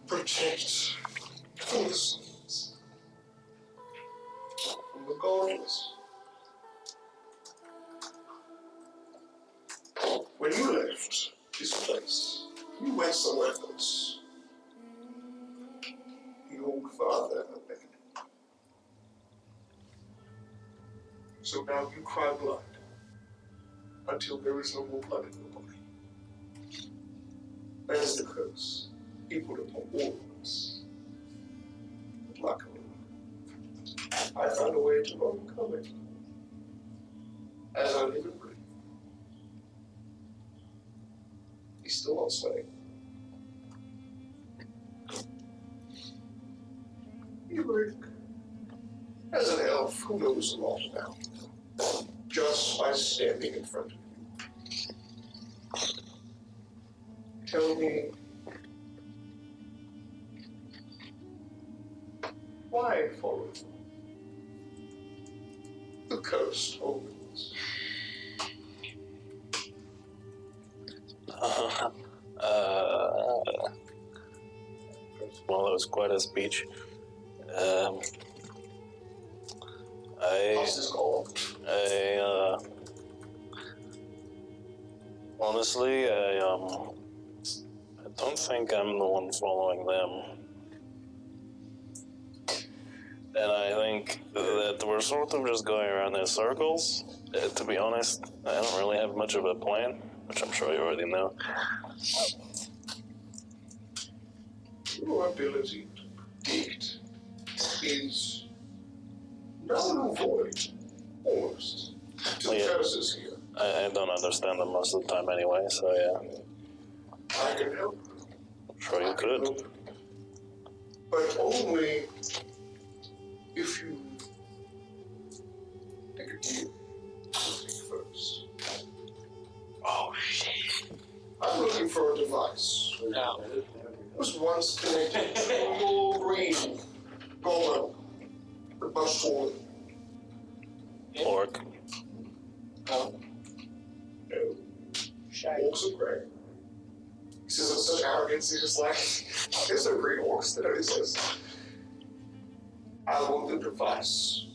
Protect from the sons, from the godless. When you left this place, you went somewhere else. The old father abandoned. So now you cry blood until there is no more blood in your body. That is the curse he put upon all of us. But luckily, I found a way to overcome it. As I live and breathe. He's still not sweating. Ulrich, as an elf who knows a lot now, just by standing in front of you. Tell me, why follow the cursed omens? Well, that was quite a speech. Honestly, I don't think I'm the one following them. And I think that we're sort of just going around in circles. To be honest, I don't really have much of a plan, which I'm sure you already know. Your ability to predict is null and void, almost. Till Curses here. I don't understand them most of the time anyway, so yeah. I can help. I'm sure you could. But only if you take a deal with me first. Oh, shit. I'm looking for a device. No. It was once connected to your green golem, the bush sword. Orc. No. Orcs are great. He says with such arrogance, he's just like, there's no green orcs that exist. I want the device.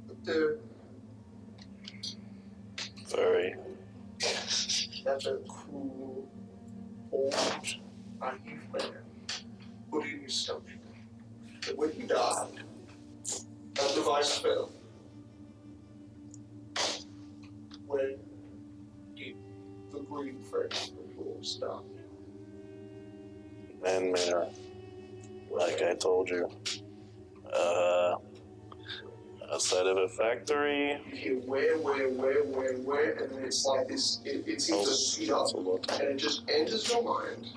But they're very. That's a cruel, old, naive man put in your stomach. And when he died, that device fell. When did the green friend of yours die? And like I told you, outside of a factory. You hear where, and then it's like this, it seems to speed up, and it just enters your mind.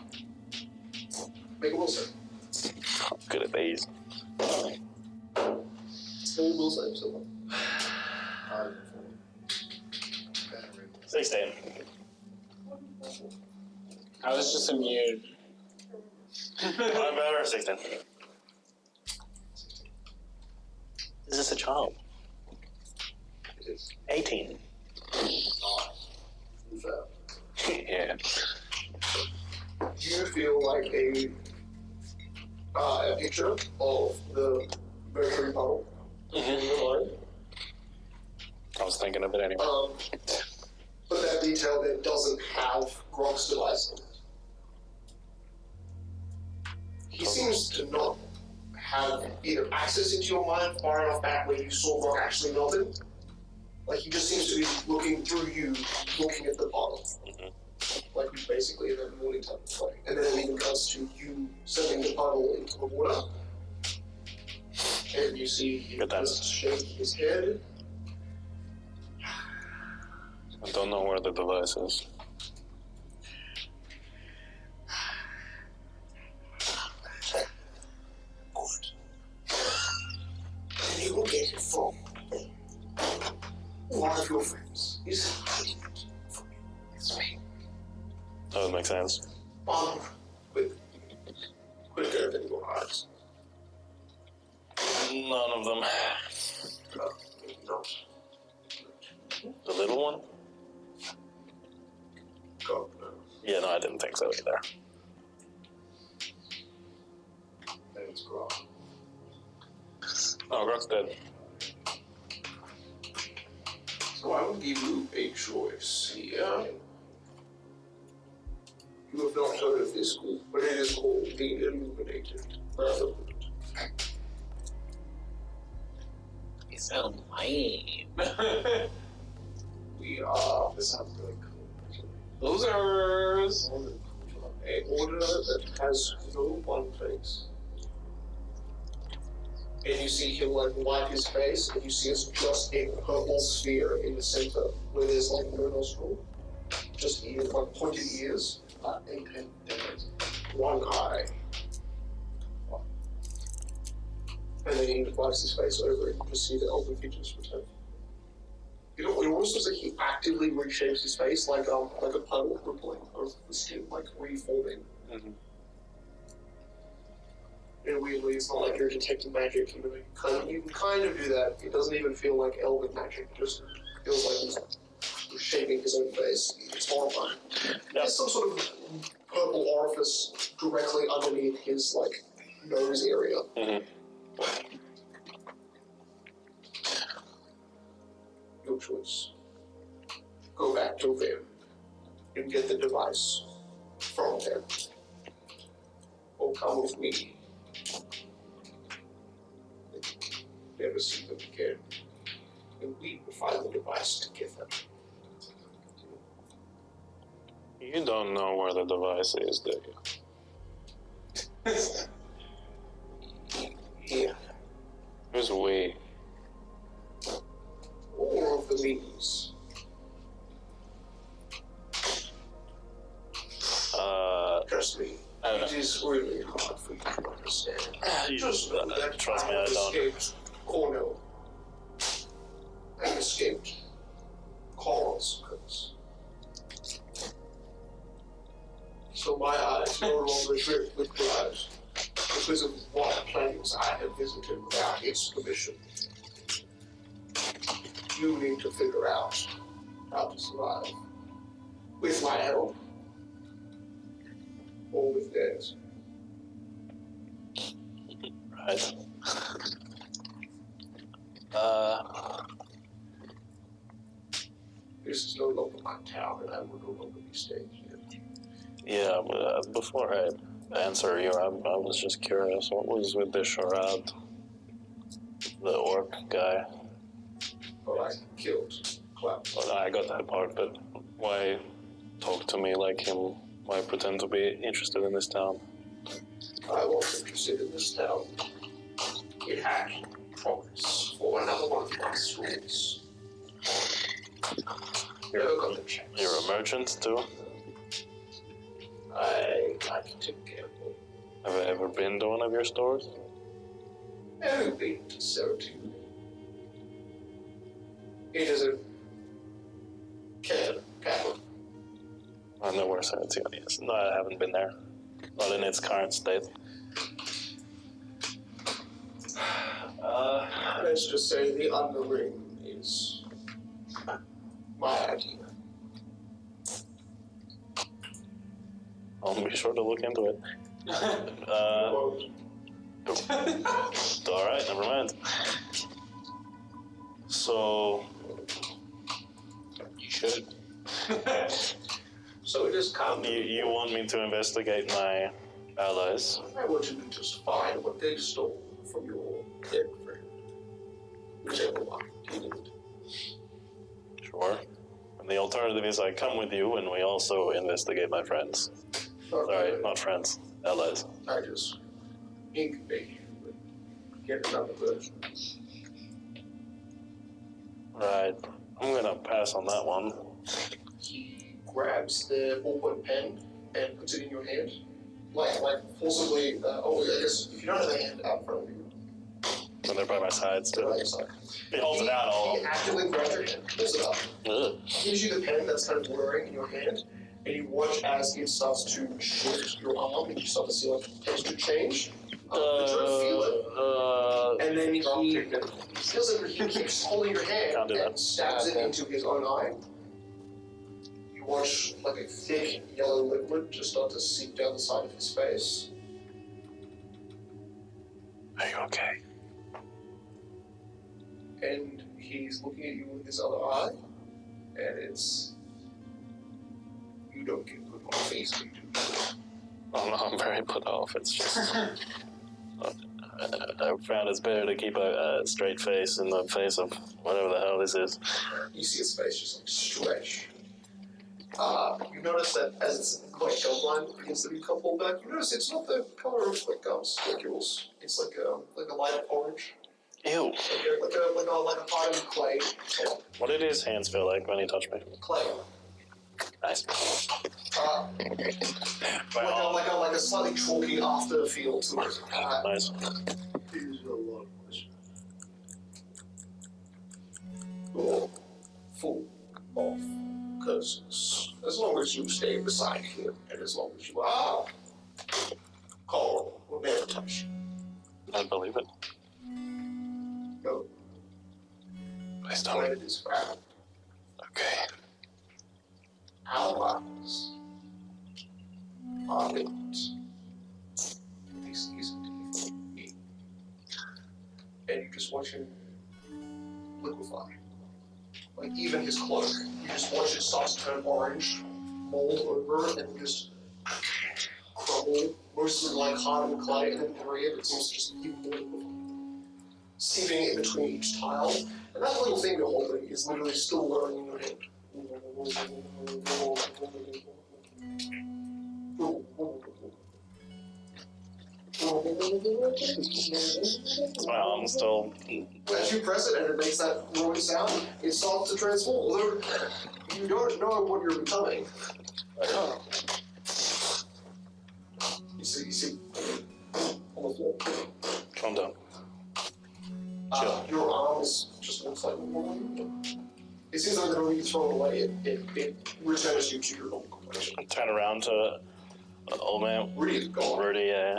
Make a will save. Good at these. Make a will save, someone. 16. I was just immune. I'm better at 16. This is a child. It is 18. not. Yeah. You feel like a picture of the mercury puddle in your mind. I was thinking of it anyway. But that detail there doesn't have Grok's device in it. He seems to not have either access into your mind far enough back where you saw Grok actually melted. Like, he just seems to be looking through you, looking at the bottle. Like, he's basically in that morning type of play. And then it even comes to you sending the bottle into the water. And you see him just shaking his head. I don't know where the device is. Good. And you will get it from one of your friends. Is hiding it from you. It's me. That would make sense. Quicker than your eyes. None of them. No. The little one? God, no. Yeah, no, I didn't think so either. And it's Grok. Oh, Grok's dead. So I will give you a choice here. You have not heard of this group, but it is called the Illuminated Brotherhood. You sound lame. We are, this sounds really cool. Losers! A order that has no one face. And you see him like wipe his face, and you see it's just a purple sphere in the center where there's like no nostril. Just ears, like pointed ears, and one eye. And then he wipes his face over it, you can see the elven features return. You know, it almost looks like he actively reshapes his face, like a puddle rippling of the skin, like reforming. Mm-hmm. And weirdly, it's not like you're detecting magic. You know, you can kind of do that. It doesn't even feel like elven magic. It just feels like he's shaping his own face. It's horrifying. There's some sort of purple orifice directly underneath his like nose area. Mm-hmm. Your choice. Go back to them and get the device from them. Or come with me. Never see them again. And we will find the device together. You don't know where the device is, do you? Here. Who's we? All of the means. Trust me, it is really hard for you to understand. Just know that trust me, I I don't. escaped Cornell. I escaped Carl's curse. So my eyes no longer drip with blood because of what planes I have visited without its permission. You need to figure out how to survive. With my help. Or with theirs. Right. This is no longer my town, and I will no longer be staying here. Yeah, but before I answer you, I was just curious. What was with the charade? The orc guy? But I killed Cloud. Well, I got that part, but why talk to me like him? Why pretend to be interested in this town? I was interested in this town. It had promise for another one of my schools. Never got the chance. You're a merchant too? I like to gamble. Have I ever been to one of your stores? Have you been to Certitude? It is a capital. I know where Certitude is. No, I haven't been there. Not in its current state. Let's just say the underring is my idea. I'll be sure to look into it. Alright, never mind. So, You should. So it is common. you want me to investigate my allies? I want you to just find what they stole from your dead friend. Whichever one you need. Sure. And the alternative is I come with you and we also investigate my friends. Sorry, not friends, allies. I just incubate you and get another version. Right. I'm gonna pass on that one. He grabs the ballpoint pen and puts it in your hand. Like forcibly, I guess if you don't have the hand out in front of you. And they're by my sides They're too. by your side. He holds it out all. He actively grabs your hand, pulls it up. Ugh. Gives you the pen that's kind of blurring in your hand, and you watch as it starts to shift your arm, and you start to see like texture change. You sort of feel it, and then he keeps holding your hand Can't do that. and stabs it into his own eye. You watch like a thick yellow liquid just start to seep down the side of his face. Are you okay? And he's looking at you with his other eye, and it's... You don't get put on face, you do. Oh no, I'm very put off. It's just... I found it's better to keep a straight face in the face of whatever the hell this is. You see his face just like stretch. You notice that as its like outline begins to become pulled back, you notice it's not the color of like spicules. It's like a light orange. Ew. Like a hardened clay. What did his hands feel like when he touched me? Clay. Nice. Like a slightly chalky after feel to it. Nice. These are a lot of questions. You're full of curses. As long as you stay beside him, and as long as you are, Carl will never touch you. I believe it. No. Please When don't. it is found, Okay. our lives are linked. This isn't it. And you just watch him liquefy. Like even his cloak, you just watch it start to turn orange, mold over, and then just crumble, mostly like hardened clay, and then the area of it seems to just keep more liquefied. Seeping in between each tile, and that little thing you're holding is literally still whirling in your hand. My arm's still... As you press it and it makes that rolling sound, it starts to transform. Although you don't know what you're becoming. You see on the floor. Calm down. Your arm is just looks like it seems like the moment you throw it away, it returns you to your own complexion. Turn around to old man. Rudy's gone. Rudy, yeah.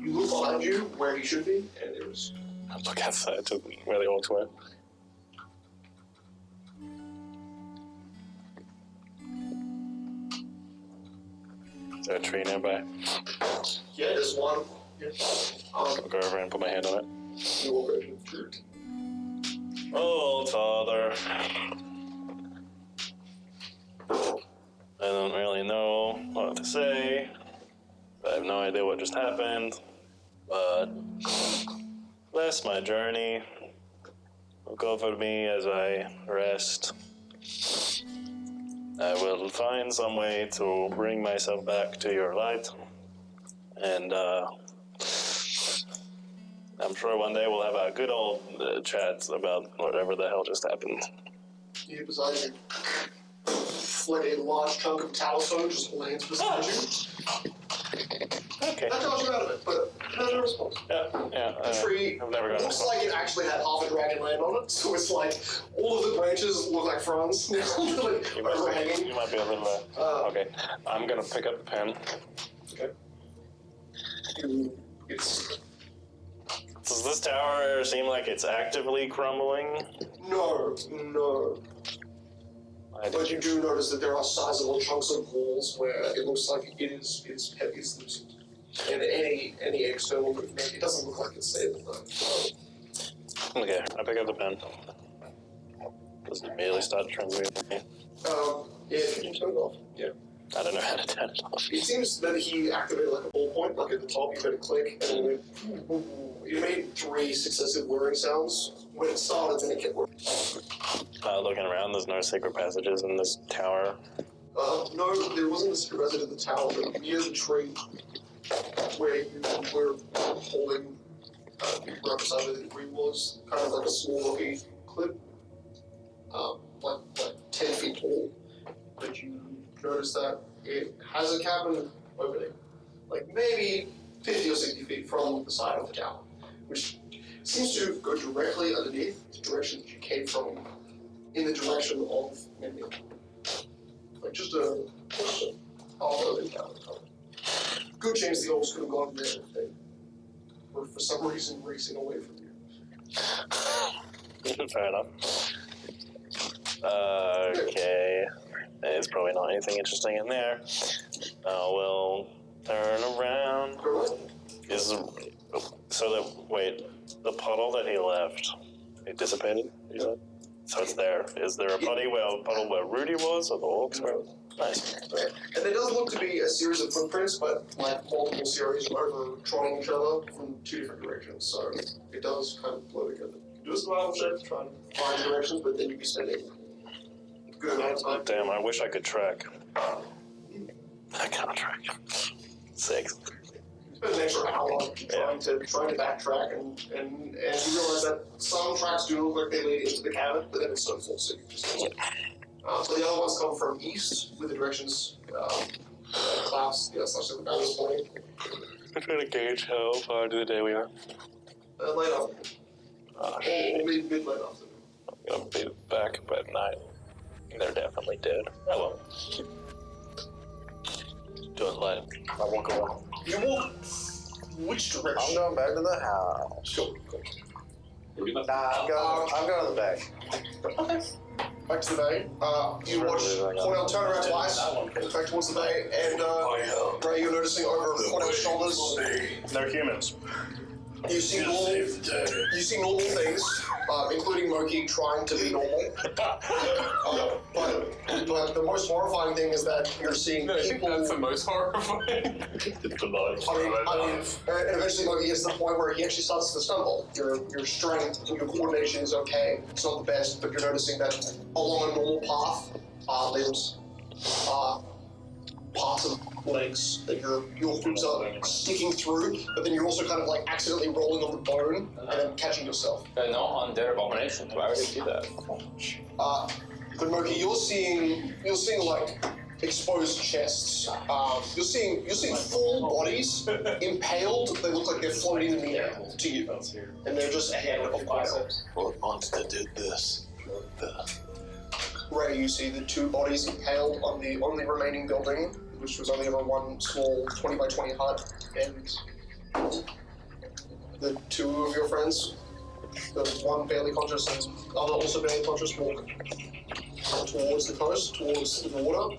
You look behind you where he should be, and there's I look outside to where the orcs were. Is there a tree nearby? yeah, there's one. Yeah. I'll go over and put my hand on it. You walk over to the tree. Oh, old father. I don't really know what to say. I have no idea what just happened. But bless my journey. Look over me as I rest. I will find some way to bring myself back to your light. And I'm sure one day we'll have a good old chat about whatever the hell just happened. You beside you. Like a large chunk of tallow just lands beside you. Okay. That tells you out of it, but no response. Yeah. The tree I've never gotten looks like it actually had half a dragon land on it, so it's like all of the branches look like fronds, like overhanging. You might be a little okay. I'm gonna pick up the pen. Okay. It's Does this tower ever seem like it's actively crumbling? No. I But you do notice that there are sizable chunks of walls where it looks like it's heavy as loosened. And any external movement, it doesn't look like it's stable though. Okay, I pick up the pen. Does it immediately start transmuting me? Yeah, can you turn it off? Yeah. I don't know how to turn it off. It seems that he activated like a ballpoint, like at the top, you heard a click, and then it made 3 successive whirring sounds. When it started, then it kept whirring. Looking around, there's no secret passages in this tower. No, there wasn't a secret passage at the tower, but near the tree where you were holding right beside where the tree was, kind of like a small rocky cliff, like 10 feet tall. But you notice that it has a cabin opening, like maybe 50 or 60 feet from the side of the tower, which seems to go directly underneath the direction that you came from, in the direction of Mendy. Like just a half of the tower. Good chance the elves could have gone there if they were for some reason racing away from you. Fair enough. Okay. There's probably not anything interesting in there. We'll turn around. The puddle that he left, it dissipated? You said? So it's there. Is there a puddle where Rudy was, or the orcs were? Nice. And there does look to be a series of footprints, but like multiple series over trotting each other from 2 different directions, so it does kind of blow together. Do a survival check to try and find directions, but then you'd be spending a good amount of time. Damn, I wish I could track. I can't track. 6. Spend an extra hour trying to backtrack, and you realize that some tracks do look like they lead into the cabin, but then it's so full, so you just so the other ones come from east with the directions class, slash the balance point. I'm trying to gauge how far into the day we are. Late afternoon. Oh, shit. Or mid late afternoon. I'm gonna be back by 9. They're definitely dead. Oh well. Do it light. I walk along. You walk which direction? I'm going back to the house. Go. Nah, I'm going to the back. Okay. Back to the bay. You watch Cornell turn around twice, back towards the bay, and Ray, you're noticing over Cornell's shoulders. No humans. You see normal things, including Moki trying to be normal. But the most horrifying thing is that you're seeing people. I think that's the most horrifying. I mean, and eventually Moki gets to the point where he actually starts to stumble. Your strength and your coordination is okay. It's not the best, but you're noticing that along a normal path, limbs, parts of legs that your hooves are sticking through, but then you're also kind of like accidentally rolling on the bone and then catching yourself. No undead abomination. Why would they do that? But Moki, you're seeing like exposed chests. You're seeing full bodies impaled. They look like they're floating in the air to you, and they're just a hand of biceps. What monster did this? Ray, you see the 2 bodies impaled on the only remaining building, which was only ever one small 20 by 20 hut, and the 2 of your friends, the one barely conscious and the other also barely conscious, walk towards the coast, towards the water.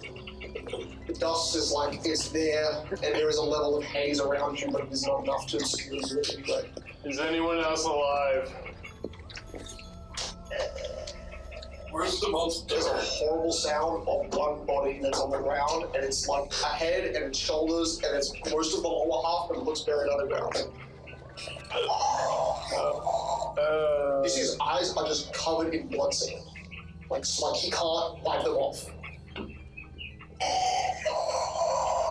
The dust is like, it's there, and there is a level of haze around you, but it is not enough to obscure you in any way. Is anyone else alive? Where's the monster? There's a horrible sound of one body that's on the ground, and it's like a head and its shoulders, and it's most of the lower half, but it looks buried underground. You see his eyes are just covered in blood stain. Like he can't wipe them off.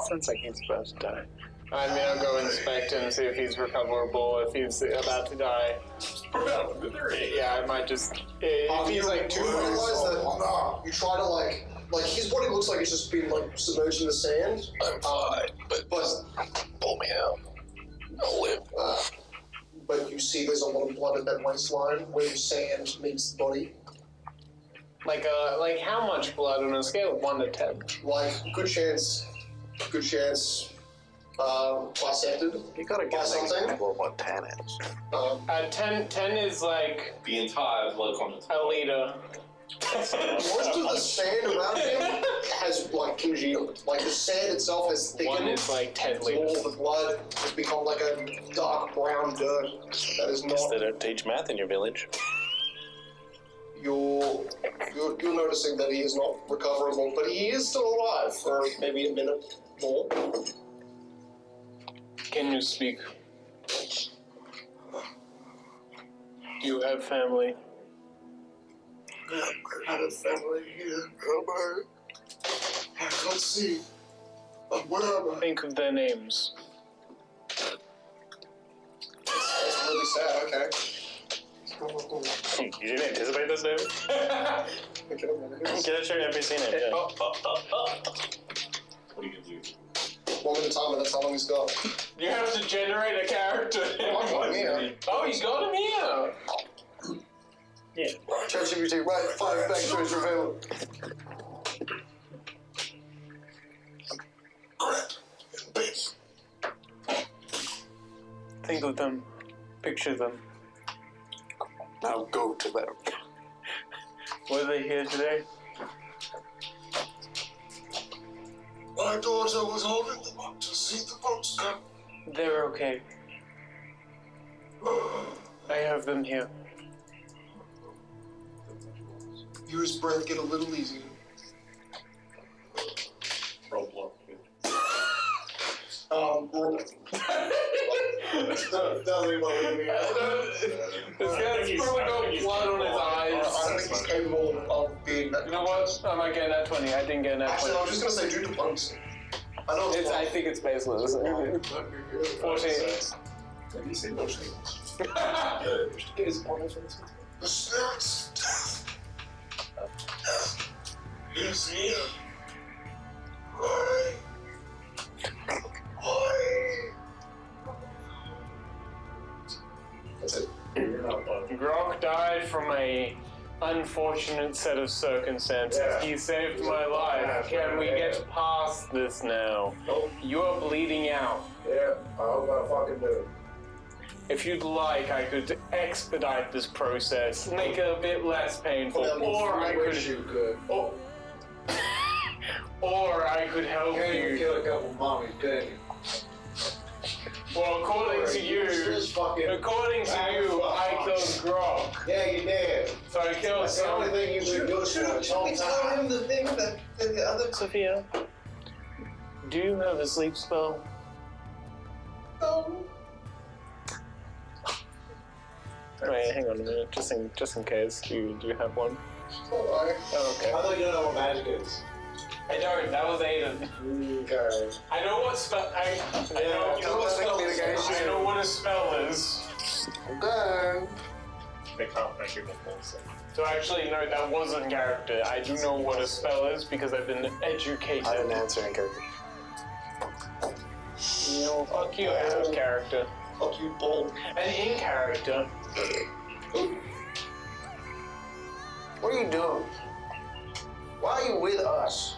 Sounds like he's about to die. I mean, I'll go inspect him, see if he's recoverable, if he's about to die. Yeah, I might just... If he's like too... You realize that you try to like his body looks like it's just been like submerged in the sand. I'm fine, but pull me out. I'll live. But you see there's a lot of blood at that waistline where the sand meets the body. Like how much blood on a scale of 1 to 10? Like, good chance Bisected. You gotta By get something. what 10 is. 10 is like The entire blood content. a liter. Most of the sand around him has like congealed. Like the sand itself has thickened. One is like 10 All liters. the blood has become like a dark brown dirt that is not. They don't teach math in your village. You're noticing that he is not recoverable, but he is still alive for maybe a minute more. Can you speak? Do you have family? I have a family here. I can't see. Where am I? Think of their names. That's really sad. Okay. You didn't anticipate this name? Get out your NPC name, yeah. What are you gonna do? 1 minute time, and that's how long he's got. You have to generate a character. Oh, I got him here. Oh, you got him here. Yeah. ChatGPT, right, 5 backstories revealed. Think of them. Picture them. Now go to them. Were they here today? My daughter was holding them up to see the boats come. They're okay. I have them here. Hear his breath get a little easier. Roblox. Roll. This guy's probably got blood on his eyes. I don't think he's capable of being that. You know what? I'm not getting that 20. I didn't get that 20. Actually, I was just gonna say do diplomacy. I know it's I think it's baseless. 14. Did you say those things? Get his points. The spirits of death. Yes, here. Why? That's it. Grok died from a unfortunate set of circumstances. Yeah. He saved my life. Can we get past this now? Nope. You are bleeding out. Yeah, I hope I fucking do. If you'd like, I could expedite this process, make it a bit less painful, or I wish could, you could. oh, or I could help Can't even you. kill a couple mommies, can you? Well, according to you, Just fucking. according to you, I killed Grok. Yeah, you did. So I killed That's the only some. thing you could do for a long time. the thing that the other. Sophia, do you have a sleep spell? No. Wait, hang on a minute, just in case. Do you have one? Alright. Oh, okay. I thought you don't know what magic is. I don't. That was Aiden. Okay. I know what spell. I know. you know what spell is. I know what a spell is. Okay. They can't make you the full set. So actually, no, that wasn't character. I do know what a spell is because I've been educated. I didn't answer in character. You know, fuck you, out of character. Fuck you, bull. And in character. What are you doing? Why are you with us?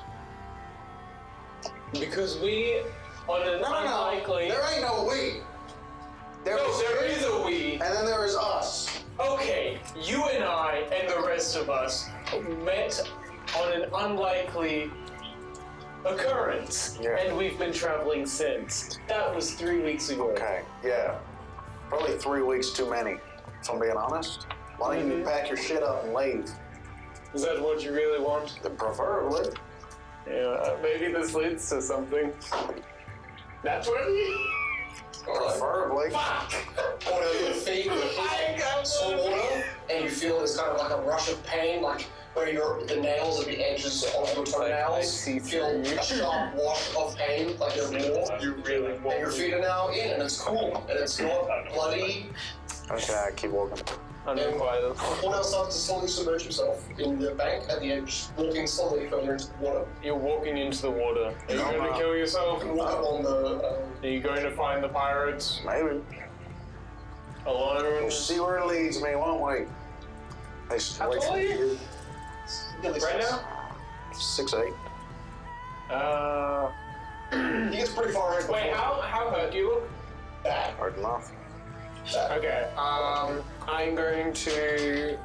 Because we, on an unlikely. There ain't no we. There is a we. And then there is us. Okay, you and I and the rest of us met on an unlikely occurrence, Yeah. and we've been traveling since. That was 3 weeks ago. Okay, yeah. Probably 3 weeks too many, if I'm being honest. Why don't you pack your shit up and leave? Is that what you really want? Then preferably. Yeah, maybe this leads to something. That's what Preferably. Or your feet with some water, and you feel this kind of like a rush of pain, like where the nails at the edges of your toenails feel a sharp wash of pain, like they're raw. you really want. And your feet are now in, and it's cool, and it's not bloody. Okay, I keep walking. Unrequited. Paul now starts to slowly submerge himself in the bank at the edge, walking slowly further into the water. You're walking into the water. Are you going to kill yourself? You can walk along the. Are you going to find the pirates Maybe. alone? We'll see where it leads me, won't we? Hey, How tall are you? Right now? 6'8". He gets pretty far in. Wait, how hurt do you look? Bad. Hard enough. Okay, I'm going to...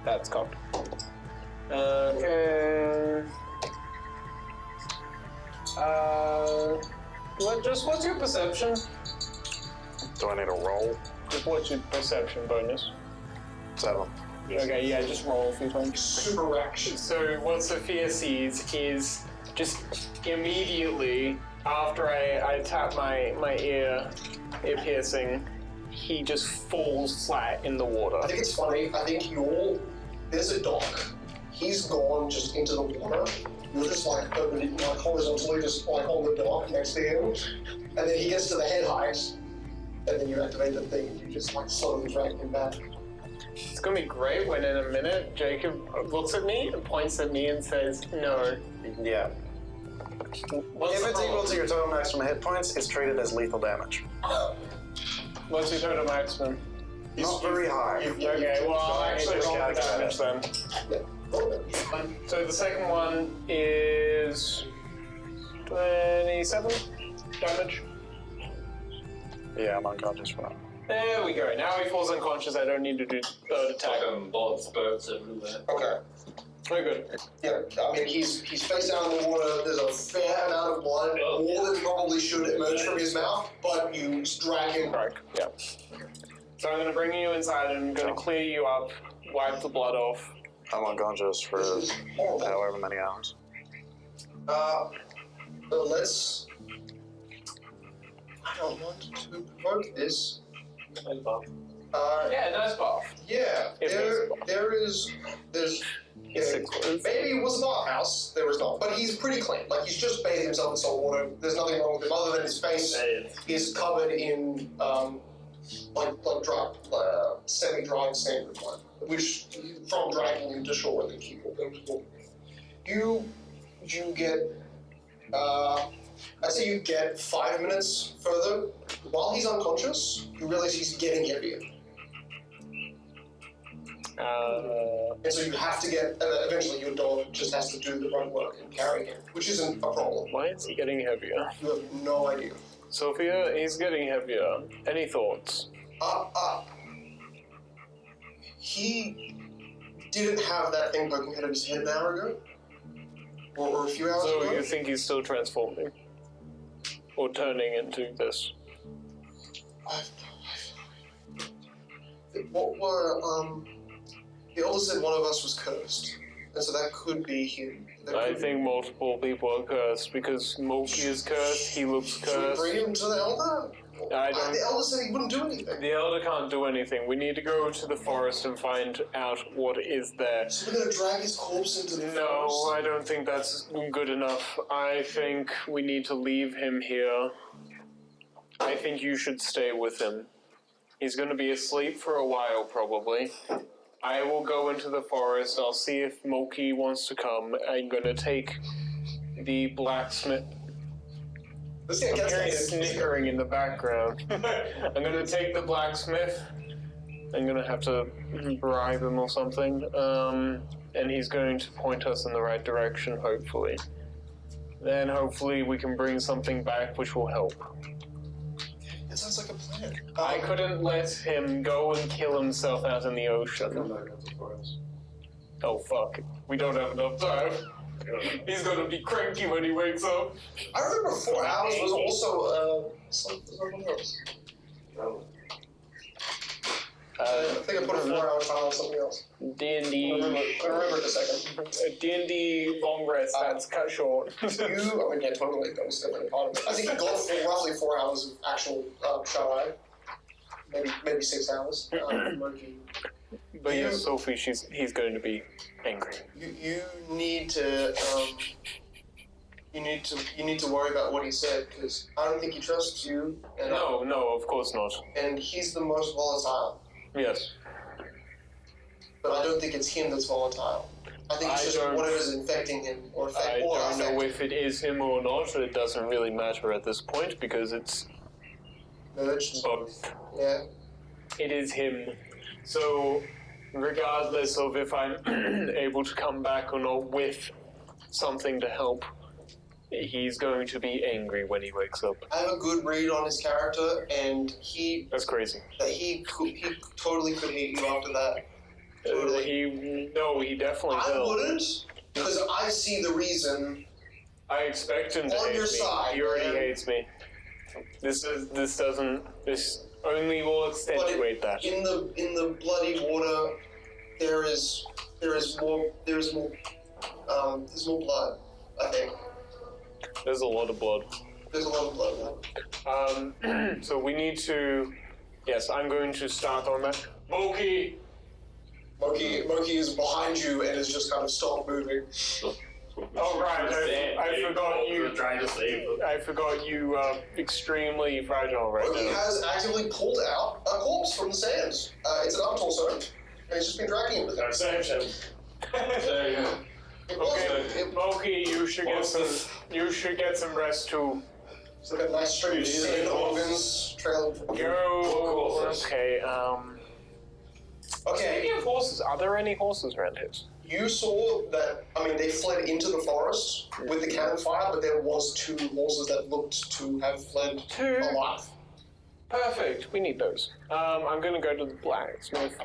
That's cocked. Okay... what's your perception? Do I need a roll? What's your perception bonus? 7. Okay, yeah, just roll a few times. Super reaction. So what Sophia sees is just immediately after I tap my ear piercing, he just falls flat in the water. I think it's funny. I think there's a dock. He's gone just into the water. You're just like horizontally, just like on the dock next to him. And then he gets to the head height, and then you activate the thing, and you just like slowly drag him back. It's gonna be great when in a minute Jacob looks at me and points at me and says, no. Yeah. If it's equal to your total maximum hit points, it's treated as lethal damage. What's your total maximum? Not very high. Okay, well, I'll actually just roll the calculate damage then. So the second one is 27 damage. Yeah, I'm unconscious for that. There we go. Now he falls unconscious. I don't need to do third attack. Blood spurts everywhere. Okay. Very good. Yeah, I mean, he's face down in the water. There's a fair amount of blood, more than probably should emerge from his mouth, but you drag him. Right, yeah. So I'm going to bring you inside and I'm going to clear you up, wipe the blood off. I'm unconscious for however many hours. Let's... I don't want to provoke this. Yeah, nice bath. Yeah, there's maybe it was a bathhouse. There was not, but he's pretty clean. Like he's just bathed himself in salt water. There's nothing wrong with him other than his face is covered in like dry, semi-dry sand blood, which from dragging him to shore and then keep walking. You get I'd say you get 5 minutes further. While he's unconscious, you realize he's getting heavier. And so you have to get, eventually your dog just has to do the grunt work and carry him, which isn't a problem. Why is he getting heavier? You have no idea. Sophia, he's getting heavier. Any thoughts? He didn't have that thing poking out of his head an hour ago? Or a few hours ago? So you think he's still transforming? Or turning into this? The elder said one of us was cursed, and so that could be him. I think multiple people are cursed because Moki is cursed, he looks cursed. Should we bring him to the elder? The elder said he wouldn't do anything. The elder can't do anything. We need to go to the forest and find out what is there. So we're gonna drag his corpse into the forest? No, I don't think that's good enough. I think we need to leave him here. I think you should stay with him. He's going to be asleep for a while, probably. I will go into the forest. I'll see if Moki wants to come. I'm going to take the blacksmith. I'm hearing snickering in the background. I'm going to take the blacksmith. I'm going to have to bribe him or something. And he's going to point us in the right direction, hopefully. Then hopefully we can bring something back which will help. That sounds like a plan. I couldn't let him go and kill himself out in the ocean. Oh fuck. We don't have enough time. He's gonna be cranky when he wakes up. I remember 4 hours was also something else. I think I put a 4 hour time on something else. D&D. I remember it a second. D&D long rest, that's cut short. Yeah, totally. That was definitely part of it. I think he got roughly 4 hours of actual shut-eye. Maybe 6 hours. But yeah, Sophie, he's going to be angry. You need to you need to worry about what he said, because I don't think he trusts you. And No, of course not. And he's the most volatile. Yes. But I don't think it's him that's volatile. I think it's just whatever's infecting him or I don't know if it is him or not. It doesn't really matter at this point because it's both. Yeah. It is him. So, regardless of if I'm able to come back or not with something to help, He's going to be angry when he wakes up. I have a good read on his character, and That's crazy. he totally could hate you after that. Totally. He definitely I will. wouldn't, because I see the reason. I expect him to On hate your me. side, He already man. hates me. This only will accentuate that. In the bloody water, there is more blood. I think There's a lot of blood. there's a lot of blood. So we need to. Yes, I'm going to start on that. Moki! Moki is behind you and has just kind of stopped moving. Oh right, I forgot you. Trying to save them. I forgot you are extremely fragile right Moki now. has actively pulled out a corpse from the sands. It's an up-torso, and he's just been dragging it with him. I saved him. There you go. Okay, Moki, you should get some rest too. It's like a nice string of sand organs trailing. Go. Okay. Okay. Speaking of horses, are there any horses around here? You saw that, they fled into the forest with the cannon fire, but there was 2 horses that looked to have fled 2? alive. Perfect. We need those. I'm gonna go to the blacksmith.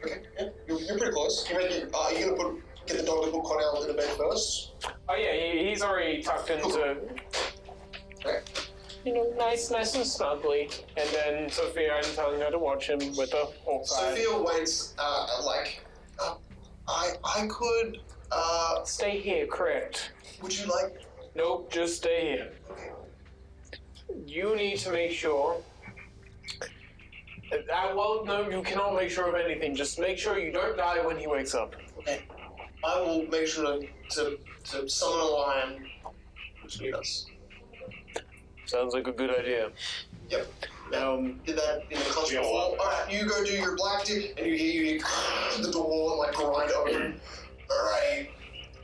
Okay, yeah, you're pretty close. Are you gonna get the dog to put Cornell in the bed first? Oh yeah, he's already tucked into. Okay. Nice and snugly. And then Sophia, I'm telling her to watch him with a horse eye. Sophia waits, I could, Stay here, correct. would you like... Nope, just stay here. Okay. You need to make sure. Well, no, you cannot make sure of anything. Just make sure you don't die when he wakes up. Okay. I will make sure to summon a lion between us. Sounds like a good idea. Yep. Did that in the costume before. Alright, you go do your black dick, and you hear the door grind open. Alright,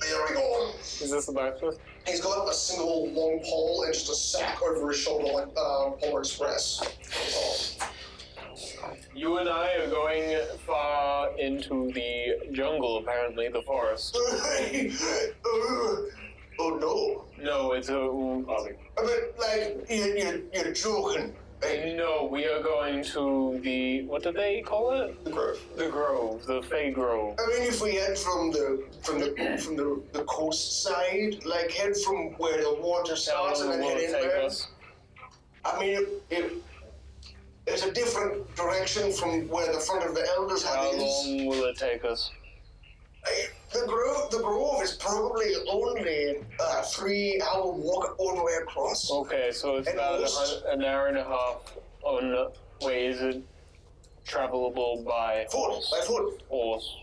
there we go. Is this the blacksmith? He's got a single long pole and just a sack over his shoulder like Polar Express. You and I are going far into the jungle, apparently, the forest. Oh no. No, it's a... You're joking. No, we are going to the... What do they call it? The Grove. The Grove, the Fey Grove. If we head from the coast side, head from where the water starts and then head inland. It's a different direction from where the front of the Elders Hut How is. long will it take us? The Grove is probably only a 3-hour walk all the way across. Okay, so it's At about most. an hour and a half on... Wait, is it travelable by horse? By foot. Horse.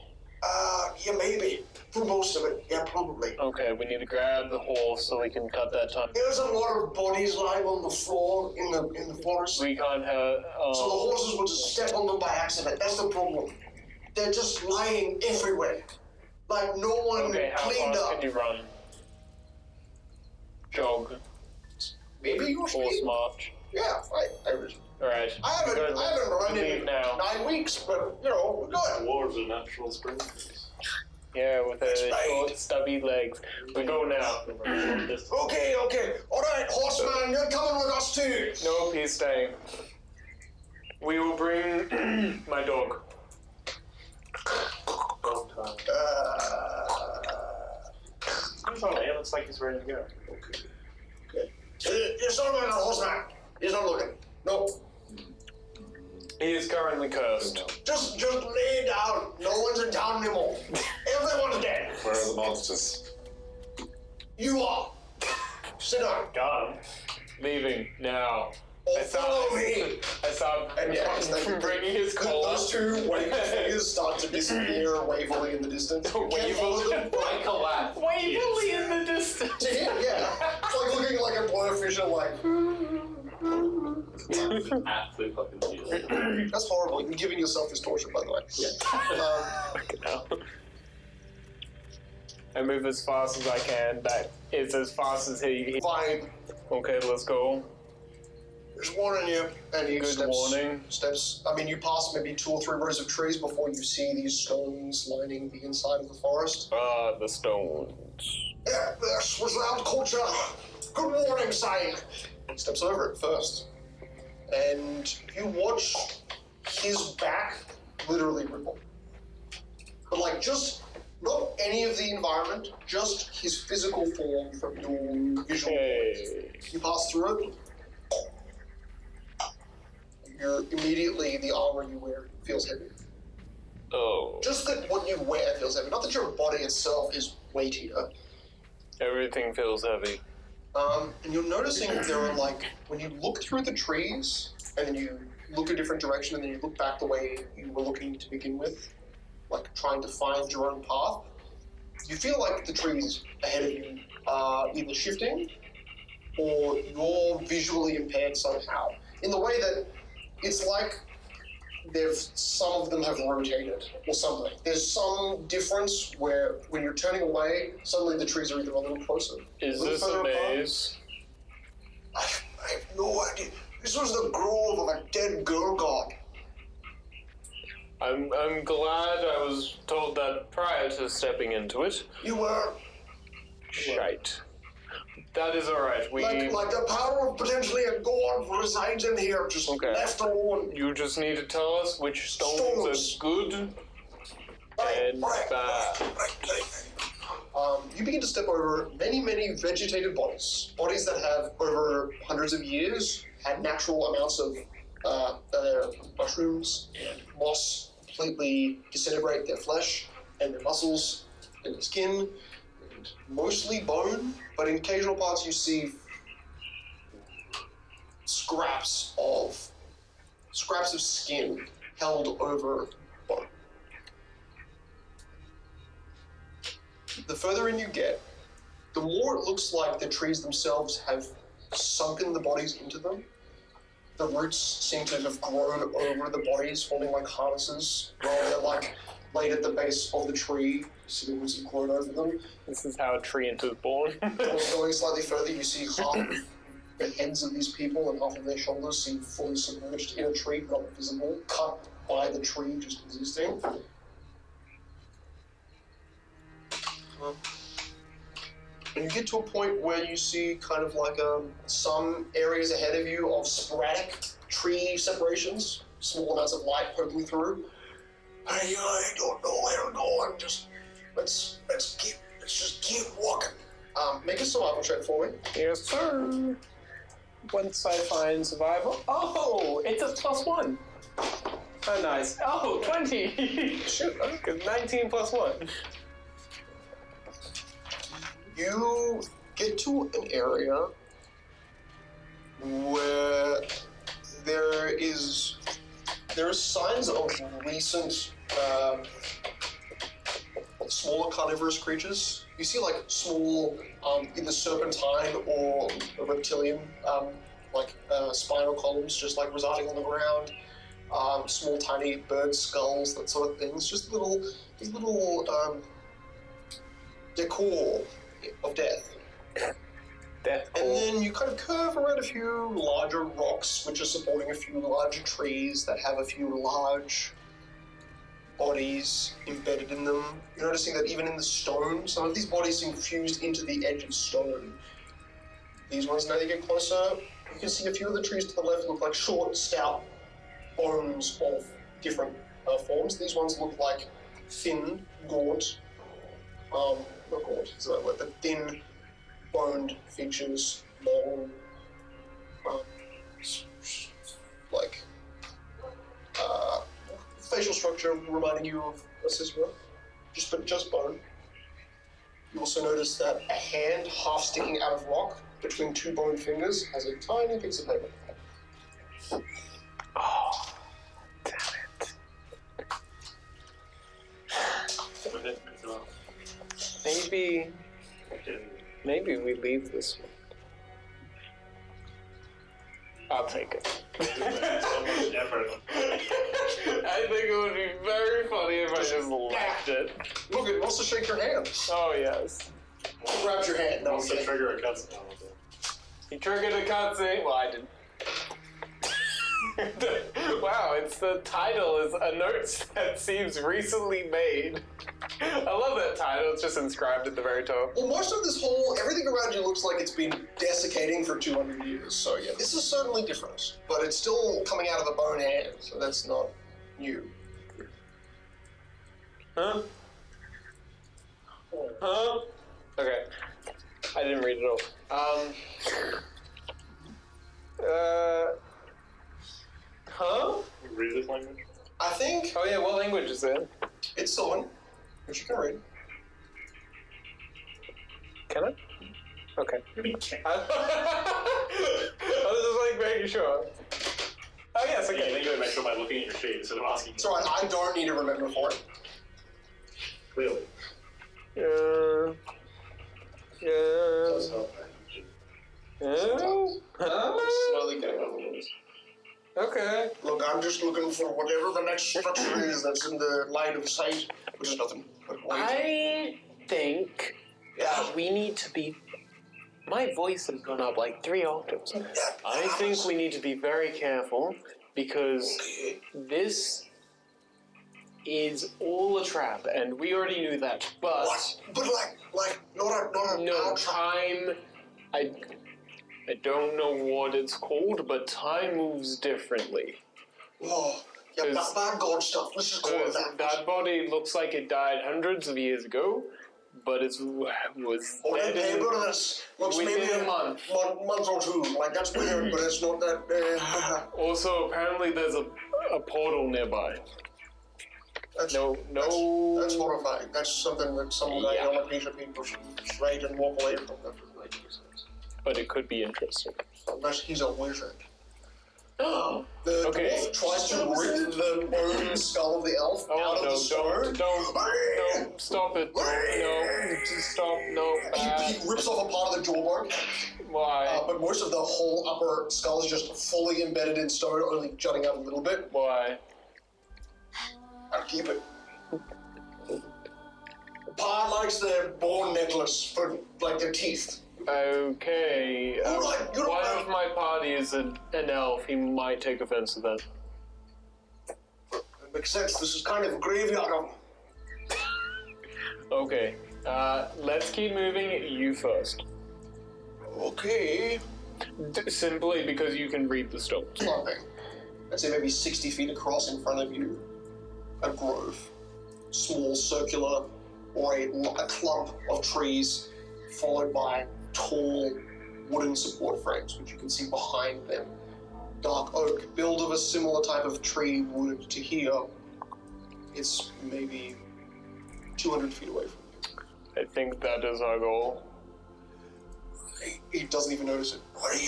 Yeah, maybe. For most of it, yeah, probably. Okay, we need to grab the horse so we can cut that time. There's a lot of bodies lying on the floor in the forest. We can't have... So the horses will just step on them by accident. That's the problem. They're just lying everywhere. No one Okay, how cleaned fast up. can you run? Jog. Maybe your Horse speed. march. Yeah, right. Alright. I haven't run Leave in now. 9 weeks, but we're good. Dwarves are natural sprinters. Yeah, with the right. short, stubby legs. We go now. Okay. All right, horseman, you're coming with us too. Nope, he's staying. We will bring my dog. It looks like he's ready to go. You're not looking at horseman. He's not looking. Nope. He is currently cursed. Just lay down. No one's in town anymore. Everyone's dead. Where are the monsters? You are. Sit down. Got him. Leaving now. Oh, follow me. I saw And yeah, from bringing his collar. those 2 waving fingers start to disappear wavily in the distance. You can't follow them. I collapse. Wavily in the distance. To him, yeah. It's looking like a blowfish Absolute fucking cheater. That's horrible. You're giving yourself this torture, by the way. Yeah. Fucking hell. I move as fast as I can. That is as fast as he. Fine. Okay, let's go. There's warning you. And he Good warning. steps. I mean, you pass maybe 2 or 3 rows of trees before you see these stones lining the inside of the forest. The stones. Yeah, this was loud culture. Good warning sign. He steps over it first. And you watch his back literally ripple. But like just not any of the environment, just his physical form from your visual point. You pass through it. You're immediately, the armor you wear feels heavy. Oh. Just that what you wear feels heavy. Not that your body itself is weightier. Everything feels heavy. And you're noticing there are like, when you look through the trees, and then you look a different direction, and then you look back the way you were looking to begin with, like trying to find your own path, you feel like the trees ahead of you are either shifting, or you're visually impaired somehow. In the way that it's like some of them have rotated or something. There's some difference where when you're turning away, suddenly the trees are either a little closer. Is this a maze? I have no idea. This was the grove of a dead girl god. I'm glad I was told that prior to stepping into it. You were. Shite. That is alright. Like the power of potentially a god resides in here, just left alone. You just need to tell us which stones are good and bad. You begin to step over many, many vegetated bodies. Bodies that have, over hundreds of years, had natural amounts of mushrooms and moss completely disintegrate their flesh and their muscles and their skin. Mostly bone, but in occasional parts you see scraps of skin held over bone. The further in you get, the more it looks like the trees themselves have sunken the bodies into them. The roots seem to have grown over the bodies, forming like harnesses, rather than like laid at the base of the tree, so the roots have grown over them. This is how a tree enters born. Going slightly further, you see half of the heads of these people and half of their shoulders seem fully submerged in a tree, not visible, cut by the tree just existing. And you get to a point where you see kind of like some areas ahead of you of sporadic tree separations, small amounts of light poking through. I don't know where to go. I'm just let's just keep walking. Make a survival check for me. Yes, sir. Once I find survival. Oh, it's a +1. Oh, nice. Oh, 20. Shoot, 19 +1. You get to an area where there are signs of recent smaller carnivorous creatures. You see like small, either serpentine or reptilian, spinal columns just like residing on the ground. Small tiny bird skulls, that sort of things. Just little decor of death. And then you kind of curve around a few larger rocks, which are supporting a few larger trees that have a few large bodies embedded in them. You're noticing that even in the stone, some of these bodies seem fused into the edge of stone. These ones, now they get closer, you can see a few of the trees to the left look like short, stout bones of different forms. These ones look like thin, gaunt, not gaunt, is that like the thin, boned features, long, facial structure reminding you of a Cicero, just bone. You also notice that a hand half sticking out of rock between two bone fingers has a tiny piece of paper. Oh, damn it. Maybe we leave this one. I'll take it. So much effort. I think it would be very funny if I just left it. Look, it wants to shake your hand. Oh, yes. He grabs your hand. No, Wants to trigger a cutscene. He triggered a cutscene. Well, I didn't. Wow, it's the title is a note that seems recently made. I love that title. It's just inscribed at the very top. Well, most of this everything around you looks like it's been desiccating for 200 years. So yeah, this is certainly different, but it's still coming out of a bone hand, so that's not new. Huh? Huh? Okay. I didn't read it all. Huh? You read this language? I think Oh yeah, what language is it? it's Sylvan, which you can read. Can I? Okay. I was just like making sure. Oh yes, Okay, okay. think of it mental by looking at your sheet instead of asking. So I don't need to remember for it. Clearly. Does Yeah. help. Slowly getting over this. Okay. Look, I'm just looking for whatever the next structure is that's in the line of sight, which is nothing but wait. I think we need to be. My voice has gone up like 3 octaves. I think we need to be very careful because this is all a trap, and we already knew that. But What? But like not a no trap. time. I don't know what it's called, but time moves differently. Oh, yeah, bad god stuff. Let's just call it that. That body looks like it died hundreds of years ago, but it was Or dead maybe in, this looks within maybe a month. month or two. Like that's weird, but it's not that. Also, apparently there's a portal nearby. That's horrifying. That's something that some guy on a piece of paper should write and walk away from. That doesn't make any sense. But it could be interesting. Unless he's a wizard. Okay. The dwarf tries to rip the bone skull of the elf out of the stone. Don't, stop it. No, just stop, no, He rips off a part of the jawbone, Why? but most of the whole upper skull is just fully embedded in stone, only jutting out a little bit. Why? I'll keep it. Pa likes the bone necklace for, like, the teeth. Okay. Alright, you don't one know. of my party is an elf. He might take offense to that. It makes sense. This is kind of a graveyard of them. Okay. Let's keep moving. You first. Okay. Simply because you can read the stones. Clumping. I'd say maybe 60 feet across in front of you. A grove. Small, circular, or a clump of trees, followed by tall wooden support frames, which you can see behind them. Dark oak, build of a similar type of tree wood to here. It's maybe 200 feet away from you. I think that is our goal. He doesn't even notice it. What are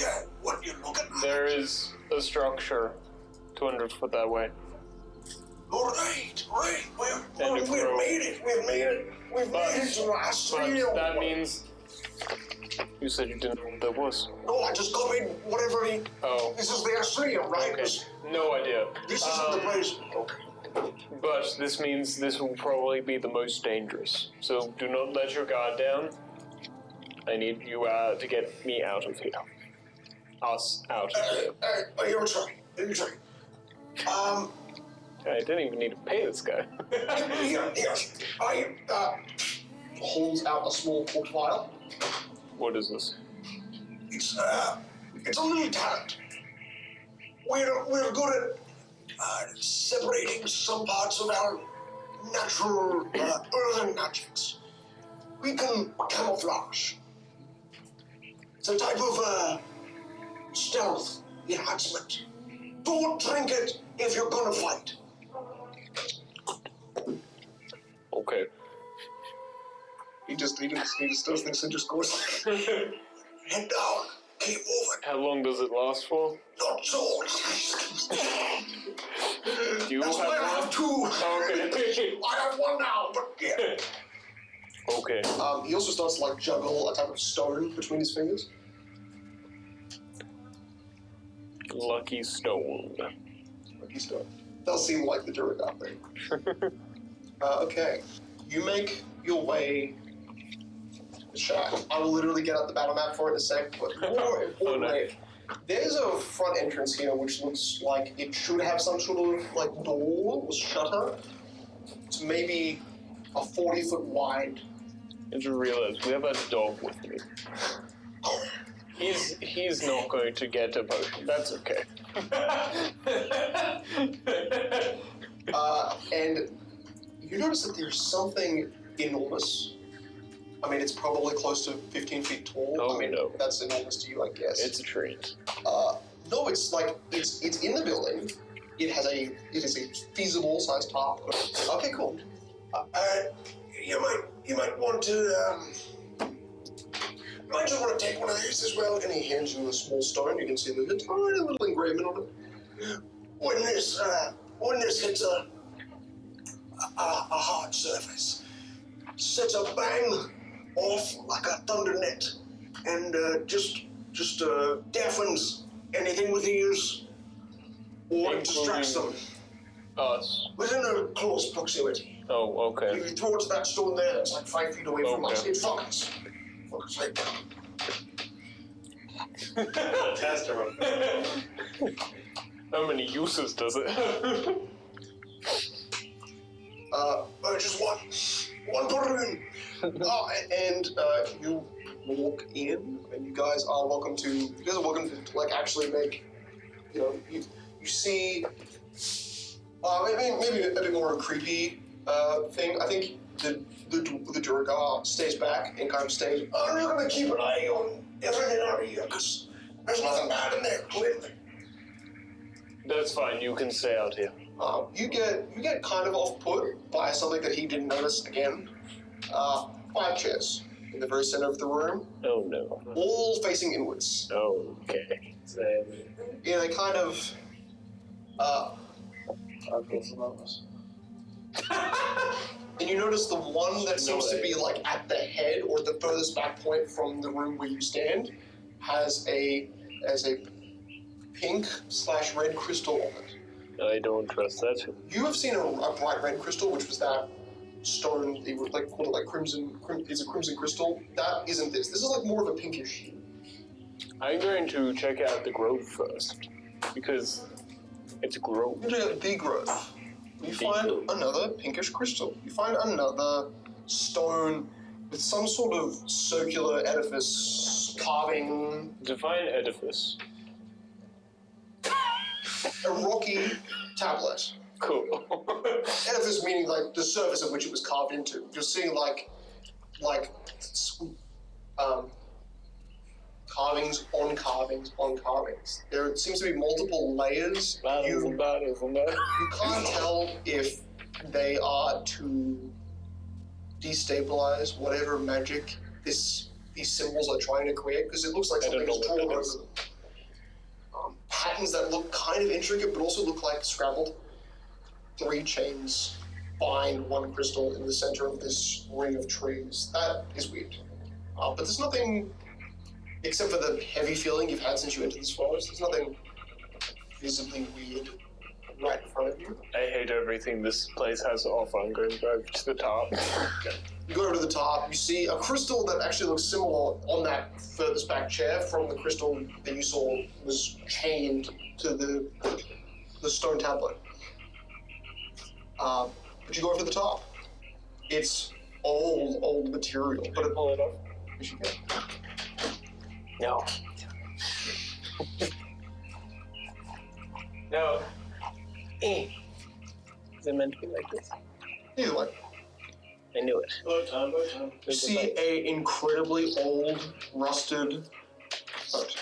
you looking at? There is a structure 200 foot that way. All right. And a We've grove. made it. We've made it to the last But three. that means you said you didn't know what that was. No, I just copied whatever he. Oh, This is the Assyria, right? okay. No idea. This isn't the place. Okay. But this means this will probably be the most dangerous. So do not let your guard down. I need you to get me out of here. Us out of here. You're trying. I didn't even need to pay this guy. Here. I holds out a small port vial. What is this? It's a little talent. We're good at separating some parts of our natural earthen magics. We can camouflage. It's a type of stealth enhancement. Don't drink it if you're gonna fight. Okay. He just does this and just goes head down, keep moving. How long does it last for? Not so. Do you That's why I have two. Okay. I have one now, but yeah. Okay. He also starts to like juggle a type of stone between his fingers. Lucky stone. Lucky stone. Does seem like the Duragar thing. Okay. You make your way to the shack. I will literally get out the battle map for it in a sec, but more importantly, There's a front entrance here which looks like it should have some sort of like door or shutter. It's maybe a 40-foot wide. I just realized we have a dog with me. He's not going to get a potion. That's okay. And you notice that there's something enormous. I mean, it's probably close to 15 feet tall. Oh, I mean, no. that's enormous to you, I guess. It's a treat. No, it's like it's in the building. It is a feasible sized top. Okay, cool. You might want to, might just want to take one of these as well. And he hands you a small stone. You can see there's a tiny little engraving on it. When this hits a hard surface, sets a bang off like a thunder net, and just deafens anything with ears, or distracts them. Us. Within a close proximity. Oh, okay. If you throw it to that stone there, that's like 5 feet away from us. It fucks. Fucks like Tester. How many uses does it? just one balloon. And you walk in, and you guys are welcome to like actually make, you see, maybe a bit more of a creepy thing. I think the Durgar stays back and kind of stays. I'm just gonna keep an eye on everything out of here, because there's nothing bad in there, clearly. That's fine. You can stay out here. You get kind of off-put by something that he didn't notice again. 5 chairs in the very center of the room, Oh no. all facing inwards. Okay. Yeah, they kind of. And you notice the one that seems to be like at the head or the furthest back point from the room where you stand has a pink/red crystal on it. I don't trust that. You have seen a bright red crystal, which was that stone. They would like call it like crimson. It's a crimson crystal. That isn't this. This is like more of a pinkish. I'm going to check out the grove first, because it's a grove. You check out the grove. You find another pinkish crystal. You find another stone with some sort of circular edifice carving. Define edifice. A rocky tablet. Cool. Edifice meaning like the surface of which it was carved into. You're seeing carvings on carvings on carvings. There seems to be multiple layers. You can't tell if they are to destabilize whatever magic these symbols are trying to create, because it looks like something is drawn over them. Patterns that look kind of intricate but also look like scrabbled. 3 chains bind one crystal in the center of this ring of trees. That is weird. But there's nothing, except for the heavy feeling you've had since you entered this forest, there's nothing visibly weird right in front of you. I hate everything this place has to offer. I'm going to go to the top. You go over to the top, you see a crystal that actually looks similar on that furthest back chair from the crystal that you saw was chained to the stone tablet. But you go over to the top. It's old material. But it pull it up. Yes, you can. No. No. Is it meant to be like this? Either way. I knew it. You see a incredibly old, rusted boat.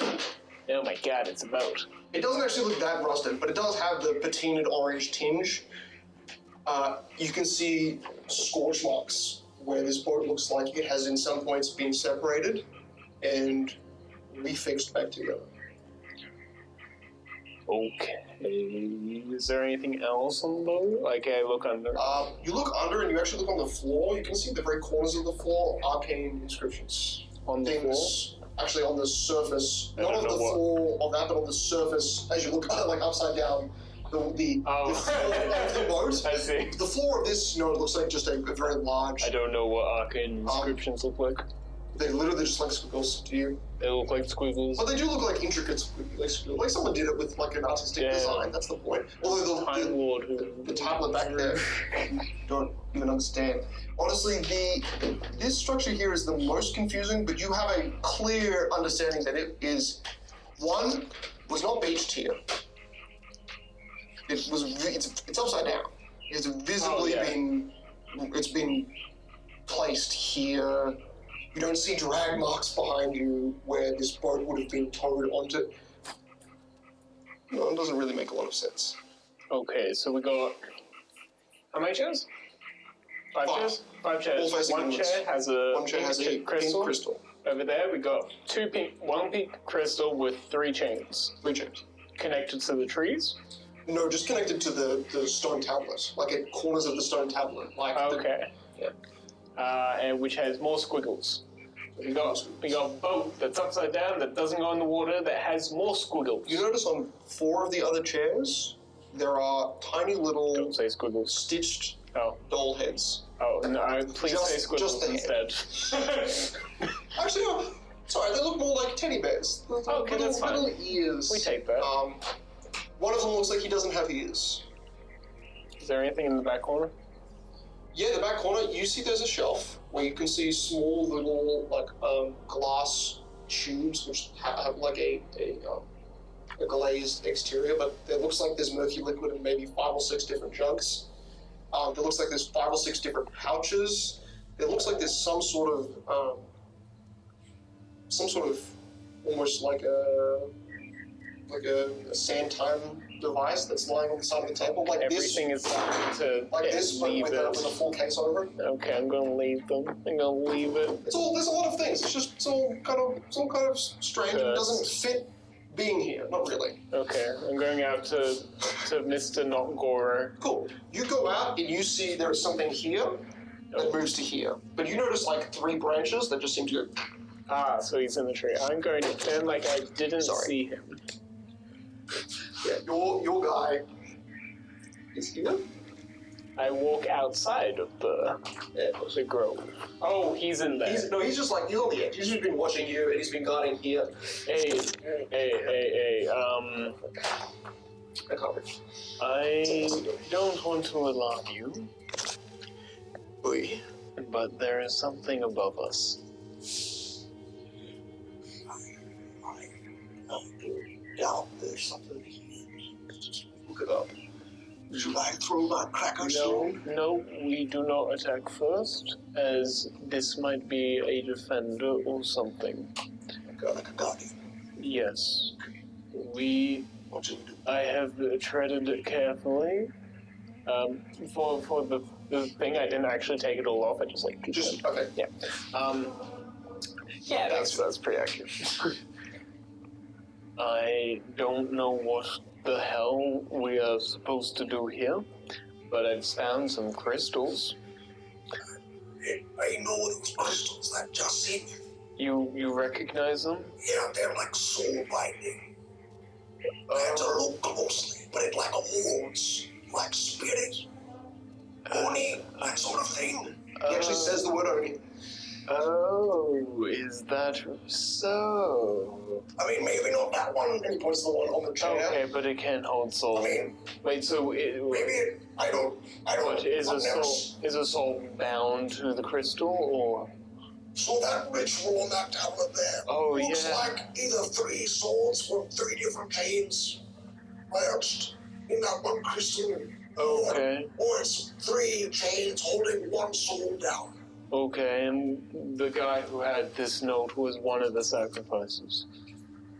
Oh my god, it's a boat. It doesn't actually look that rusted, but it does have the patinaed orange tinge. You can see scorch marks where this boat looks like it has in some points been separated and refixed back together. Okay. Is there anything else on the boat? Like, I look under. You look under and you actually look on the floor. You can see the very corners of the floor, arcane inscriptions. On the floor? Actually on the surface, not on the floor of that, but on the surface as you look like upside down. The floor of the boat. I see. The floor of this, it looks like just a very large. I don't know what arcane inscriptions look like. They literally just like squiggles to you. They look like squiggles. But they do look like intricate squiggles. Like someone did it with like an artistic design. That's the point. Although the tablet back there, you don't even understand. Honestly, this structure here is the most confusing, but you have a clear understanding that it is, one, was not beached here. It's upside down. It's visibly been placed here. You don't see drag marks behind you where this boat would have been towed onto. No, it doesn't really make a lot of sense. Okay, so we got how many chairs? Five chairs. 5 chairs. One chair has a pink crystal. Over there, we got one pink crystal with 3 chains. 3 chains. Connected to the trees? No, just connected to the stone tablet, like at corners of the stone tablet. Like okay. And which has more squiggles. We got a boat that's upside down that doesn't go in the water that has more squiggles. You notice on 4 of the other chairs, there are tiny little don't say squiggles. Stitched doll heads. Oh no! Please say squiggles instead. Actually, no. Sorry, they look more like teddy bears. Okay, that's fine. Little ears. We take that. One of them looks like he doesn't have ears. Is there anything in the back corner? Yeah, the back corner, you see there's a shelf where you can see small little glass tubes which have like a glazed exterior, but it looks like there's murky liquid in maybe 5 or 6 different jugs. It looks like there's 5 or 6 different pouches. It looks like there's some sort of almost like a sand time device that's lying on the side of the table, like everything this. Is starting to like this, but with a full case over it. Okay, I'm gonna leave them. I'm gonna leave it. There's a lot of things. It's all kind of strange. It doesn't fit being here. Not really. Okay, I'm going out to Mr. Not Gorer. Cool. You go out and you see there's something here that moves to here, but you notice like 3 branches that just seem to go. Ah, so he's in the tree. I'm going to pretend like I didn't see him. Yeah, your guy is here. I walk outside of the grove. Oh, he's in there. He's just like, he's on the edge. He's just been watching you, and he's been guarding here. Hey, I don't want to alarm you. Oui. But there is something above us. I doubt there's something here. Look it up. Should I throw my crackers? No, we do not attack first, as this might be a defender or something. Like a guardian? Yes. I have treaded it carefully. For the thing, I didn't actually take it all off. I just okay. Yeah. Yeah, that's pretty accurate. I don't know what the hell we are supposed to do here, but I've found some crystals. I know those crystals that just seen. You recognize them? Yeah, they're like soul binding. I had to look closely, but it like holds, like spirit, oni, that sort of thing. He actually says the word oni. Oh, is that so? I mean, maybe not that one. And he points to the one on the chair. Okay, but it can hold soul. I mean, wait, so I don't. But is a soul bound to the crystal, or? So that ritual on that tablet there looks like either 3 souls from 3 different chains merged in that one crystal. Okay. Or it's 3 chains holding 1 soul down. Okay, and the guy who had this note was one of the sacrifices.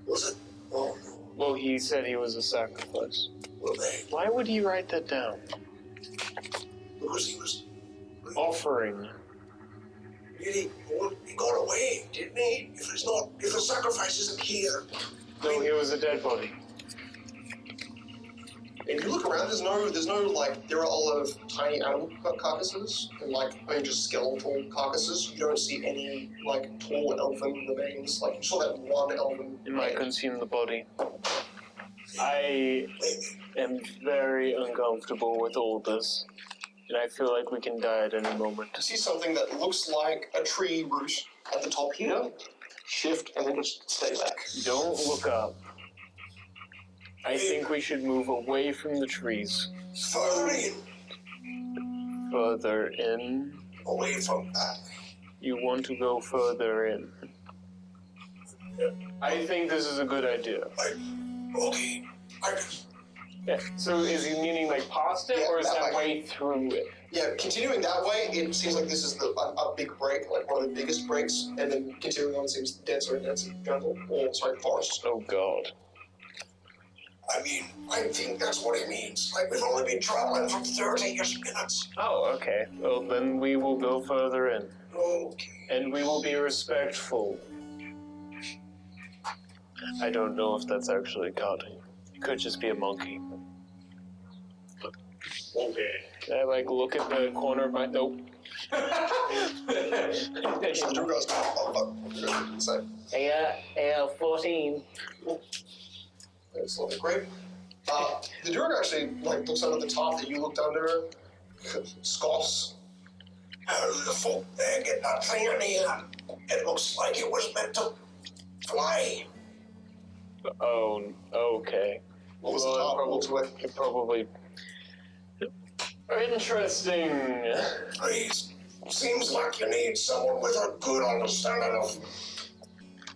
Was it? Oh, no. Well, he said he was a sacrifice. Were they? Why would he write that down? Because he was... Offering. He got away, didn't he? If the sacrifice isn't here... No, he was a dead body. If you look around, there's no like, there are a lot of tiny animal carcasses, and just skeletal carcasses. You don't see any, tall elven remains. You saw that one elven. It might consume the body. I am very uncomfortable with all this, and I feel like we can die at any moment. You see something that looks like a tree root at the top here, shift, and then just stay back. Don't look up. I think we should move away from the trees. Further in. Further in. Away from that. You want to go further in. I think this is a good idea. Okay. Yeah. So is he meaning like past it, or is that way through it? Yeah, continuing that way, it seems like this is a big break, like one of the biggest breaks, and then continuing on seems denser and denser jungle, or sorry, forest. Oh god. I mean, I think that's what he means. Like, we've only been traveling for 30-ish minutes. Oh, okay. Well, then we will go further in. Okay. And we will be respectful. I don't know if that's actually cutting. It could just be a monkey. Okay. I like look at the corner of my nope. AR 14. That's looking great. The Durg actually like looks under the top that you looked under, scoffs. How the fuck they get that thing in here? It looks like it was meant to fly. Oh, okay. What was the top? It probably. Interesting. Please. Seems like you need someone with a good understanding of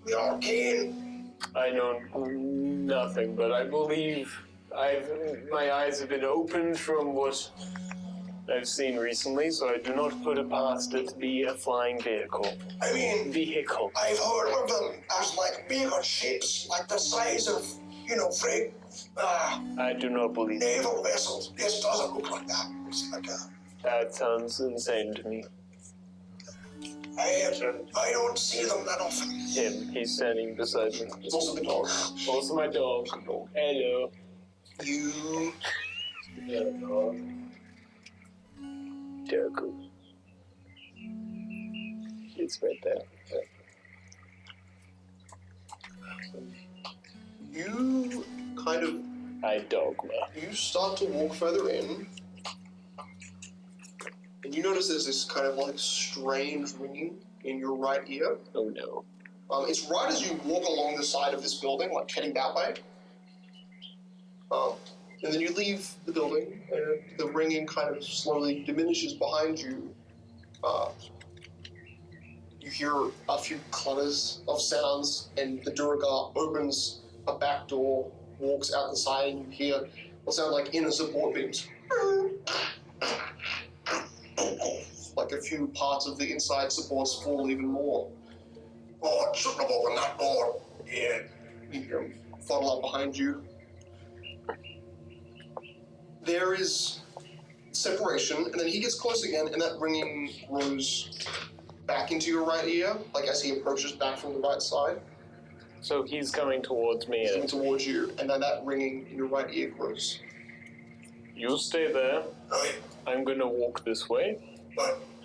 the arcane. I know nothing, but I believe my eyes have been opened from what I've seen recently, so I do not put it past it to be a flying vehicle. I mean, vehicle. I've heard of them as like bigger ships, like the size of, freight. I do not believe naval vessels. This doesn't look like that. It's like a. That sounds insane to me. I don't see them that often. Him, he's standing beside me. It's also the dog. Also my dog. Hello. You. Jericho. It's right there. You kind of. Dogma. You start to walk further in, and you notice there's this kind of like strange ringing in your right ear. Oh no. It's right as you walk along the side of this building, like heading that way. And then you leave the building, and the ringing kind of slowly diminishes behind you. You hear a few clutters of sounds, and the Durga opens a back door, walks out the side, and you hear what sound like inner support beams. Like a few parts of the inside supports fall even more. Oh, I shouldn't have opened that door. Yeah. You hear him funnel up behind you. There is separation, and then he gets close again, and that ringing grows back into your right ear, like as he approaches back from the right side. So he's coming towards me. He's coming towards you, and then that ringing in your right ear grows. You stay there. I'm gonna walk this way.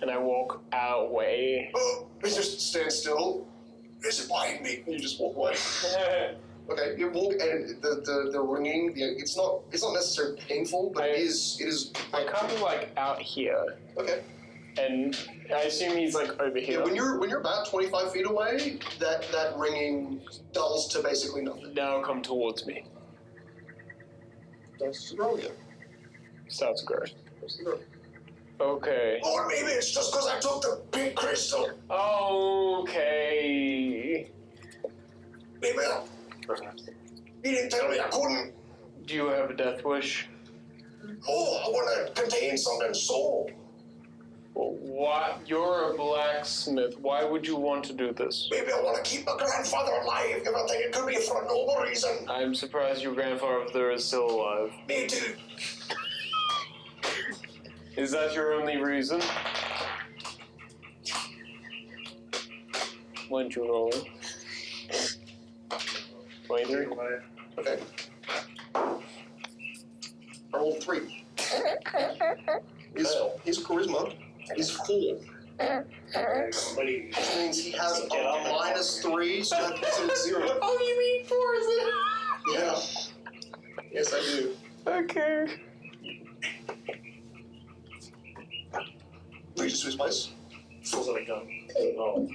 And I walk our way. You just stand still. Is it behind me? You just walk away. Okay, you walk, and the ringing. It's not necessarily painful, but it is. I kind of like out here. Okay. And I assume he's like over here. Yeah, when you're about 25 feet away, that ringing dulls to basically nothing. Now come towards me. Starts to grow again. Starts to grow. Starts to grow. Okay. Or maybe it's just because I took the big crystal. Okay. Maybe he didn't tell me I couldn't. Do you have a death wish? Oh, I want to contain something's soul. Well, what? You're a blacksmith. Why would you want to do this? Maybe I want to keep my grandfather alive. If I think it could be for a noble reason. I'm surprised your grandfather is still alive. Me too. Is that your only reason? When'd you roll it? 23? Okay. I rolled 3. His charisma is 4. Which means he has a -3, so that puts him at 0. Oh, you mean 4, is it? Yeah. Yes, I do. Okay. Reaches to his place. Feels like a gun. Oh.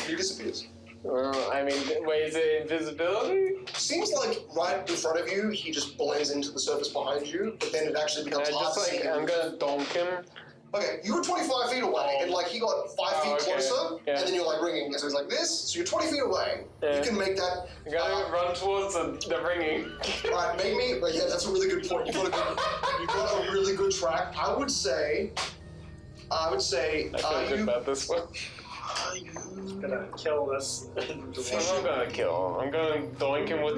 he disappears. I mean, wait, is it invisibility? Seems like right in front of you, he just blends into the surface behind you, but then it actually Can I becomes hard just to see him. I'm gonna donk him? Okay, you were 25 feet away, and like he got 5 feet okay. closer, Yeah. and then you're like ringing, and so he's like this, so you're 20 feet away. Yeah. You can make that. I gotta run towards the ringing. Right, make me. Yeah, that's a really good point. You got a really good track. I would say. I feel good about this one. Gonna kill this. I'm not gonna kill him. I'm gonna doink him with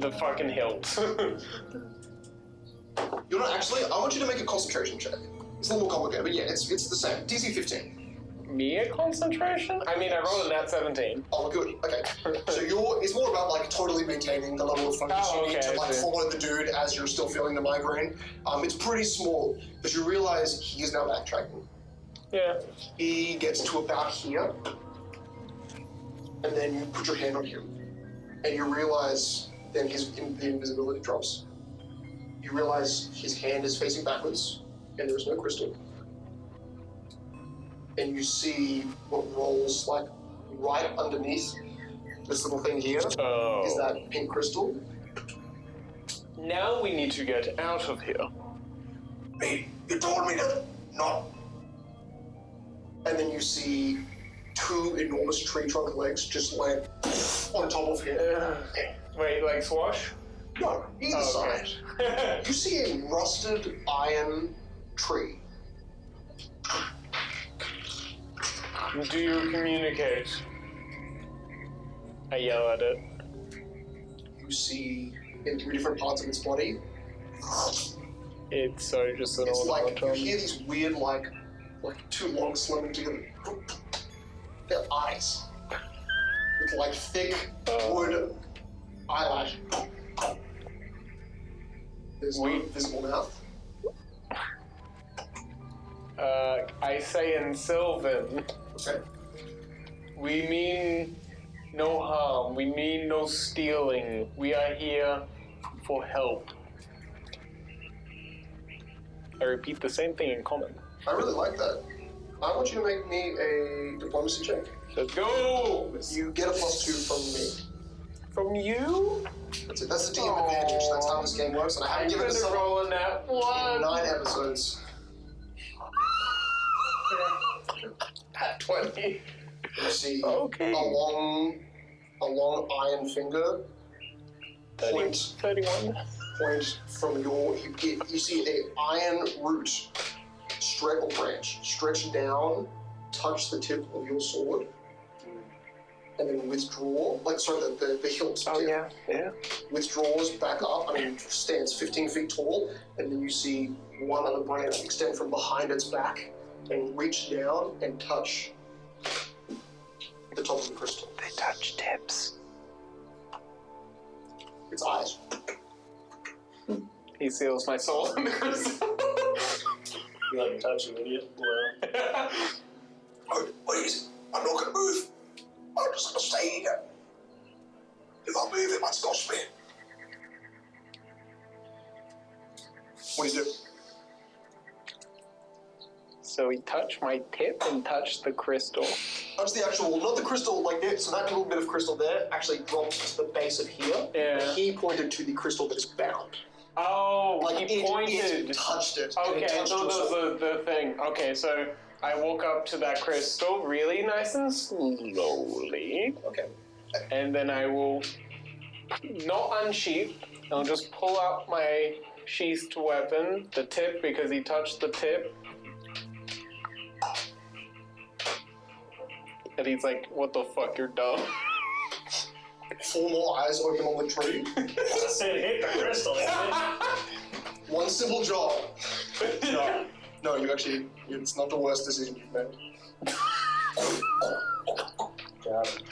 the fucking hilt. You're not actually. I want you to make a concentration check. It's a little more complicated, but yeah, it's the same. DC 15. Me a concentration? I mean, I rolled a nat 17. Oh, good. Okay. So it's more about like totally maintaining the level of focus you need to like follow the dude as you're still feeling the migraine. It's pretty small, but you realize he is now backtracking. Yeah. He gets to about here, and then you put your hand on him, and you realize then the invisibility drops. You realize his hand is facing backwards, and there is no crystal. And you see what rolls like right underneath this little thing here is that pink crystal. Now we need to get out of here. Hey, you told me to not. And then you see 2 enormous tree trunk legs just land on top of him. Wait, like swash? No, either side. You see a rusted iron tree. Do you communicate? I yell at it. You see in 3 different parts of its body. It's just an It's like automaton. you hear these weird like 2 lungs slamming together. Their eyes with like thick wood eyelash. There's no visible mouth. I say in Sylvan. Okay. We mean no harm. We mean no stealing. We are here for help. I repeat the same thing in common. I really like that. I want you to make me a diplomacy check. Let's go! You get a +2 from me. From you? That's it. That's the DM advantage. That's how this game works. And I haven't given it I'm rolling that one. 9 episodes. At 20. You see Okay. a long iron finger 31. point from you see a iron root or branch stretch down, touch the tip of your sword, and then withdraw. The hilt. Oh, tip. yeah. Withdraws back up. Stands 15 feet tall, and then you see one other branch extend from behind its back and reach down and touch the top of the crystal. They touch tips. Its eyes. He seals my soul in the crystal. You let me touch you, idiot. Oh, please, I'm not gonna move. I'm just gonna stay here. If I move, it might cost me. What do you do? So he touched my tip and touched the crystal. Touch the actual, not the crystal like this. So that little bit of crystal there actually drops to the base of here. Yeah. And he pointed to the crystal that is bound. Oh, Like he pointed. It touched it. and Okay, it touched so your sword. there's the thing. Okay, so I walk up to that crystal really nice and slowly. Okay. And then I will not unsheath. I'll just pull out my sheathed weapon, the tip, because he touched the tip. And he's like, what the fuck, you're dumb. 4 more eyes open on the tree. Say hit the crystal, isn't it? One simple job. No, it's not the worst decision you've made. Got it.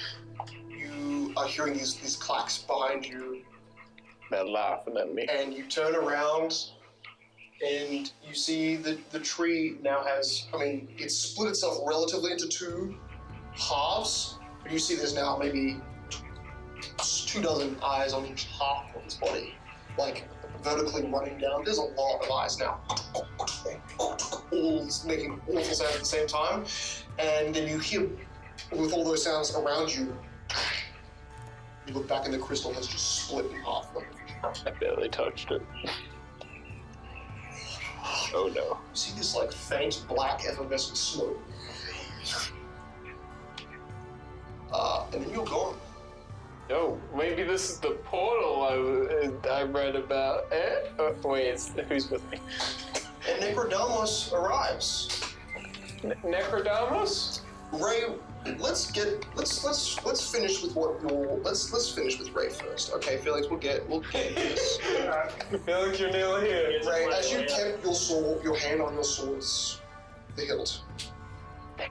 You are hearing these clacks behind you, They're laughing at me. and you turn around, and you see the tree now has, it's split itself relatively into 2 halves, but you see there's now maybe 24 eyes on each half of its body, like vertically running down. There's a lot of eyes now, all making awful sounds at the same time, and then you hear with all those sounds around you, you look back and the crystal has just split in half. I barely touched it. Oh no. You see this like faint black effervescent smoke. And then you're gone. Oh, maybe this is the portal I read about. Wait, who's with me? And Necrodamus arrives. Necrodamus? Ray, let's finish with what you're. Let's finish with Ray first. Okay, Felix, we'll get this. I feel like you're nearly here. Ray, as you kept your hand on your sword's the hilt,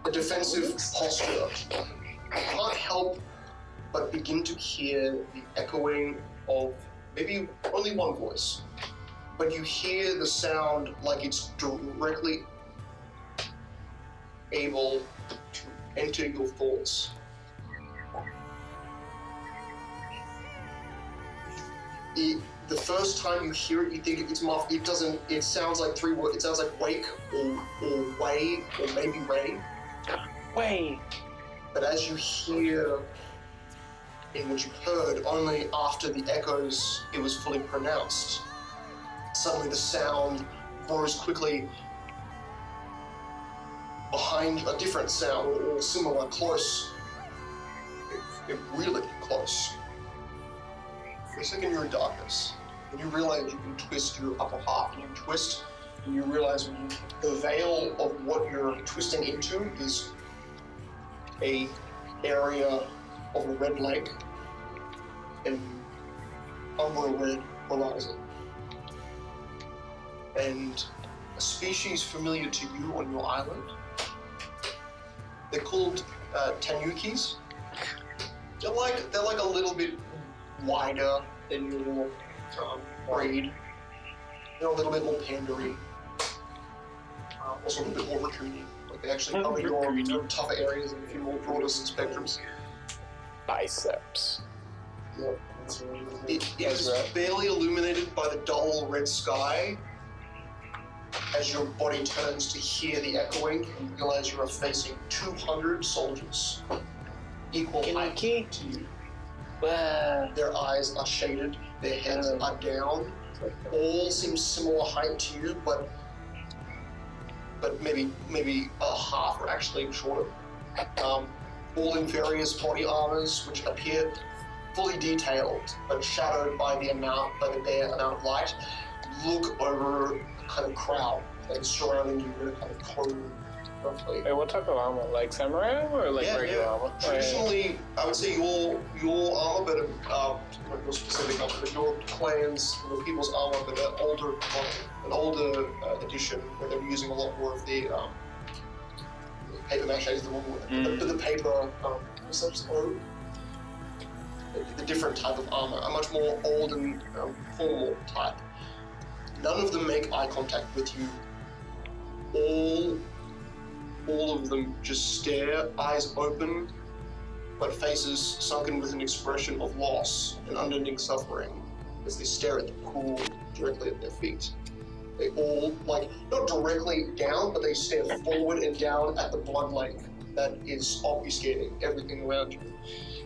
the defensive posture, you can't help but begin to hear the echoing of maybe only one voice, but you hear the sound like it's directly able to enter your thoughts. The first time you hear it, you think it's muffled. It doesn't. It sounds like three words. It sounds like wake or way or maybe ray. Way. But as you hear in what you heard, only after the echoes it was fully pronounced. Suddenly the sound grows quickly behind a different sound or similar, close. Really close. For a second you're in darkness, and you realize you can twist your upper half, and you twist, and you realize the veil of what you're twisting into is a area of a red lake and under a red horizon. And a species familiar to you on your island, they're called tanukis. They're like a little bit wider than your breed. They're a little bit more pandery. Also a little bit more raccoony. Like they actually cover your tougher areas and a few more broader spectrums. Biceps. Yeah. It is barely illuminated by the dull red sky as your body turns to hear the echoing and realize you are facing 200 soldiers, equal height to you. Their eyes are shaded, their heads are down, all seem similar height to you, but maybe a half or actually shorter. All in various body armors which appear fully detailed, but shadowed by the bare amount of light. Look over a kind of crowd and surrounding you in a kind of cone, roughly. Wait, what type of armor? Like samurai armor or like regular armor? Traditionally, I would say your armor, but not your specific armor, but your clan's, your people's armor, but an older edition where they're using a lot more of the paper mache is the wrong word, but the paper, the different type of armor, a much more old and formal type. None of them make eye contact with you. All of them just stare, eyes open, but faces sunken with an expression of loss and unending suffering as they stare at the pool directly at their feet. They all, not directly down, but they stare forward and down at the blood lake that is obfuscating everything around you.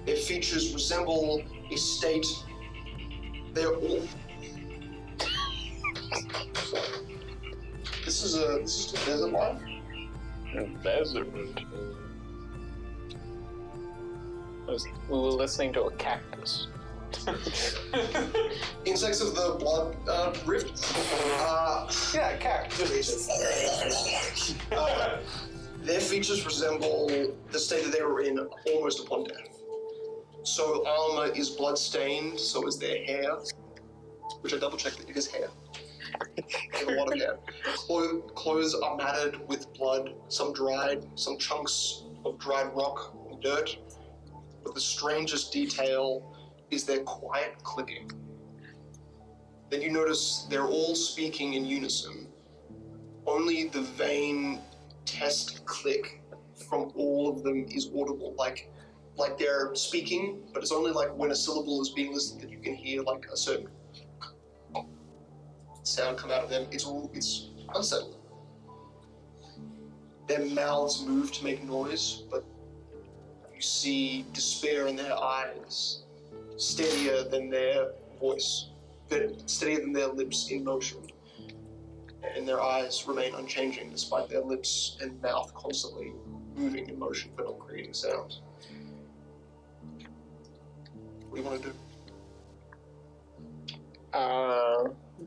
Their features resemble a state. They're all. This is just a desert life. A desert. We were listening to a cactus. Insects of the blood rift. Yeah, cactus. Their features resemble the state that they were in almost upon death. So armor is blood-stained, so is their hair, which I double-checked that it is hair. They have a lot of hair. Clothes are matted with blood, some dried, some chunks of dried rock and dirt. But the strangest detail is their quiet clicking. Then you notice they're all speaking in unison. Only the vain test click from all of them is audible, like they're speaking, but it's only like when a syllable is being listened that you can hear like a certain sound come out of them. It's unsettling. Their mouths move to make noise, but see despair in their eyes, steadier than their voice, steadier than their lips in motion. And their eyes remain unchanging despite their lips and mouth constantly moving in motion but not creating sound. What do you want to do?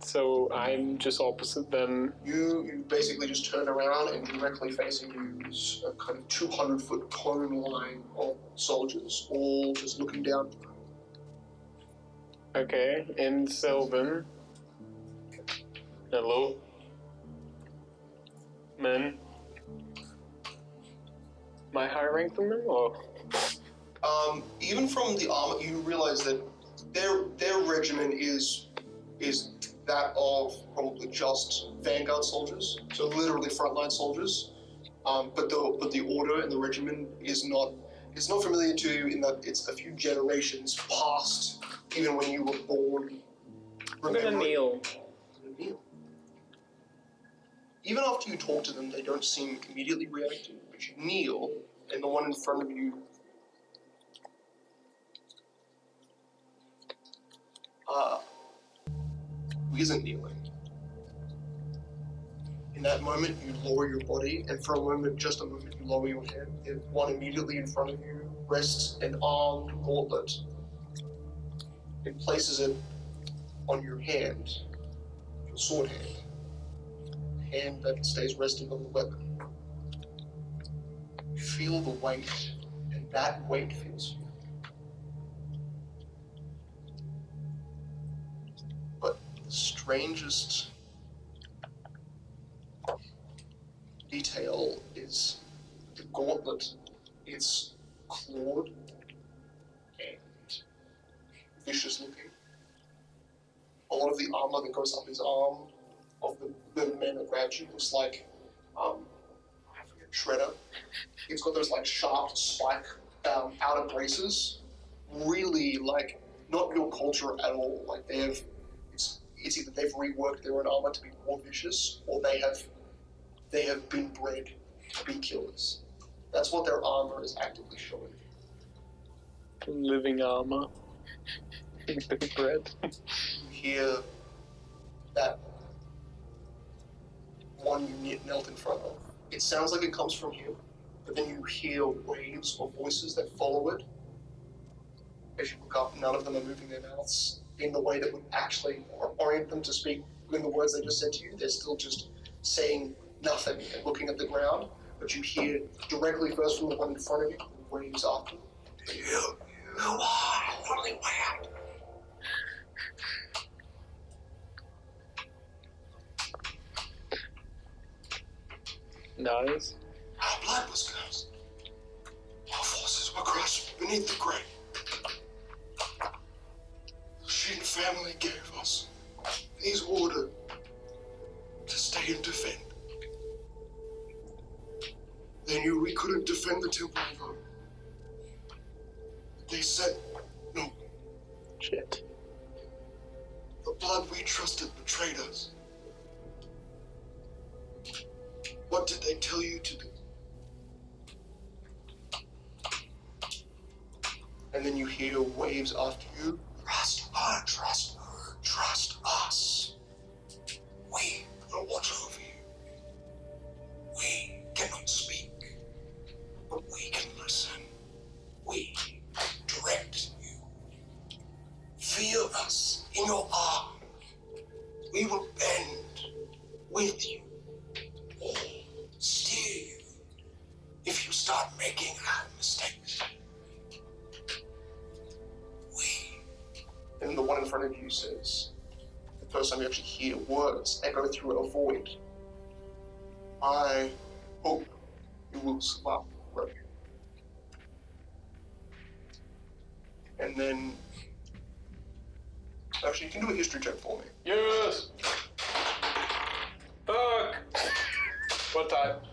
So I'm just opposite them. You basically just turn around and directly facing you is a kind of 200-foot cone line of soldiers, all just looking down. Okay, and Sylvan. Hello. Men. Am I higher ranked than them, or? Even from the armor, you realize that their regiment is that of probably just vanguard soldiers, so literally frontline soldiers. But the order and the regiment is not. It's not familiar to you in that it's a few generations past, even when you were born. I'm gonna kneel. Kneel. Even after you talk to them, they don't seem immediately reacting. But you kneel, and the one in front of you who isn't kneeling. In that moment, you lower your body, and for a moment, just a moment, you lower your head. And one immediately in front of you rests an armed gauntlet and places it on your hand, your sword hand. Hand that stays resting on the weapon. You feel the weight, and that weight feels you. But the strangest detail is the gauntlet. It's clawed and vicious looking. A lot of the armor that goes up his arm of the men around you looks like Shredder. It's got those like sharp spike outer braces. Really like not your culture at all. Like it's either they've reworked their own armor to be more vicious, or they have been bred to be killers. That's what their armor is actively showing. Living armor. Big bread. You hear that one you knelt in front of. It sounds like it comes from him, but then you hear waves of voices that follow it. As you look up, none of them are moving their mouths in the way that would actually orient them to speak in the words they just said to you. They're still just saying nothing and looking at the ground, but you hear directly first from the one in front of you, and waves after. You are only way. Nice. Our blood was cursed. Our forces were crushed beneath the grave. The Shin family gave us these order to stay and defend. They knew we couldn't defend the temple alone. They said no. Shit. The blood we trusted betrayed us. What did they tell you to do? And then you hear waves after you. Trust us. We will watch over you. We cannot speak, but we can listen. We direct you. Feel us in your arms. We will bend with you. Steer you if you start making mistakes. And the one in front of you says, the first time you actually hear words echo through a void, I hope you will survive. And then, actually, you can do a history check for me. Yes! Fuck! What type?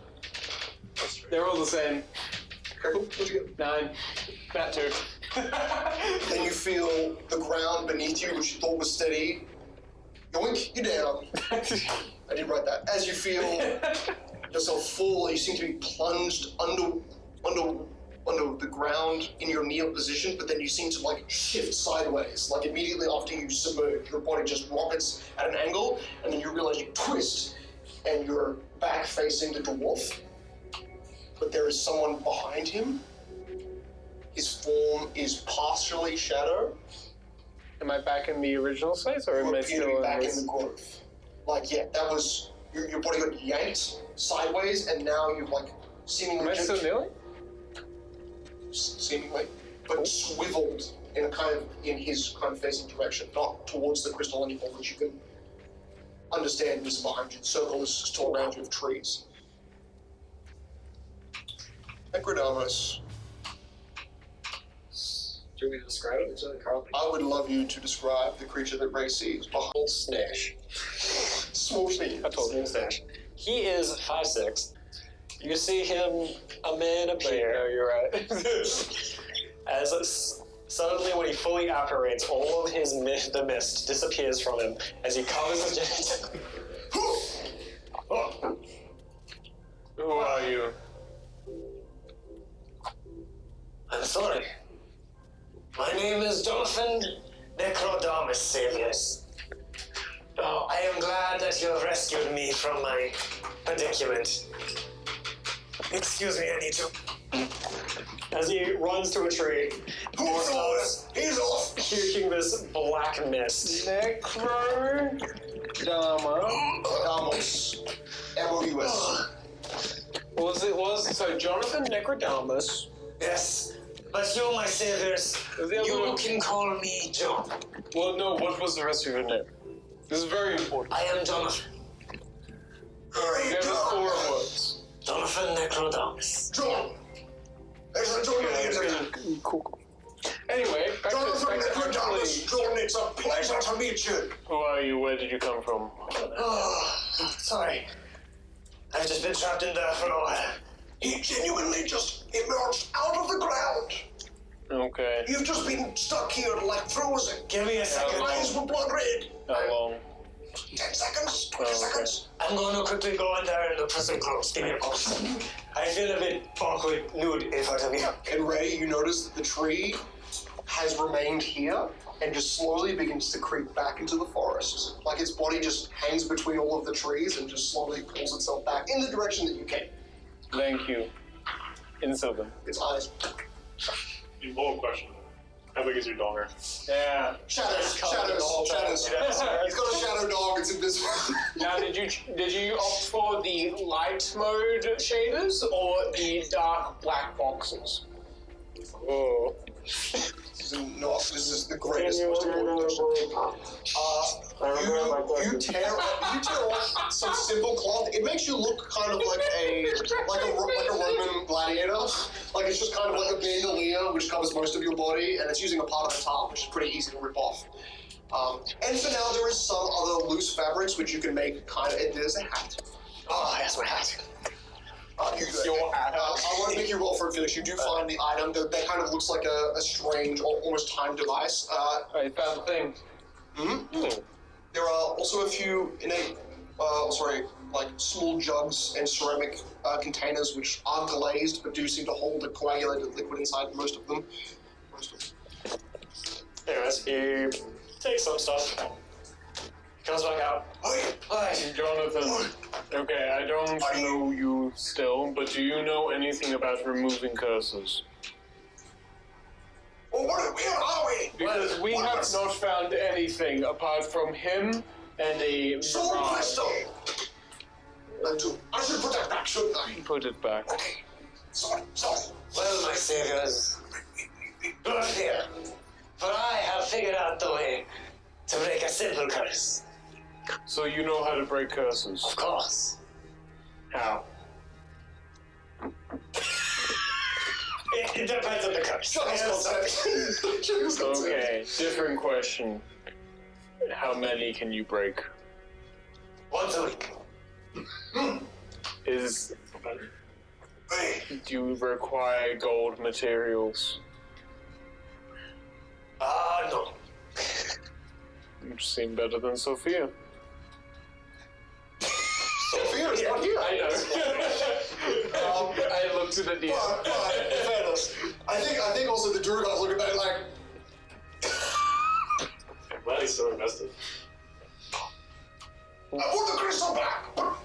They're all the same. Okay, cool. What'd you get? 9. That 2. Then you feel the ground beneath you, which you thought was steady. Yoink, you're down. I did write that. As you feel yourself fall, you seem to be plunged under onto the ground in your kneel position, but then you seem to like shift sideways. Like immediately after you submerge, your body just rockets at an angle, and then you realize you twist, and you're back facing the dwarf. But there is someone behind him. His form is partially shadow. Am I back in the original size, or am I You appear to still be in back this? in the growth. Like, yeah, that was your body got yanked sideways, and now you've like seemingly Am I still kneeling? seemingly, but swiveled in a kind of in his kind of facing direction, not towards the crystal anymore, which you can understand is behind you. The circle is still around you of trees. Necrodamus, Do you want me to describe it? It's Carl. I would love you to describe the creature that Ray sees behind Snash. small sneeze. I told him Snash. He is 5'6". You see him, a man, a bear. No, you're right. Suddenly, when he fully apparates, all of the mist disappears from him as he covers his genitalia. Who are you? I'm sorry. My name is Jonathan Necrodamus, saviors. Oh, I am glad that you have rescued me from my predicament. Excuse me, I need to. As he runs to a tree, He's off! puking this black mist. Damus. M-O-U-S. So Jonathan Necrodamus. Yes, but you, my saviors, you can call me John. Well, no, what was the rest of your name? This is very important. I am Jonathan. You have 4 words. Jonathan Necrodamus. John! There's a John in here. Cool. Anyway, back to Jonathan Necrodamus, actually. John, it's a pleasure to meet you. Who are you? Where did you come from? Oh, sorry. I've just been trapped in there for a while. He genuinely just emerged out of the ground. Okay. You've just been stuck here like frozen. Give me a second. Your eyes were blood red. How long? 10 seconds, 20 okay. seconds. I'm going to quickly go in there in the prison clothes. Give me a call. I feel a bit awkward, nude in front of you. And Ray, you notice that the tree has remained here and just slowly begins to creep back into the forest. Like its body just hangs between all of the trees and just slowly pulls itself back in the direction that you came. Thank you. In Sylvan. Its eyes. Bold question. How big is your donger? Yeah. Shadows. He's got a shadow dog, it's invisible. Now, did you opt for the light mode shaders or the dark black boxes? Oh. This is the greatest, most important question. You tear off some simple cloth. It makes you look kind of like a Roman gladiator. Like it's just kind of like a bandolier which covers most of your body, and it's using a part of the top, which is pretty easy to rip off. And for now, there is some other loose fabrics which you can make kind of. And there's a hat. Oh, that's my hat. I want to make you roll for it, Felix. You do find the item that kind of looks like a strange or almost timed device. I found the thing. There are also a few like small jugs and ceramic containers which are glazed but do seem to hold the coagulated liquid inside most of them. Anyways, he takes some stuff. Comes back out. Jonathan. Okay, I don't know you still, but do you know anything about removing curses? Well, where are we? Because we have not found anything apart from him and a Soul mirage. crystal! I should put that back, shouldn't I? Put it back. Okay. Sorry. Well, my saviors, look here. For I have figured out the way to break a simple curse. So you know how to break curses? Of course. How? It depends on the curse. Okay, different question. How many can you break? Once a week. Do you require gold materials? No. You seem better than Sophia. Sophia's not here. I know. I looked at the DM. But, in fairness, I think also the Durgars look at it like, I'm glad he's so invested. I want the crystal back, but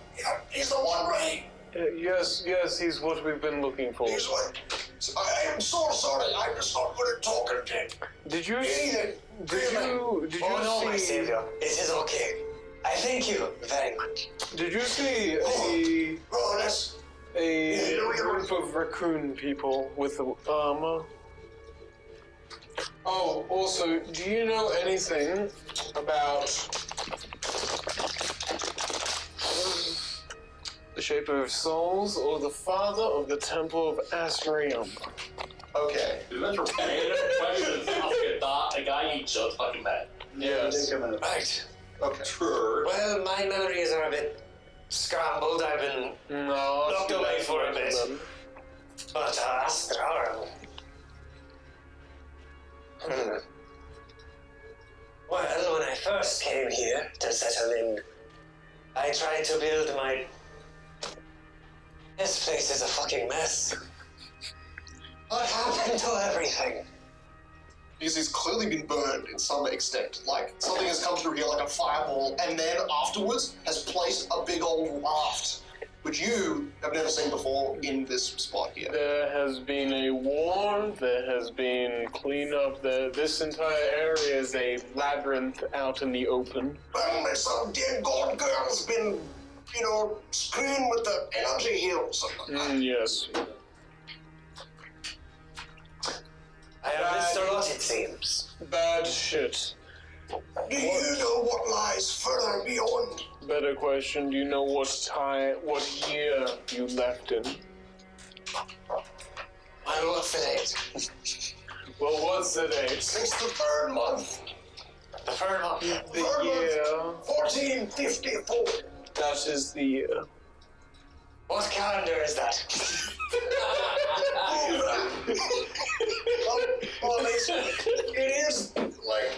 he's the one, right? Yes, he's what we've been looking for. He's what? I am so sorry, I'm just not good at talking to Did you anything. Did you Oh no, my see? savior. It is okay. I thank you very much. Did you see Oh, that's... a group of raccoon people with armor? Oh, also, do you know anything about the Shaper of Souls or the father of the Temple of Asrium? Okay. That's repetitive questions after that. A guy you just fucking met. Yes. Right. Okay. Sure. Well, my memories are a bit scrambled. I've been No, locked away for a bit. But Astral. Well, when I first came here to settle in, I tried to build my... This place is a fucking mess. What happened to everything? Because he's clearly been burned in some extent. Like, something has come through here like a fireball, and then afterwards has placed a big old raft, which you have never seen before in this spot here. There has been a war, there has been cleanup, this entire area is a labyrinth out in the open. And some dead god girl's been, screwing with the energy here or something. Yes. I have missed a lot, it seems. Bad shit. Do you know what lies further beyond? Better question, do you know what year you left in? Well, what's the date? Well, what's the date? It's the third month. The third month. The year. 1454. That is the year. What calendar is that? Well, it is like,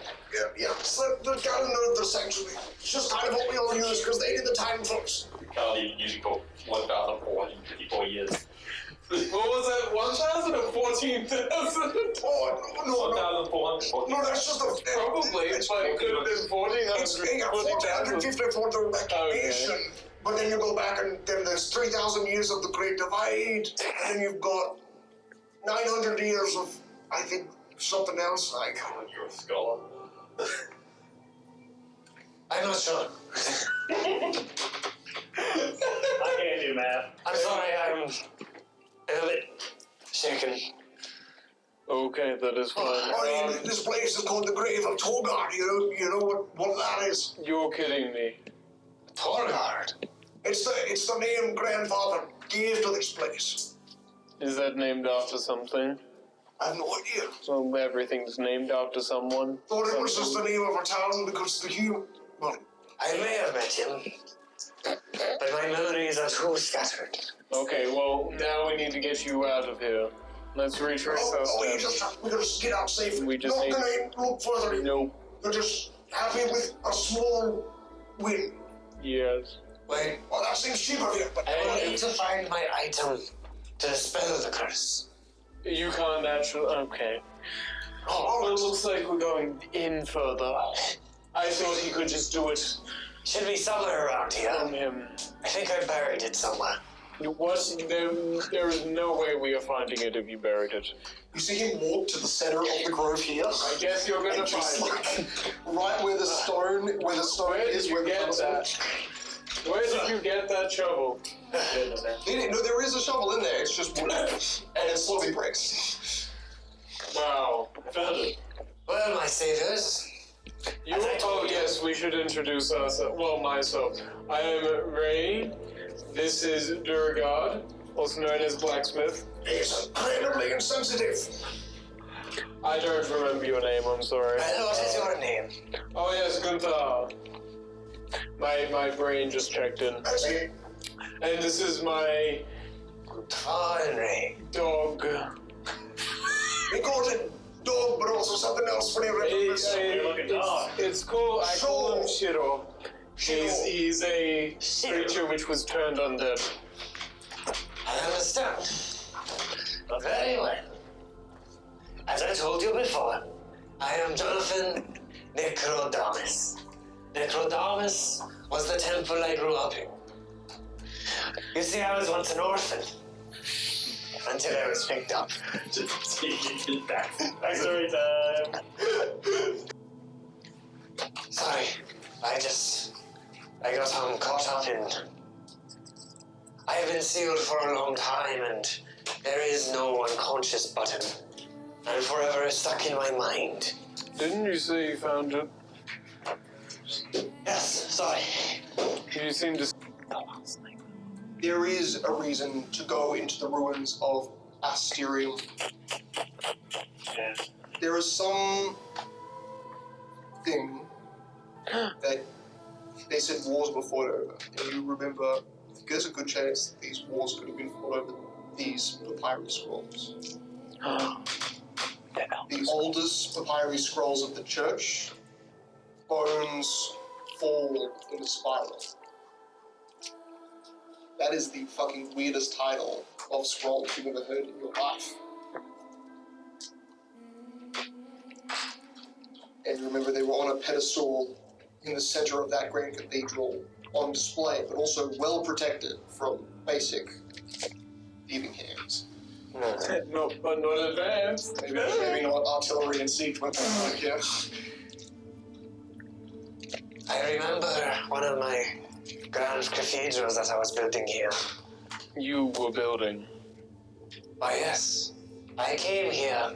it's the calendar of the sanctuary. It's just kind of what we all use because they did the time first. Currently using for 1,454 years. What was that? 1,000 or 14,000? Oh, no. 1,440. No, that's just a... Probably, but it could have been 1,400. It's 1450 for the Reclamation. Okay. But then you go back and then there's 3,000 years of the Great Divide. And then you've got 900 years of, I think, something else. Like, You're a scholar. I'm not sure. I can't do math. I'm sorry, I'm a bit shaken. Okay, that is fine. I mean, this place is called the Grave of Torgard. You know what that is? You're kidding me. Torgard? It's the name grandfather gave to this place. Is that named after something? I have no idea. So everything's named after someone? Thought it was just the name of our town because well, I may have met him, but my memories are too scattered. Okay, well, now we need to get you out of here. Let's retrace our we steps. gotta just get out safe. We just not need- gonna look further. Nope. We're just happy with a small win. Yes. Wait, Well, that seems cheap of you, but I need to find my item to dispel the curse. You can't actually... Okay. oh, Well, it looks like we're going in further. I thought he could just do it Should be somewhere around here. from him. I think I buried it somewhere. What? There is no way we are finding it if you buried it. you see him walk to the center of the grove here. I guess you're gonna And just find like it. right where the stone Where did is, you where the get that? Where did you get that shovel? No, there is a shovel in there. It's just wood, and it slowly breaks. Wow. Found it. Well, my saviors, You, As I told you. yes, we should introduce ourselves. Well, myself. I am Ray. This is Durgard, also known as Blacksmith. He's incredibly insensitive. I don't remember your name, I'm sorry. well, what is your name? Oh yes, Gunther. My brain just checked in. That's it. And this is my Henry. dog. He calls it dog, but also something else when he remembers. It's cool. I call him Shiro. He's a creature which was turned undead. understand. Very well. As I told you before, I am Jonathan Necrodamus. Necrodamus was the temple I grew up in. You see, I was once an orphan. Until I was picked up. Backstory time. Sorry, I got caught up in... I have been sealed for a long time, and there is no unconscious button. I'm forever stuck in my mind. Didn't you say you found it? Yes, sorry. You seem to... There is a reason to go into the ruins of Asterium. There is some thing that they said wars were fought over. And you remember, there's a good chance that these wars could have been fought over these papyrus scrolls. The oldest papyrus scrolls of the church, bones fall in a spiral. That is the fucking weirdest title of scroll you've ever heard in your life. And remember, they were on a pedestal in the center of that grand cathedral on display, but also well protected from basic thieving hands. No, but not advanced. Maybe not artillery and siege weapons like here. I remember one of my grand cathedrals that I was building here. You were building. Why, yes. I came here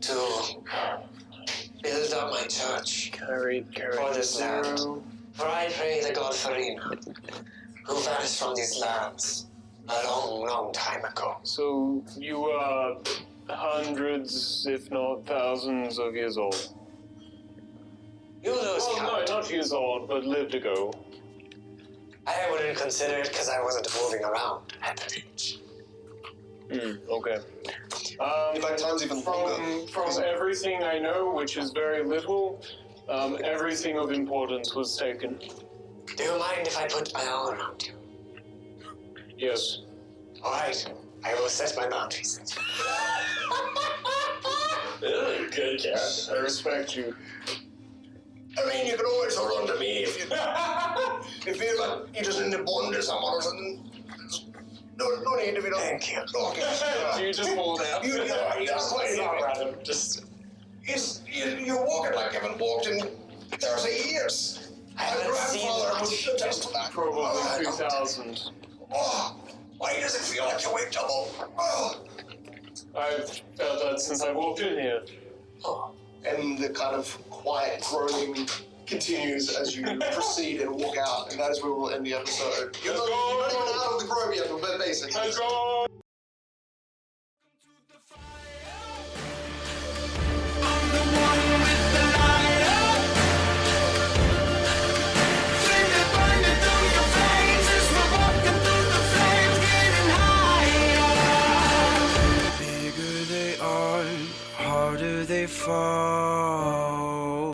to build up my church Carry for this land. For I pray the god Farina, who vanished from these lands a long, long time ago. So you are hundreds, if not thousands of years old. You lose count. No, not years old, but lived ago. I wouldn't consider it because I wasn't moving around at that age. Okay. In fact, time's even longer. From everything I know, which is very little, everything of importance was taken. Do you mind if I put my arm around you? Yes. All right. I will set my boundaries. Good character. I respect you. I mean, you can always hold on to me if you feel like you just need a bond or someone or something. No need if you don't. Thank you. Okay. You just pulled out. You're walking like you haven't walked in 30 years. I haven't seen much. would attest to that. Probably 2000. Oh, why does it feel like you weigh double? Oh. I've felt that since I walked in here. Oh. And the kind of quiet groaning continues as you proceed and walk out, and that is where we'll end the episode. You're not even out of the grove yet, but basically. Let's go! Bigger they are, harder they fall.